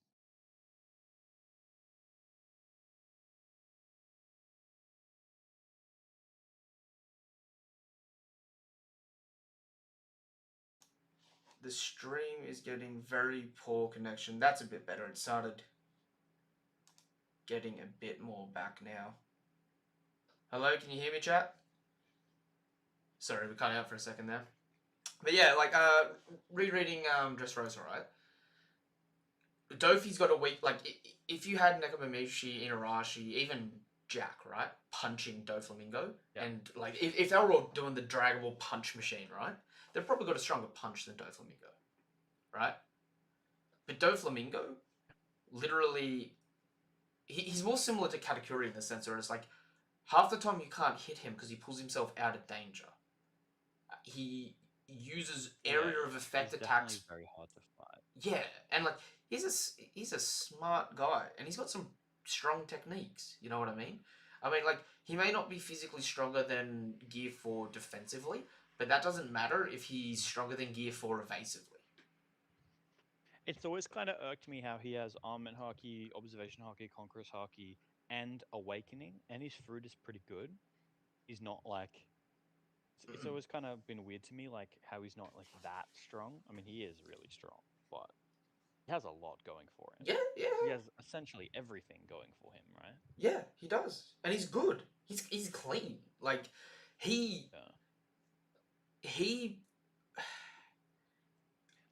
The stream is getting very poor connection. That's a bit better. It started getting a bit more back now. Hello, can you hear me, chat? Sorry, we cut out for a second there. But yeah, like rereading Dressrosa, right? Dofi's got a weak, like, if you had Nekomamushi, Inarashi, even Jack, right, punching Doflamingo, Yeah. and like if they were all doing the Draggable punch machine, right, they've probably got a stronger punch than Doflamingo, right? But Doflamingo, literally, he's more similar to Katakuri in the sense where it's like half the time you can't hit him because he pulls himself out of danger. He uses area of effect He's attacks. definitely very hard to fight. Yeah, and like he's a smart guy, and he's got some strong techniques. You know what I mean? I mean, like, he may not be physically stronger than Gear 4 defensively, but that doesn't matter if he's stronger than Gear 4 evasively. It's always kind of irked me how he has Armament Haki, Observation Haki, Conqueror's Haki, and Awakening, and his fruit is pretty good. He's not like. It's always kind of been weird to me, like how he's not like that strong. I mean, he is really strong, but he has a lot going for him. Yeah, He yeah, has essentially everything going for him, right? yeah. He does, and he's good. He's clean. Like he Yeah. he.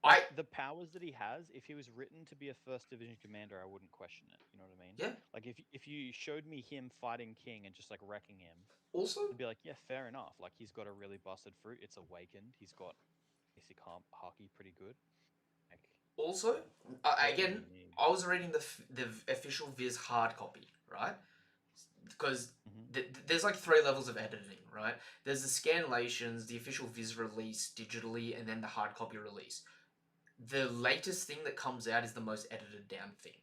Like the powers that he has, if he was written to be a first division commander, I wouldn't question it. You know what I mean? Yeah. Like if you showed me him fighting King and just like wrecking him, Also, I'd be like, yeah, fair enough. Like he's got a really busted fruit. It's awakened. He's got basic hockey pretty good. Like also, whatever again, you need. I was reading the official Viz hard copy, right? Because there's like 3 levels of editing, right? There's the scanlations, the official Viz release digitally, and then the hard copy release. The latest thing that comes out is the most edited down thing.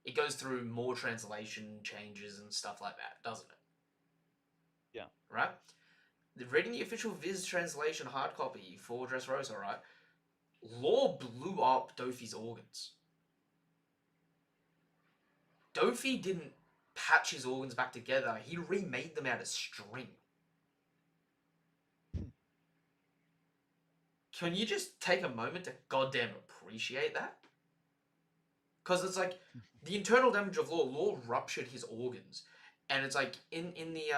It goes through more translation changes and stuff like that, doesn't it? Yeah. Right? Reading the official Viz translation hard copy for Dressrosa, right? Law blew up Dofi's organs. Dofi didn't patch his organs back together, he remade them out of string. Can you just take a moment to goddamn appreciate that? Because it's like the internal damage of Law ruptured his organs, and it's like in the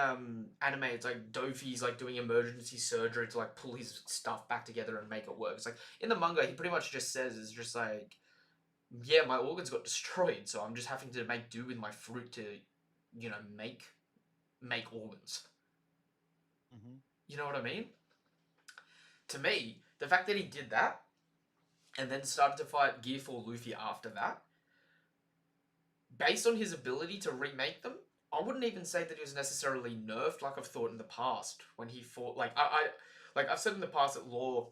anime, it's like Dofi's like doing emergency surgery to like pull his stuff back together and make it work. It's like in the manga, he pretty much just says it's just like, yeah, my organs got destroyed, so I'm just having to make do with my fruit to, make organs. Mm-hmm. You know what I mean? To me, the fact that he did that and then started to fight Gearfall Luffy after that, based on his ability to remake them, I wouldn't even say that he was necessarily nerfed like I've thought in the past when he fought. I've said in the past that Law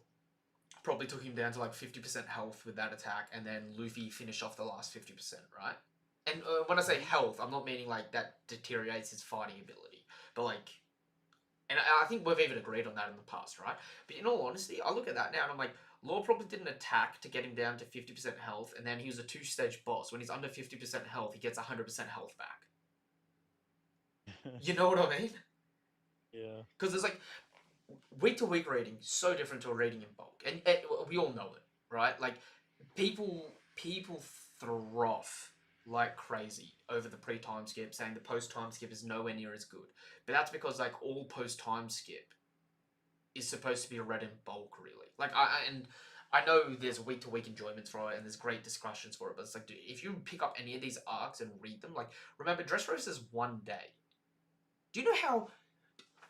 probably took him down to like 50% health with that attack, and then Luffy finished off the last 50%, right? And when I say health, I'm not meaning like that deteriorates his fighting ability, but like, and I think we've even agreed on that in the past, right? But in all honesty, I look at that now and I'm like, Law probably did an attack to get him down to 50% health, and then he was a 2-stage boss. When he's under 50% health, he gets 100% health back. You know what I mean? Yeah. Because there's like, week to week reading so different to a reading in bulk, and we all know it, right? Like, people froth like crazy over the pre-time skip, saying the post-time skip is nowhere near as good. But that's because like all post-time skip is supposed to be read in bulk, really. Like I know there's week to week enjoyments for it, and there's great discussions for it. But it's like, dude, if you pick up any of these arcs and read them, like, remember, Dressrosa is 1 day. Do you know how?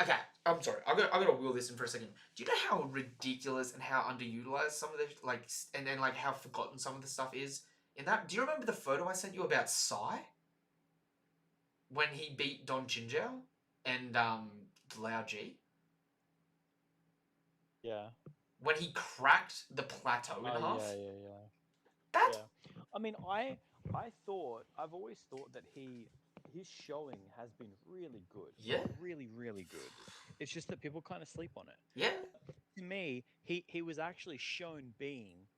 Okay, I'm sorry. I gotta wheel this in for a second. Do you know how ridiculous and how underutilized some of the and then like how forgotten some of the stuff is in that? Do you remember the photo I sent you about Sai when he beat Don Chinjiao and Lao Ji? Yeah. When he cracked the plateau in half? Yeah. That? Yeah. I mean, I've always thought that his showing has been really good. Yeah. Really, really good. It's just that people kind of sleep on it. Yeah. To me, he was actually shown being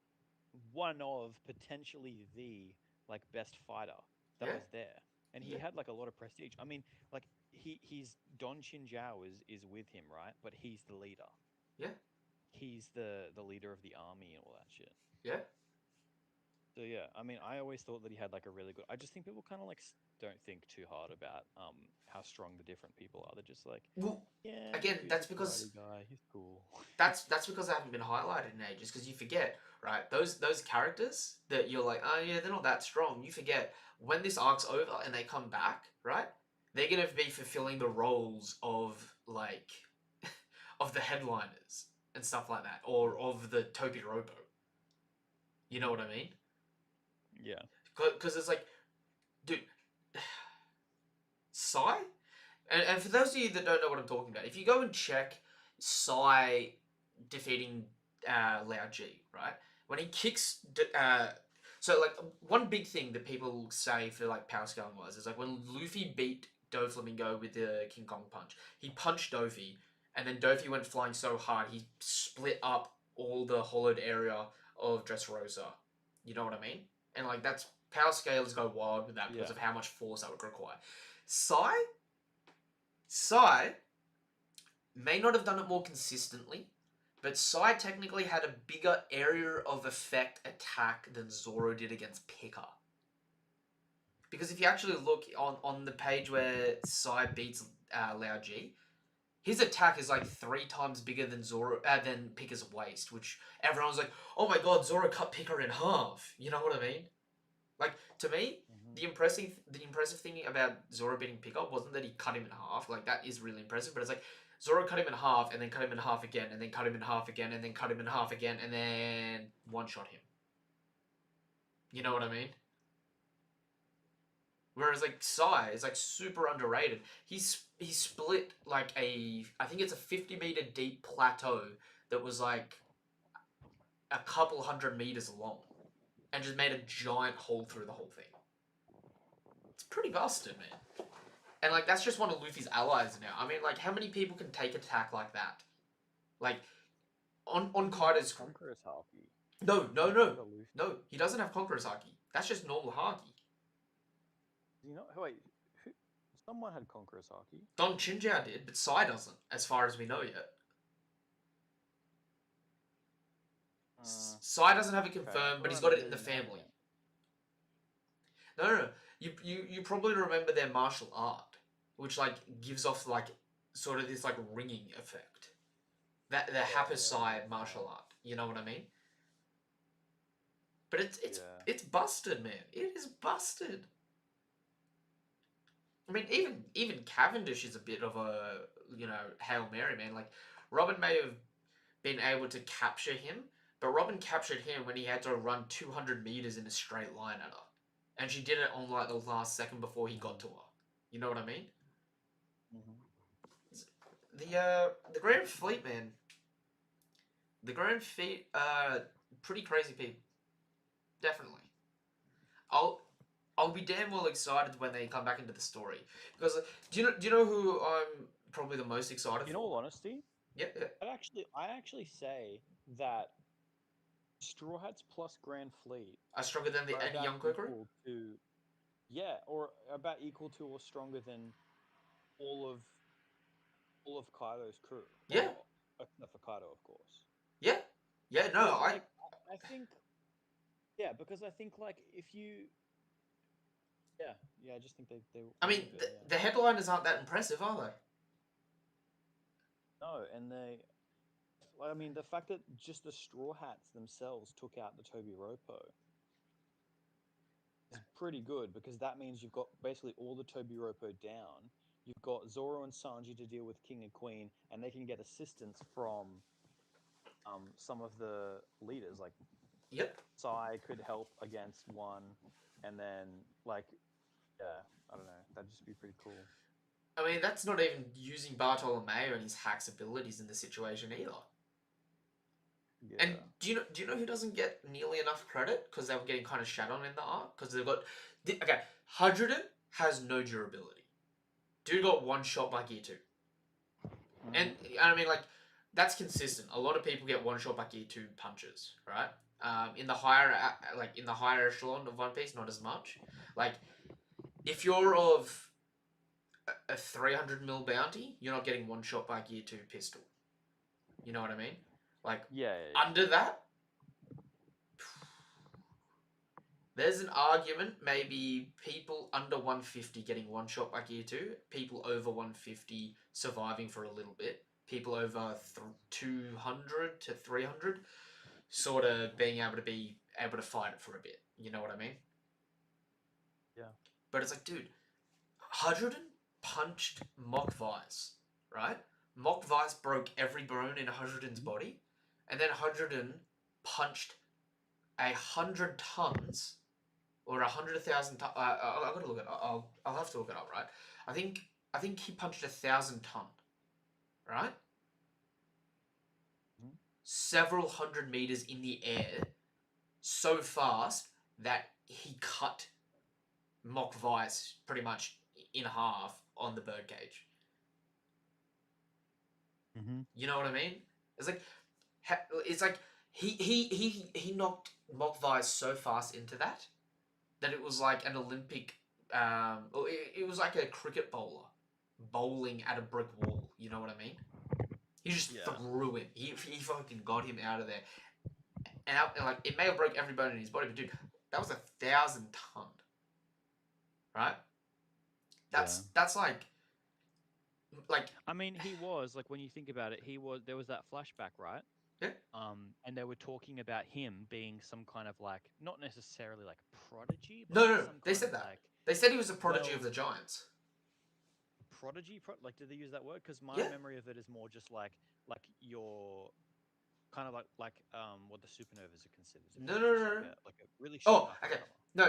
one of potentially the like best fighter that Yeah. was there. And he Yeah. had like a lot of prestige. I mean, like he's Don Chinjiao is with him, right? But he's the leader. Yeah. He's the leader of the army and all that shit. Yeah. So yeah, I mean, I always thought that he had like a really good. I just think people kind of like don't think too hard about how strong the different people are. They're just like, Well, yeah, again, Luffy's that's a because karate guy. He's cool. that's because they haven't been highlighted in ages. Because you forget, right? Those characters that you're like, oh yeah, they're not that strong. You forget when this arc's over and they come back, right? They're gonna be fulfilling the roles of like of the headliners and stuff like that, or of the Topiropo. You know what I mean? Yeah. Because it's like, dude, Sai. And for those of you that don't know what I'm talking about, if you go and check Sai defeating Lao Ji, right? When he kicks, so like one big thing that people say for like power scaling wise is like when Luffy beat Doflamingo with the King Kong punch, he punched Dofi, and then Dofi went flying so hard he split up all the hollowed area of Dressrosa. You know what I mean? And like that's power scales go wild with that because of how much force that would require. Sai may not have done it more consistently, but Sai technically had a bigger area of effect attack than Zoro did against Pika. Because if you actually look on the page where Sai beats Lao Ji, his attack is like 3 times bigger than than Pika's waist, which everyone's like, oh my god, Zoro cut Pika in half. You know what I mean? Like, to me, the impressive thing about Zoro beating Pika wasn't that he cut him in half. Like, that is really impressive, but it's like Zoro cut him in half, and then cut him in half again, and then cut him in half again, and then cut him in half again, and then one-shot him. You know what I mean? Whereas, like, Sai is, like, super underrated. He split, like, I think it's a 50-meter deep plateau that was, like, a couple 100 meters long. And just made a giant hole through the whole thing. It's pretty busted, man. And, like, that's just one of Luffy's allies now. I mean, like, how many people can take attack like that? Like, on Kaido's... Conqueror's Haki. No, he doesn't have Conqueror's Haki. That's just normal Haki. You know, wait, Someone had Conqueror's Haki. Don Chinjiao did, but Sai doesn't, as far as we know yet. Sai doesn't have it confirmed, but he's got it in the family. No. You probably remember their martial art, which like gives off like sort of this like ringing effect. That the Happasai martial art. You know what I mean? But it's busted, man. It is busted. I mean, even Cavendish is a bit of a Hail Mary, man. Like Robin may have been able to capture him, but Robin captured him when he had to run 200 meters in a straight line at her, and she did it on like the last second before he got to her. You know what I mean? The Grand Fleet, man. The Grand Fleet, pretty crazy people. Definitely. I'll be damn well excited when they come back into the story, because do you know who I'm probably the most excited for? In all honesty, yeah. I actually say that Straw Hats plus Grand Fleet are stronger than any young Kokoro? Or about equal to or stronger than all of Kaido's crew. Yeah. Except for Kaido, of course. Yeah. Yeah, no, I think because I think like if you I just think they I mean, the headliners aren't that impressive, are they? No, and I mean, the fact that just the Straw Hats themselves took out the Toby Ropo is pretty good, because that means you've got basically all the Toby Ropo down. You've got Zoro and Sanji to deal with King and Queen, and they can get assistance from some of the leaders. Like, Sai could help against one, and then like, I don't know, that'd just be pretty cool. I mean, that's not even using Bartolomeo and his hacks abilities in the situation either. Yeah. And do you know who doesn't get nearly enough credit because they were getting kind of shat on in the arc? Because they've got Hydrogen has no durability. Dude got one shot by Gear 2. And I mean, like, that's consistent. A lot of people get one shot by Gear 2 punches, right? In the higher echelon of One Piece, not as much. Like, if you're of a 300 mil bounty, you're not getting one shot by Gear 2 pistol. You know what I mean? Like, under that, there's an argument, maybe people under 150 getting one shot by Gear 2, people over 150 surviving for a little bit, people over 200 to 300 sort of being able to fight it for a bit. You know what I mean? Yeah. But it's like, dude, Hydrogen punched Mock Vice, right? Mock Vice broke every bone in Hydrogen's body, and then Hydrogen punched 100 tons or 100,000 tons. I gotta look it up. I'll have to look it up, right? I think he punched 1,000 ton, right? Several hundred meters in the air, so fast that he cut Mock Vice pretty much in half on the birdcage. You know what I mean? It's like he knocked Mock Vice so fast into that it was like an Olympic. It was like a cricket bowler bowling at a brick wall. You know what I mean? He just threw him. He fucking got him out of there, and like it may have broke every bone in his body, but dude, that was 1,000 ton, right? That's like. I mean, he was like, when you think about it, there was that flashback, right? Yeah. And they were talking about him being some kind of like, not necessarily like prodigy. But no. They said that. They said he was a prodigy of the Giants. Prodigy? Like, did they use that word? Because my memory of it is more just like your kind of like what the supernovas are considered. No. Like a really. Okay. No,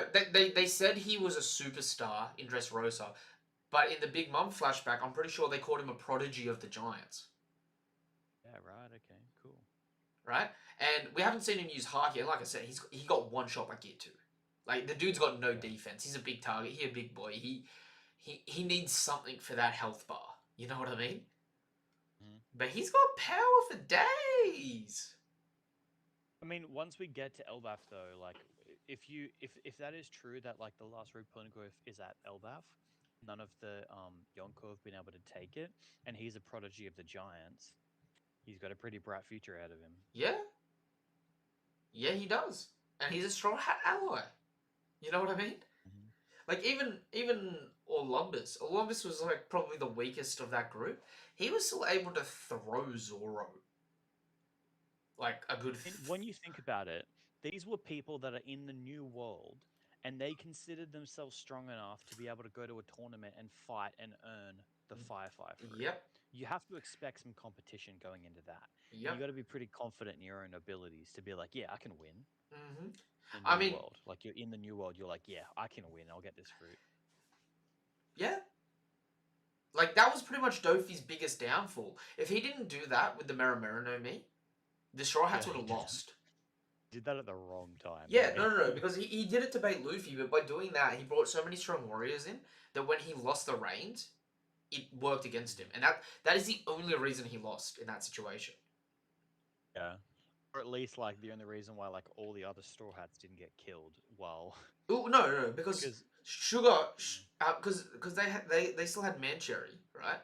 they said he was a superstar in Dressrosa, but in the Big Mom flashback, I'm pretty sure they called him a prodigy of the Giants. Yeah. Right. Okay. Cool. Right, and we haven't seen him use Haki. And like I said, he got one shot by Gear 2. Like, the dude's got no defense. He's a big target. He's a big boy. He needs something for that health bar. You know what I mean? But he's got power for days. I mean, once we get to Elbaf, though, like if that is true that like the last root Poneglyph is at Elbaf, none of the Yonko have been able to take it, and he's a prodigy of the giants. He's got a pretty bright future out of him. Yeah. Yeah, he does. And he's a Straw Hat ally. You know what I mean? Mm-hmm. Like, even Olympus was, like, probably the weakest of that group. He was still able to throw Zoro. Like, a good... And when you think about it, these were people that are in the new world, and they considered themselves strong enough to be able to go to a tournament and fight and earn the Firefly fruit. Yep. You have to expect some competition going into that. And you Yep. got to be pretty confident in your own abilities to be like, yeah, I can win Mm-hmm. the I new mean, world. Like you're in the new world, you're like, yeah, I can win. I'll get this fruit. yeah. Like, that was pretty much Dofi's biggest downfall. If he didn't do that with the Meramera no Mi, the Straw Hats Yeah, would he have did, lost. did that at the wrong time. Yeah, Eh? no, because he did it to bait Luffy, but by doing that, he brought so many strong warriors in that when he lost the reins, it worked against him. And that is the only reason he lost in that situation. Yeah. Or at least like the only reason why like all the other Straw Hats didn't get killed while Oh no, because because Sugar, because they still had Mancherry, right?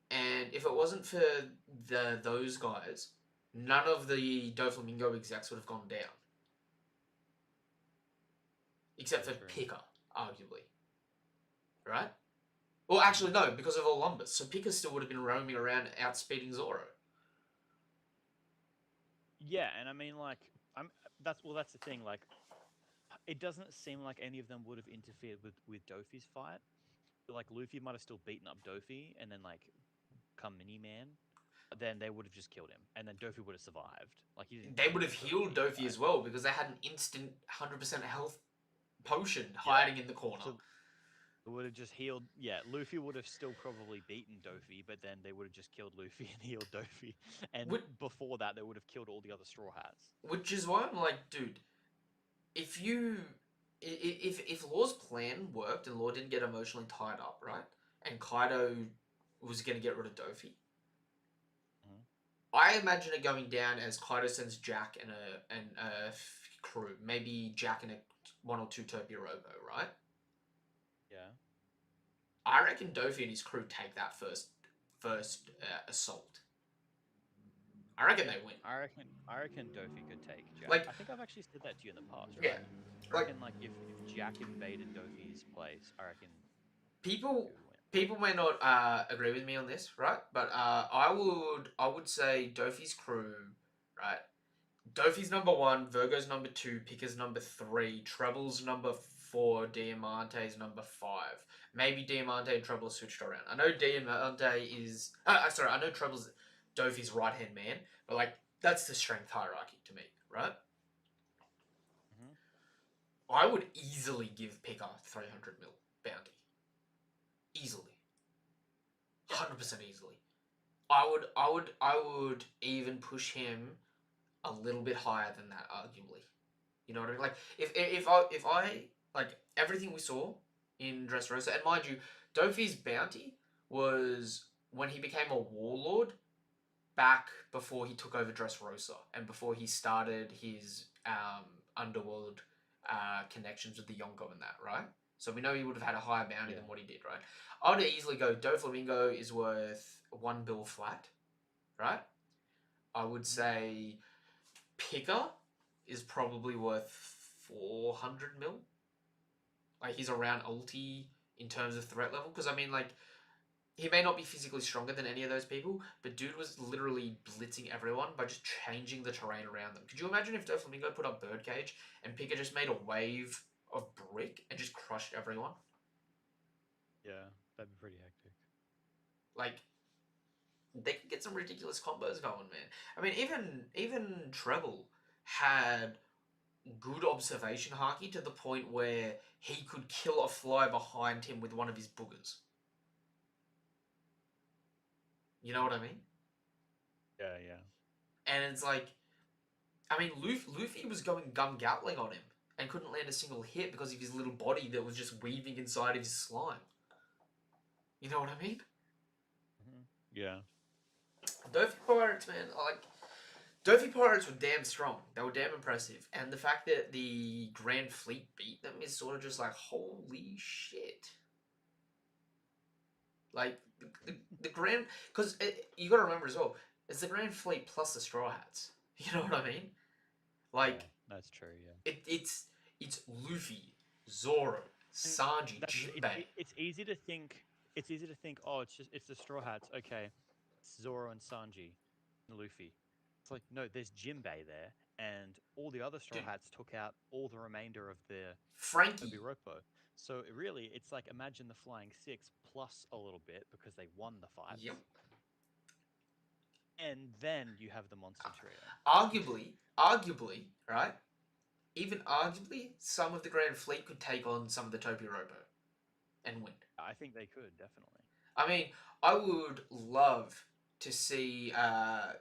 And if it wasn't for those guys, none of the Doflamingo execs would have gone down, except for very true. Picker, arguably, right? Well, actually, no, because of Olympus. So Picker still would have been roaming around outspeeding Zoro. Yeah, and I mean like that's the thing, like it doesn't seem like any of them would have interfered with Dofi's fight. Like Luffy might have still beaten up Dofi and then like come Mini Man, but then they would have just killed him, and then Dofi would have survived. Like he didn't They kill would have healed Dofi, Dofi right? as well because they had an instant 100% health potion Yeah. hiding in the corner. So it would have just healed. Yeah, Luffy would have still probably beaten Dofi, but then they would have just killed Luffy and healed Dofi. And Which, before that, they would have killed all the other Straw Hats. which is why I'm like, dude, if you if Law's plan worked and Law didn't get emotionally tied up, right, and Kaido was going to get rid of Dofi, Mhm. I imagine it going down as Kaido sends Jack and a crew, maybe Jack and one or two Robo, right? Yeah. I reckon Dofi and his crew take that first assault. I reckon Yeah, they win. I reckon Dofi could take Jack. Like, I think I've actually said that to you in the past, yeah, right? I like reckon like if Jack invaded Dofi's place, I reckon people he would win. people may not agree with me on this, right? But I would say Dofi's crew, right? Dofi's number one, Virgo's number two, Picker's number three, Treble's number four, Diamante's number five. Maybe Diamante and Treble are switched around. I know Diamante is... I know Treble's Dofi's right-hand man, but, like, that's the strength hierarchy to me, right? Hmm. I would easily give Picker 300 mil bounty. Easily. 100% easily. I would even push him a little bit higher than that, arguably. You know what I mean? Like, if I like everything we saw in Dressrosa, and mind you, Dofi's bounty was when he became a warlord back before he took over Dressrosa and before he started his underworld connections with the Yonko and that, right? So we know he would have had a higher bounty Yeah. than what he did, right? I would easily go Doflamingo is worth 1 bill flat, right? I would say Picker is probably worth 400 mil. Like, he's around ulti in terms of threat level. Because, I mean, like, he may not be physically stronger than any of those people, but dude was literally blitzing everyone by just changing the terrain around them. Could you imagine if Doflamingo put up Birdcage and Picker just made a wave of brick and just crushed everyone? Yeah, that'd be pretty hectic. Like, they could get some ridiculous combos going, man. I mean, even Treble had good observation haki to the point where he could kill a fly behind him with one of his boogers. You know what I mean? Yeah, yeah. And it's like, I mean, Luffy was going gum gatling on him and couldn't land a single hit because of his little body that was just weaving inside of his slime. You know what I mean? Hmm. Yeah. Dofi Pirates, man, Dofi Pirates were damn strong. They were damn impressive. And the fact that the Grand Fleet beat them is sort of just like, holy shit. Like the Grand, because you got to remember as well, it's the Grand Fleet plus the Straw Hats. You know what I mean? Yeah, Like that's true. Yeah. it's Luffy, Zoro, And Sanji, that's Jinbei. it's easy to think. It's easy to think. Oh, it's the Straw Hats. Okay, it's Zoro and Sanji, and Luffy. It's like no, there's Jinbei there, and all the other Straw Dude, Hats took out all the remainder of the Frankie. Obiropo. So really, it's like imagine the Flying Six plus a little bit because they won the fights, Yep. and then you have the Monster Trio. Arguably, right? Even arguably, some of the Grand Fleet could take on some of the Robo and win. I think they could definitely. I mean, I would love to see. I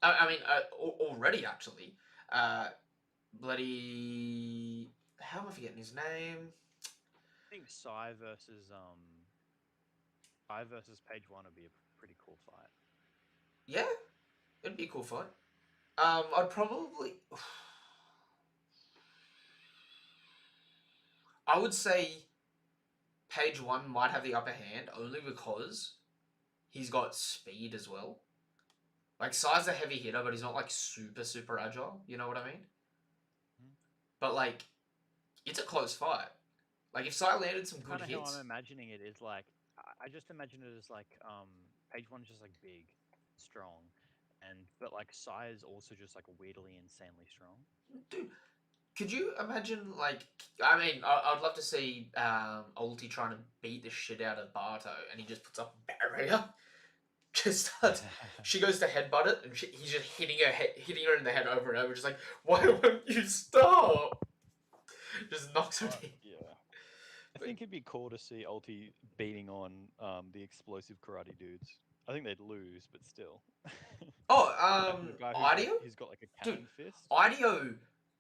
mean, already actually, bloody. How am I forgetting his name? I think Sai versus Page One would be a pretty cool fight. Yeah, it'd be a cool fight. I'd probably. I would say Page One might have the upper hand only because he's got speed as well. Like Sai's a heavy hitter, but he's not like super agile. You know what I mean? Mhm. But like, it's a close fight. Like if Sai landed some good Kind of how I'm hits, imagining it is like I just imagine it as like Page One's just like big, strong, and but like Sai is also just like weirdly insanely strong. dude. Could you imagine like? I mean, I'd love to see Ulti trying to beat the shit out of Barto, and he just puts up a barrier. Just starts. She goes to headbutt it, and he's just hitting her in the head over and over. Just like, why won't you stop? Just knocks her down. Yeah. I think it'd be cool to see Ulti beating on the explosive karate dudes. I think they'd lose, but still. Like the Oh, guy Ideo, who's got like a dude, cannon fist.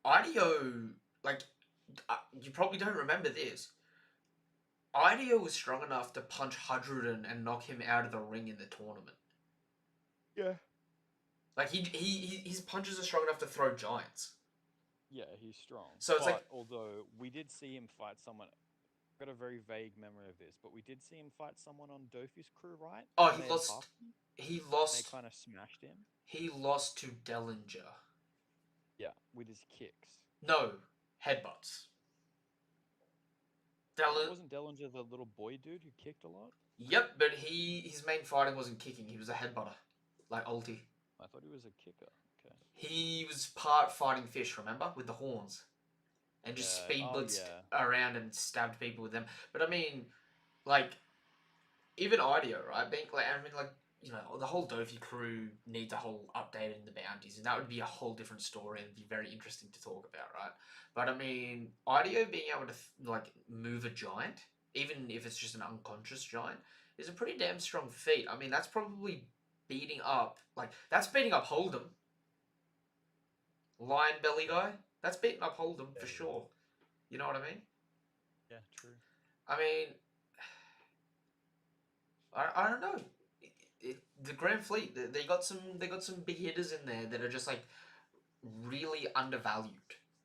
Ideo, like, you probably don't remember this. Ideo was strong enough to punch Hadruden and knock him out of the ring in the tournament. Yeah. Like his punches are strong enough to throw giants. Yeah, he's strong. So it's like, But although we did see him fight someone, I've got a very vague memory of this, but we did see him fight someone on Dofi's crew, right? oh, And they had half him. He They lost. kind of smashed him. He lost to Dellinger. Yeah, with his kicks. No, headbutts. Wasn't Dellinger the little boy dude who kicked a lot? Yep, but his main fighting wasn't kicking. He was a headbutter, like Ulti. I thought he was a kicker. Okay. He was part fighting fish. Remember, with the horns, and just Yeah. speed Oh blitzed yeah. around and stabbed people with them. But I mean, like, even Ideo, right? Being like, I mean, like, you know, the whole Dofi crew needs a whole update in the bounties, and that would be a whole different story and be very interesting to talk about, right? But I mean, Ideo being able to like move a giant, even if it's just an unconscious giant, is a pretty damn strong feat. I mean, that's probably beating up Hold'em, Lion Belly guy. That's beating up Hold'em for sure. You know what I mean? Yeah, true. I mean, I don't know. The Grand Fleet, they got some big hitters in there that are just like really undervalued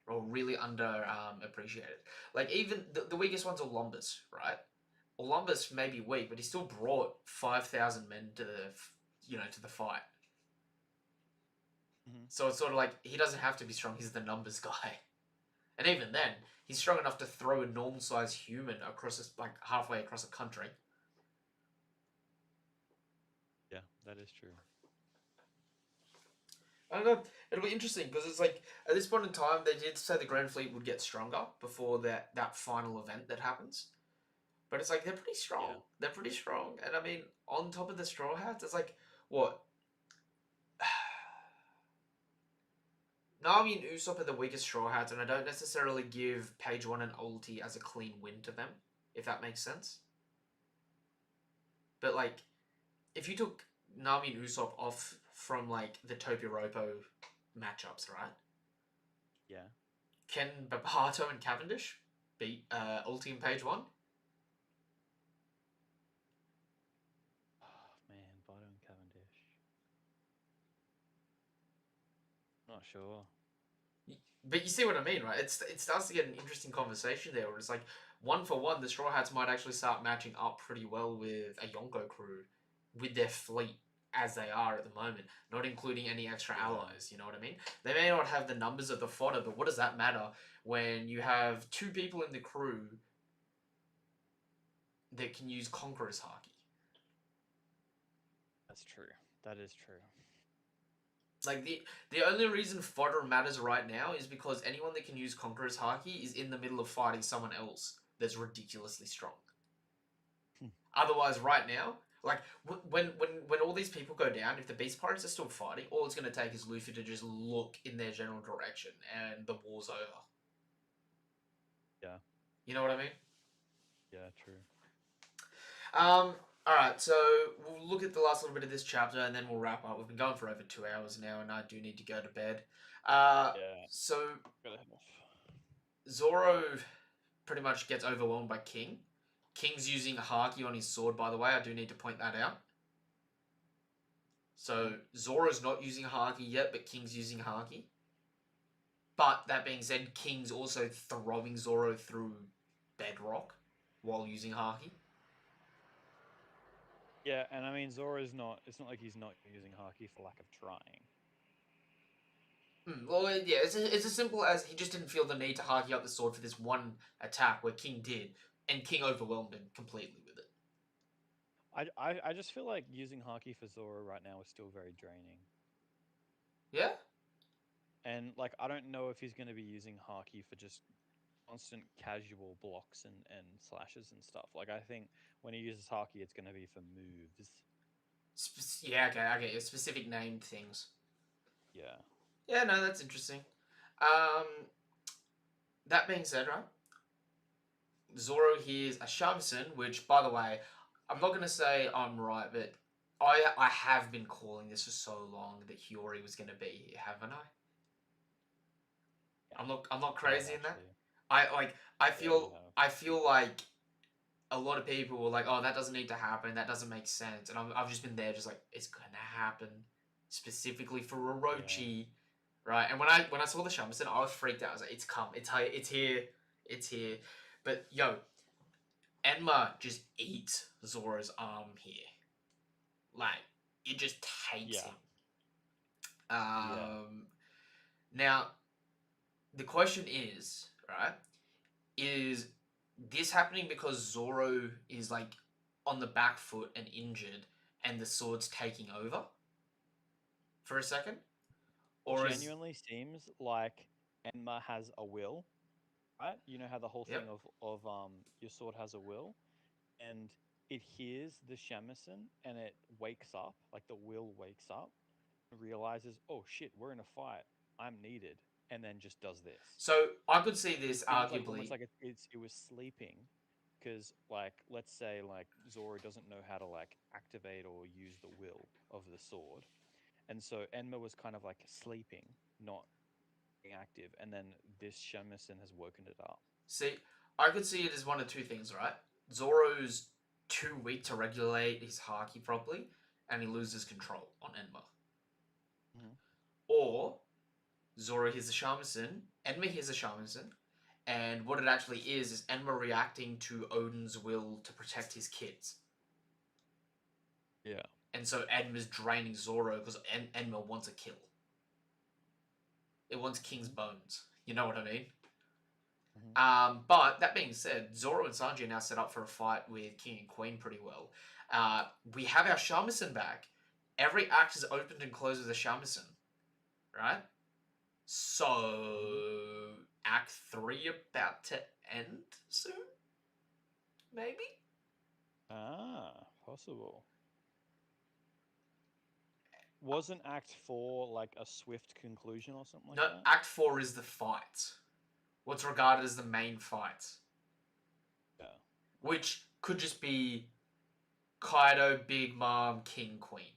or really under appreciated. Like even the weakest one's Olympus, right? Olympus may be weak, but he still brought 5,000 men to the fight. Mm-hmm. So it's sort of like he doesn't have to be strong. He's the numbers guy, and even then, he's strong enough to throw a normal sized human across like halfway across a country. Yeah, that is true. I don't know. It'll be interesting because it's like at this point in time, they did say the Grand Fleet would get stronger before that final event that happens. But it's like they're pretty strong. Yeah. They're pretty strong, and I mean, on top of the Straw Hats, it's like what? Nami and Usopp are the weakest Straw Hats, and I don't necessarily give Page One and Ulti as a clean win to them, if that makes sense. But like, if you took Nami and Usopp off from like the Topiropo matchups, right? Yeah. Can Babato and Cavendish beat Ulti and Page One? Oh man, Vito and Cavendish. Not sure. But you see what I mean, right? It starts to get an interesting conversation there, where it's like, one for one, the Straw Hats might actually start matching up pretty well with a Yonko crew with their fleet as they are at the moment, not including any extra Yeah. allies, you know what I mean? They may not have the numbers of the fodder, but what does that matter when you have two people in the crew that can use Conqueror's Haki? That's true. That is true. Like, the only reason fodder matters right now is because anyone that can use Conqueror's Haki is in the middle of fighting someone else that's ridiculously strong. Otherwise, right now, like when all these people go down, if the Beast Pirates are still fighting, all it's going to take is Luffy to just look in their general direction, and the war's over. Yeah. You know what I mean? Yeah, true. All right. So we'll look at the last little bit of this chapter, and then we'll wrap up. We've been going for over 2 hours now, and I do need to go to bed. Yeah. So Gotta head off. Zoro pretty much gets overwhelmed by King. King's using Haki on his sword, by the way. I do need to point that out. So Zoro's not using Haki yet, but King's using Haki. But that being said, King's also throwing Zoro through bedrock while using Haki. Yeah, and I mean Zoro's not. It's not like he's not using Haki for lack of trying. Well, yeah, it's as simple as he just didn't feel the need to Haki up the sword for this one attack where King did, and King overwhelmed him completely with it. I just feel like using Haki for Zoro right now is still very draining. Yeah? And like I don't know if he's going to be using Haki for just constant casual blocks and slashes and stuff. Like I think when he uses Haki, it's going to be for moves. Yeah, okay, I get you. Specific named things. Yeah. Yeah, no, that's interesting. That being said, right? Zoro hears a shamisen, which, by the way, I'm not going to say I'm right, but I have been calling this for so long that Hiyori was going to be here, haven't I? I'm not crazy in that. I feel like a lot of people were like, oh, that doesn't need to happen, that doesn't make sense, and I've just been there just like, it's gonna happen, specifically for Orochi, right? And when I saw the shamisen, I was freaked out. I was like, it's come, it's here. But yo, Enma just eats Zoro's arm here, like it just takes him. Now the question is, right, is this happening because Zoro is like on the back foot and injured and the sword's taking over for a second? Or genuinely seems like Enma has a will, right? You know how the whole thing of your sword has a will, and it hears the shamisen and it wakes up, like the will wakes up, and realizes, oh shit, we're in a fight, I'm needed, and then just does this. So I could see this Seems arguably like almost like it was sleeping, because like let's say like Zoro doesn't know how to like activate or use the will of the sword, and so Enma was kind of like sleeping, not being active, and then this shamisen has woken it up. See, I could see it as one of two things, right? Zoro's too weak to regulate his Haki properly, and he loses control on Enma. Or Zoro hears a shamisen, Enma hears a shamisen, and what it actually is Enma reacting to Odin's will to protect his kids. Yeah. And so Enma's draining Zoro because Enma wants a kill. It wants King's bones. You know what I mean? But that being said, Zoro and Sanji are now set up for a fight with King and Queen pretty well. We have our shamisen back. Every act is opened and closed with a shamisen, right? So Act 3 about to end soon? Maybe? Possible. Wasn't Act 4 like a swift conclusion or something like that? No, Act 4 is the fight. What's regarded as the main fight. Yeah. Which could just be Kaido, Big Mom, King, Queen.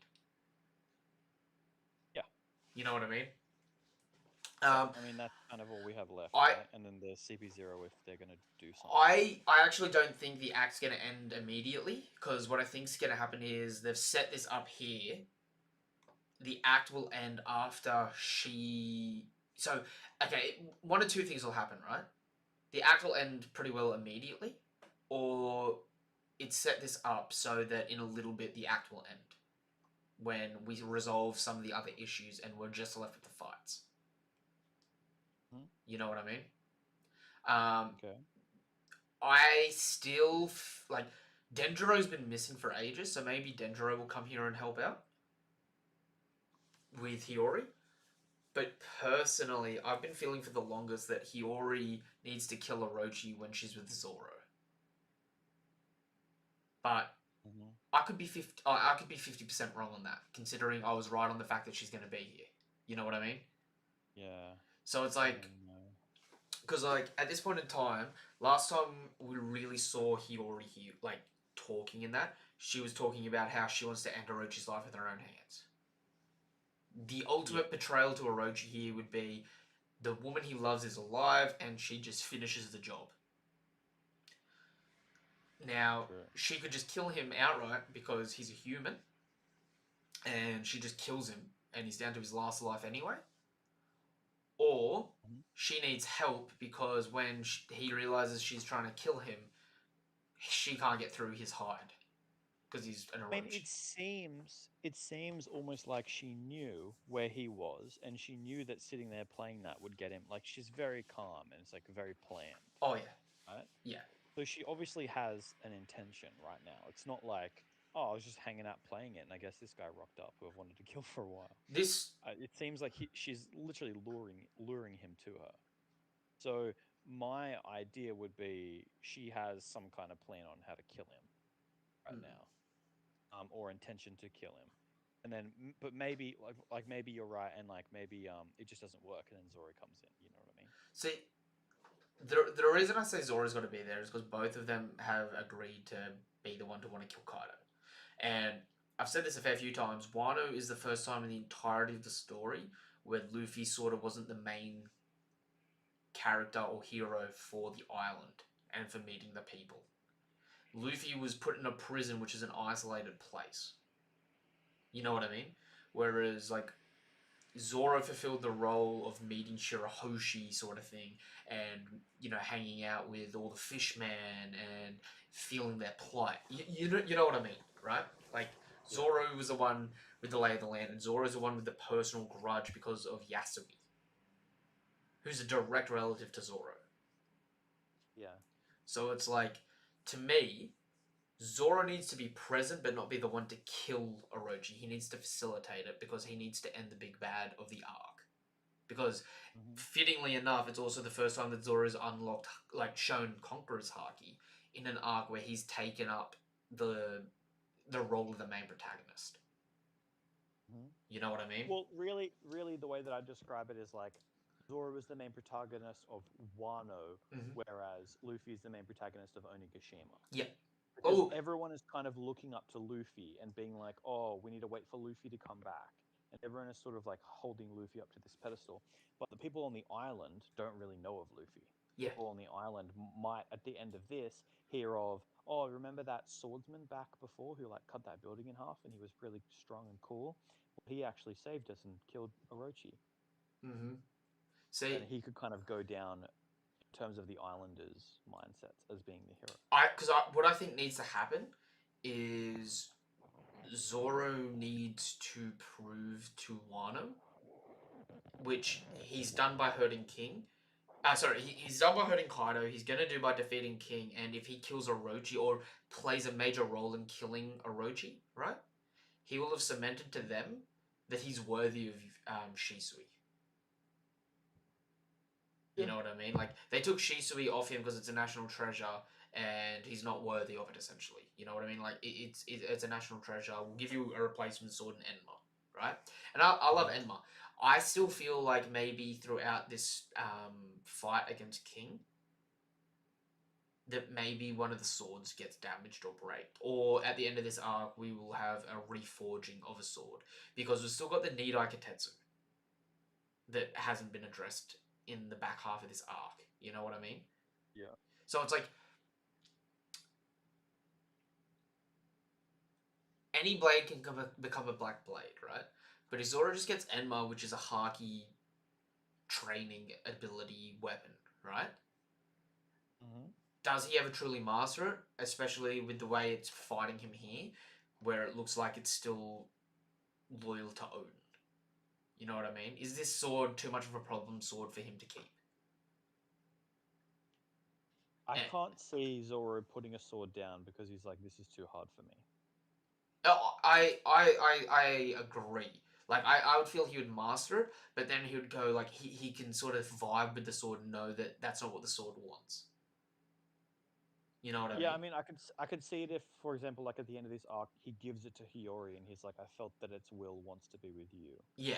Yeah. You know what I mean? I mean, that's kind of all we have left, right? And then the CP0 if they're going to do something. I actually don't think the act's going to end immediately, because what I think's going to happen is they've set this up here. The act will end after she... So, okay, one of two things will happen, right? the act will end pretty well immediately, or it set this up so that in a little bit the act will end when we resolve some of the other issues and we're just left with the fights. You know what I mean? Okay. I still like Denjiro's been missing for ages, so maybe Denjiro will come here and help out with Hiyori. But personally, I've been feeling for the longest that Hiyori needs to kill Orochi when she's with Zoro. But I could be 50% wrong on that, considering I was right on the fact that she's going to be here. You know what I mean? Yeah. So it's like, because like at this point in time, last time we really saw Hiyori here, like talking in that, she was talking about how she wants to end Orochi's life with her own hands. The ultimate betrayal to Orochi here would be the woman he loves is alive and she just finishes the job. Now, she could just kill him outright because he's a human and she just kills him and he's down to his last life anyway. Or she needs help because when he realizes she's trying to kill him, she can't get through his hide because he's an Orochi. I mean, it seems almost like she knew where he was, and she knew that sitting there playing that would get him. Like, she's very calm and it's like very planned. Oh yeah, right? Yeah. So she obviously has an intention right now. It's not like, oh, I was just hanging out playing it, and I guess this guy rocked up who I've wanted to kill for a while. It seems like she's literally luring him to her. So my idea would be she has some kind of plan on how to kill him right now, or intention to kill him, and then but maybe like maybe you're right, and like maybe it just doesn't work, and then Zoro comes in. You know what I mean? See, the reason I say Zoro's got to be there is because both of them have agreed to be the one to want to kill Kaido, and I've said this a fair few times. Wano is the first time in the entirety of the story where Luffy sort of wasn't the main character or hero for the island and for meeting the people. Luffy was put in a prison, which is an isolated place. You know what I mean? Whereas, like, Zoro fulfilled the role of meeting Shirahoshi sort of thing and, you know, hanging out with all the fishmen and feeling their plight. You know what I mean, right? Like, Zoro was the one with the lay of the land, and Zoro's the one with the personal grudge because of Yasumi, who's a direct relative to Zoro. Yeah. So it's like, to me, Zoro needs to be present but not be the one to kill Orochi. He needs to facilitate it because he needs to end the big bad of the arc. Because, fittingly enough, it's also the first time that Zoro's unlocked, like, shown Conqueror's Haki in an arc where he's taken up the role of the main protagonist. You know what I mean? Well, really, the way that I describe it is like Zoro is the main protagonist of Wano, whereas Luffy is the main protagonist of Onigashima. Yeah. Because everyone is kind of looking up to Luffy and being like, oh, we need to wait for Luffy to come back. And everyone is sort of like holding Luffy up to this pedestal. But the people on the island don't really know of Luffy. Yeah. People on the island might, at the end of this, hear of, oh, remember that swordsman back before who like cut that building in half and he was really strong and cool? Well, he actually saved us and killed Orochi. See, and he could kind of go down in terms of the Islanders' mindsets as being the hero. What I think needs to happen is Zoro needs to prove to Wano, which he's done by hurting King. He's done by hurting Kaido. He's gonna do by defeating King, and if he kills Orochi or plays a major role in killing Orochi, right? He will have cemented to them that he's worthy of Shisui. You know what I mean? Like, they took Shisui off him because it's a national treasure, and he's not worthy of it, essentially. You know what I mean? Like, it's a national treasure. We'll give you a replacement sword in Enma, right? And I love Enma. I still feel like maybe throughout this fight against King, that maybe one of the swords gets damaged or breaked. Or at the end of this arc, we will have a reforging of a sword. Because we've still got the Nidai Katetsu that hasn't been addressed in the back half of this arc. You know what I mean? Yeah. So it's like, any blade can become a black blade, right? But if Zoro just gets Enma, which is a Haki training ability weapon, right? Mm-hmm. Does he ever truly master it? Especially with the way it's fighting him here, where it looks like it's still loyal to Odin. You know what I mean? Is this sword too much of a problem sword for him to keep? I And, can't see Zoro putting a sword down because he's like, this is too hard for me. I agree. Like I would feel he would master it, but then he would go like he can sort of vibe with the sword and know that that's not what the sword wants. You know what I Yeah, mean? I mean, I could see it if, for example, like at the end of this arc, he gives it to Hiyori and he's like, I felt that its will wants to be with you. Yeah,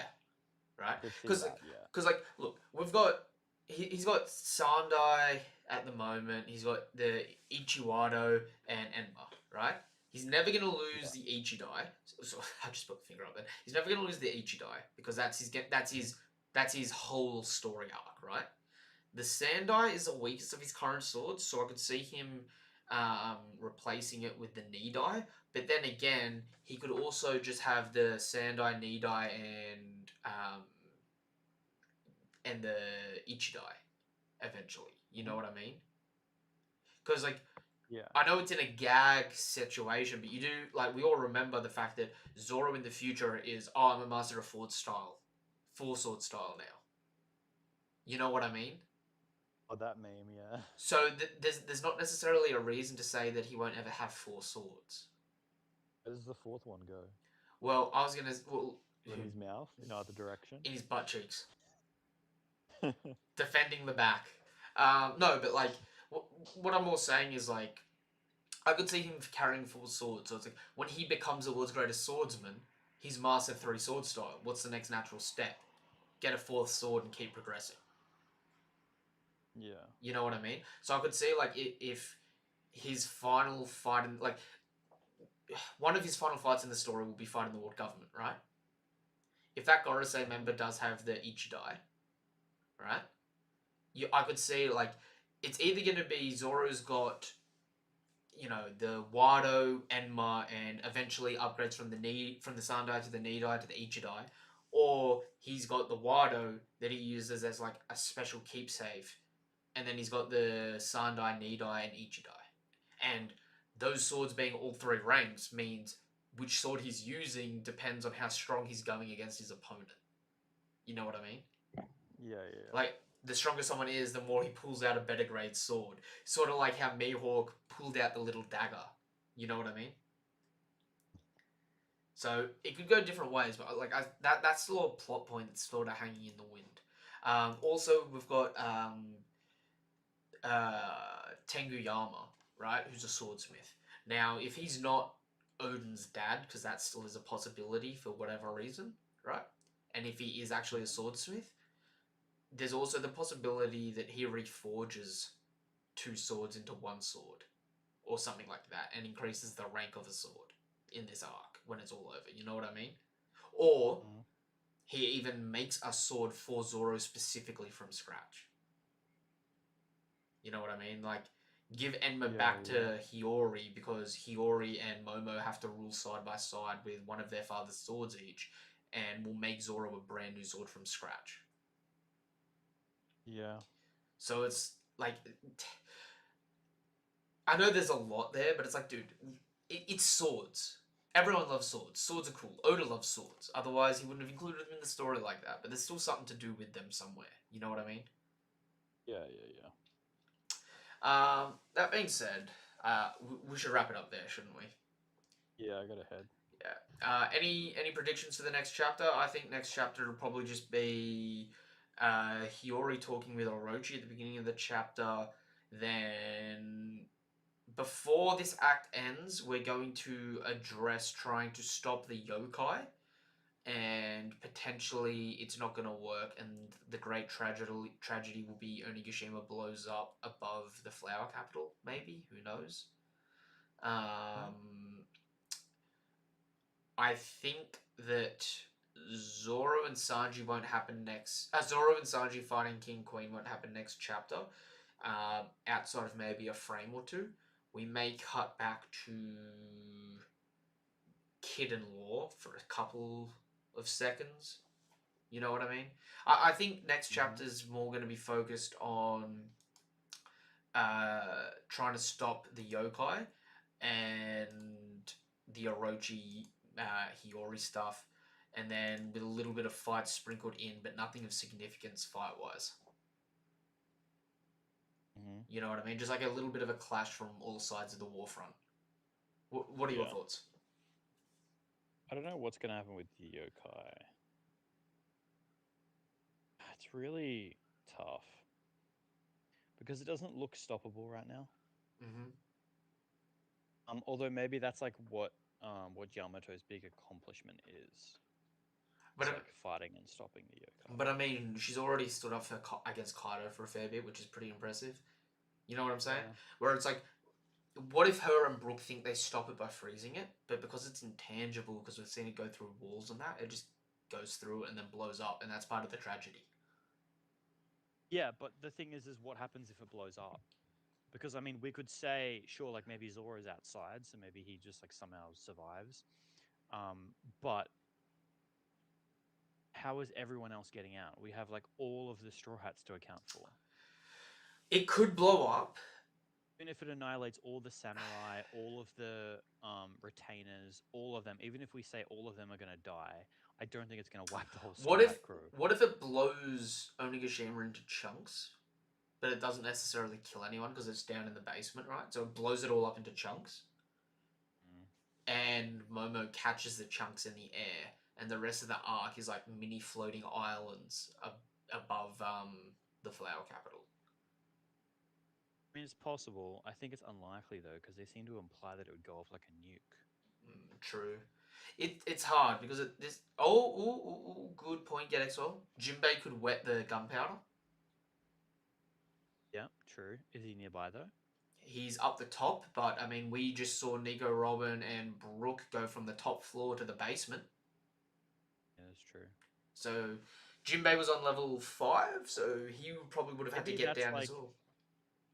I right. could see Because that, yeah. like look, we've got he's got Sandai at the moment. He's got the Ichiwado and Enma, right? He's never gonna lose Yeah. the Ichidai. So I just put the finger up there. He's never gonna lose the Ichidai because that's his whole story arc, right? The Sandai is the weakest of his current swords, so I could see him replacing it with the Nidai. But then again, he could also just have the Sandai, Nidai, and the Ichidai eventually. You know Mhm. what I mean? Because like Yeah. I know it's in a gag situation, but you do like we all remember the fact that Zoro in the future is I'm a master of four sword style now. You know what I mean? Oh, that meme, yeah. So there's not necessarily a reason to say that he won't ever have four swords. Where does the fourth one go? Well, I was gonna In his mouth, in either direction. in his butt cheeks, defending the back. No, but like what I'm more saying is like I could see him carrying four swords. So it's like when he becomes the world's greatest swordsman, he's mastered three sword style. What's the next natural step? Get a fourth sword and keep progressing. Yeah. You know what I mean? So I could see like if his final fight in like one of his final fights in the story will be fighting the world government, right? If that Gorosei Mhm. member does have the Ichidai, right? I could see like it's either going to be Zoro's got the Wado, Enma, and eventually upgrades from the Sandai to the Nidai to the Ichidai, or he's got the Wado that he uses as like a special keep save, and then he's got the Sandai, Nidai, and Ichidai, and those swords being all three ranks means which sword he's using depends on how strong he's going against his opponent. You know what I mean? Yeah, yeah, Like the stronger someone is, the more he pulls out a better grade sword. Sort of like how Mihawk pulled out the little dagger. You know what I mean? So it could go different ways, but that's still a plot point that's sort of hanging in the wind. Also, we've got Tenguyama, right, who's a swordsmith. Now, if he's not Odin's dad, because that still is a possibility for whatever reason, right? And if he is actually a yeah. swordsmith, there's also the possibility that he reforges two swords into one sword or something like that and increases the rank of a sword in this arc when it's all over. You know what I mean? Or Mhm. he even makes a sword for Zoro specifically from scratch. You know what I mean? Like, give Enma Yeah, back yeah. to Hiyori because Hiyori and Momo have to rule side by side with one of their father's swords each, and will make Zoro a brand new sword from scratch. Yeah. So it's like I know there's a lot there, but it's like, dude, it's swords. Everyone loves swords. Swords are cool. Oda loves swords. Otherwise, he wouldn't have included them in the story like that. But there's still something to do with them somewhere. You know what I mean? Yeah, yeah, yeah. That being said, we should wrap it up there, shouldn't we? Yeah, I got ahead. Yeah. Any predictions for the next chapter? I think next chapter will probably just be Hiyori talking with Orochi at the beginning of the chapter. Then before this act ends, we're going to address trying to stop the yokai, and potentially it's not going to work, and the great tragedy will be Onigashima blows up above the flower capital. Maybe, who knows? Mhm. I think that Zoro and Sanji won't happen next. Zoro and Sanji fighting King Queen won't happen next chapter. Outside of maybe a frame or two, we may cut back to Kid and Law for a couple of seconds. You know what I mean? I think next Mhm. chapter is more going to be focused on trying to stop the yokai and the Orochi Hiyori stuff, and then with a little bit of fight sprinkled in, but nothing of significance fight wise. Mm-hmm. You know what I mean? Just like a little bit of a clash from all sides of the war front. What are your thoughts? I don't know what's going to happen with the yokai. It's really tough because it doesn't look stoppable right now. Mm-hmm. Although maybe that's like what Yamato's big accomplishment is. But It's like fighting and stopping the yokai. but I mean, she's already stood up for against Kaido for a fair bit, which is pretty impressive. You know what I'm saying? Yeah. Where it's like, what if her and Brook think they stop it by freezing it, but because it's intangible, because we've seen it go through walls and that, it just goes through it and then blows up, and that's part of the tragedy. Yeah, but the thing is what happens if it blows up? Because I mean, we could say, sure, like maybe Zoro's outside, so maybe he just like somehow survives. But how is everyone else getting out? We have like all of the Straw Hats to account for. It could blow up. Even if it annihilates all the samurai, all of the retainers, all of them, even if we say all of them are going to die, I don't think it's going to wipe the whole Straw Hat crew. What if it blows Onigashima into chunks, but it doesn't necessarily kill anyone because it's down in the basement, right? So it blows it all up into chunks, and Momo catches the chunks in the air, and the rest of the arc is like mini floating islands above the flower capital. I mean, it's possible. I think it's unlikely though, because they seem to imply that it would go off like a nuke. True. It's hard because this. Good point, Get XL. Jinbei could wet the gunpowder. Yeah, true. Is he nearby though? He's up the top, but I mean, we just saw Nico, Robin, and Brook go from the top floor to the basement. Yeah, that's true. So Jinbei was on level 5, so he probably would have had to get down as well.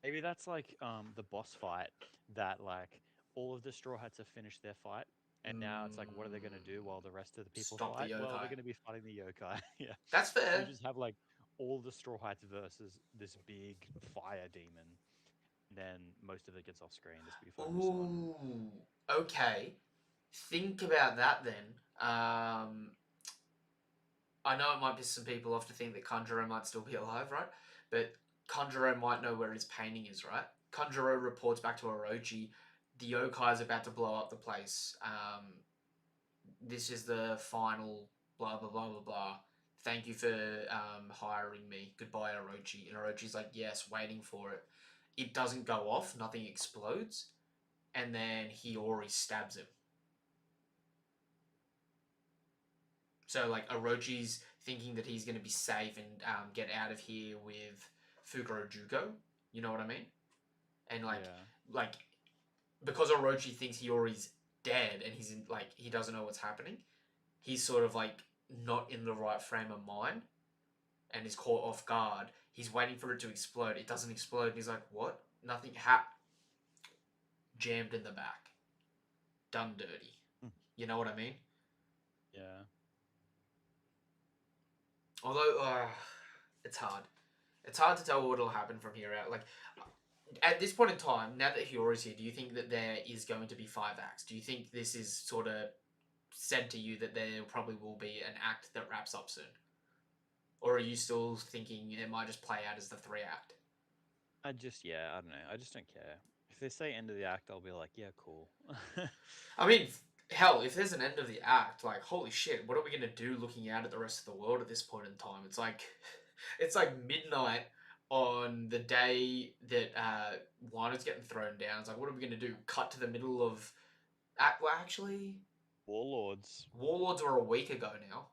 Maybe that's like the boss fight that like all of the Straw Hats have finished their fight, and now it's like, what are they going to do while the rest of the people Stop fight? the Well, yokai. they're going to be fighting the yokai. Yeah, that's fair. You just have like all the Straw Hats versus this big fire demon. Then most of it gets off screen just be focused on. Okay. Think about that then. I know it might piss some people off to think that Kanjuro might still be alive, right? But Kanjuro might know where his painting is, right? Kanjuro reports back to Orochi, the yokai is about to blow up the place. This is the final blah, blah, blah, blah, blah. Thank you for hiring me. Goodbye, Orochi. And Orochi's like, yes, waiting for it. It doesn't go off. Nothing explodes. And then Hiyori stabs him. So, like, Orochi's thinking that he's going to be safe and get out of here with Fukuro Juko. You know what I mean? And, like, because Orochi thinks Hiyori's dead and he's in, like, he doesn't know what's happening, he's sort of, like, not in the right frame of mind and is caught off guard. He's waiting for it to explode. It doesn't explode. And he's like, what? Nothing jammed in the back. Done dirty. You know what I mean? Yeah. Although, it's hard. It's hard to tell what'll happen from here out. Like, at this point in time, now that Hiyori's here, do you think that there is going to be 5 acts? Do you think this is sort of said to you that there probably will be an act that wraps up soon? Or are you still thinking it might just play out as the 3-act? I don't know. I just don't care. If they say end of the act, I'll be like, yeah, cool. I mean, hell, if there's an end of the act, like, holy shit, what are we going to do looking out at the rest of the world at this point in time? It's like midnight on the day that Wano's getting thrown down. It's like, what are we going to do? Cut to the middle of... Well, actually... Warlords. Warlords were a week ago now.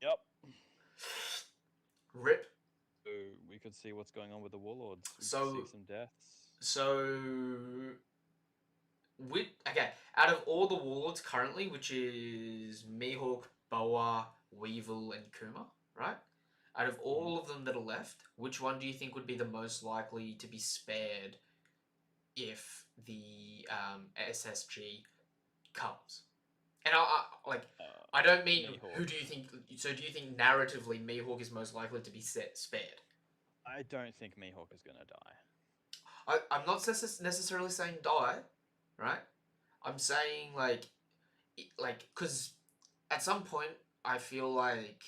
Yep. Rip. So we could see what's going on with the Warlords. We So... could see some deaths. So... Okay, out of all the Warlords currently, which is Mihawk, Boa, Weevil, and Kuma, right? Out of all of them that are left, which one do you think would be the most likely to be spared if the SSG comes? And I don't mean Mihawk. who do you think... So do you think narratively Mihawk is most likely to be spared? I don't think Mihawk is going to die. I'm not necessarily saying die, right? I'm saying because at some point I feel like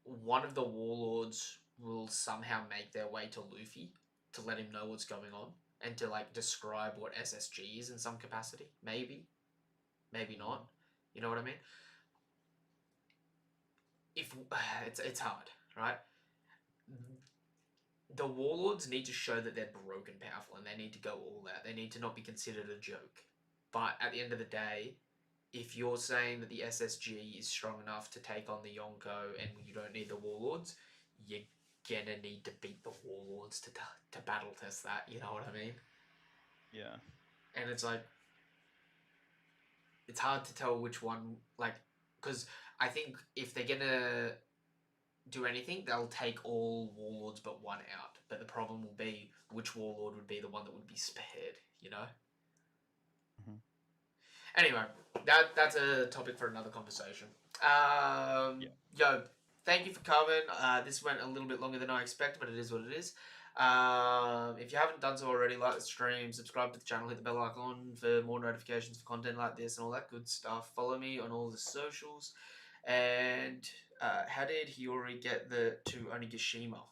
one of the warlords will somehow make their way to Luffy to let him know what's going on and to like describe what SSG is in some capacity. Maybe not. You know what I mean? If it's hard, right? The warlords need to show that they're broken powerful and they need to go all out. They need to not be considered a joke. But at the end of the day, if you're saying that the SSG is strong enough to take on the Yonko and you don't need the warlords, you're gonna need to beat the warlords to battle test that. You know what I mean? Yeah. And it's like it's hard to tell which one, like, because I think if they're gonna do anything, they'll take all warlords but one out. But the problem will be which warlord would be the one that would be spared, you know? Mhm. Anyway, that's a topic for another conversation. Yeah. Yo, thank you for coming. This went a little bit longer than I expected, but it is what it is. If you haven't done so already, like the stream, subscribe to the channel, hit the bell icon for more notifications for content like this and all that good stuff. Follow me on all the socials. And how did Hiyori get to Onigashima?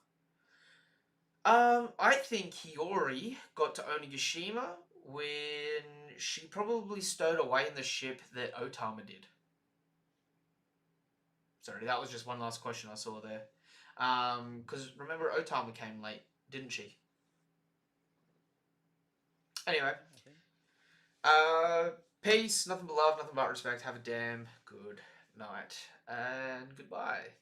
I think Hiyori got to Onigashima when she probably stowed away in the ship that Otama did. Sorry, that was just one last question I saw there. Because remember Otama came late, didn't she? Anyway, I think. peace, nothing but love, nothing but respect. Have a damn good night and goodbye.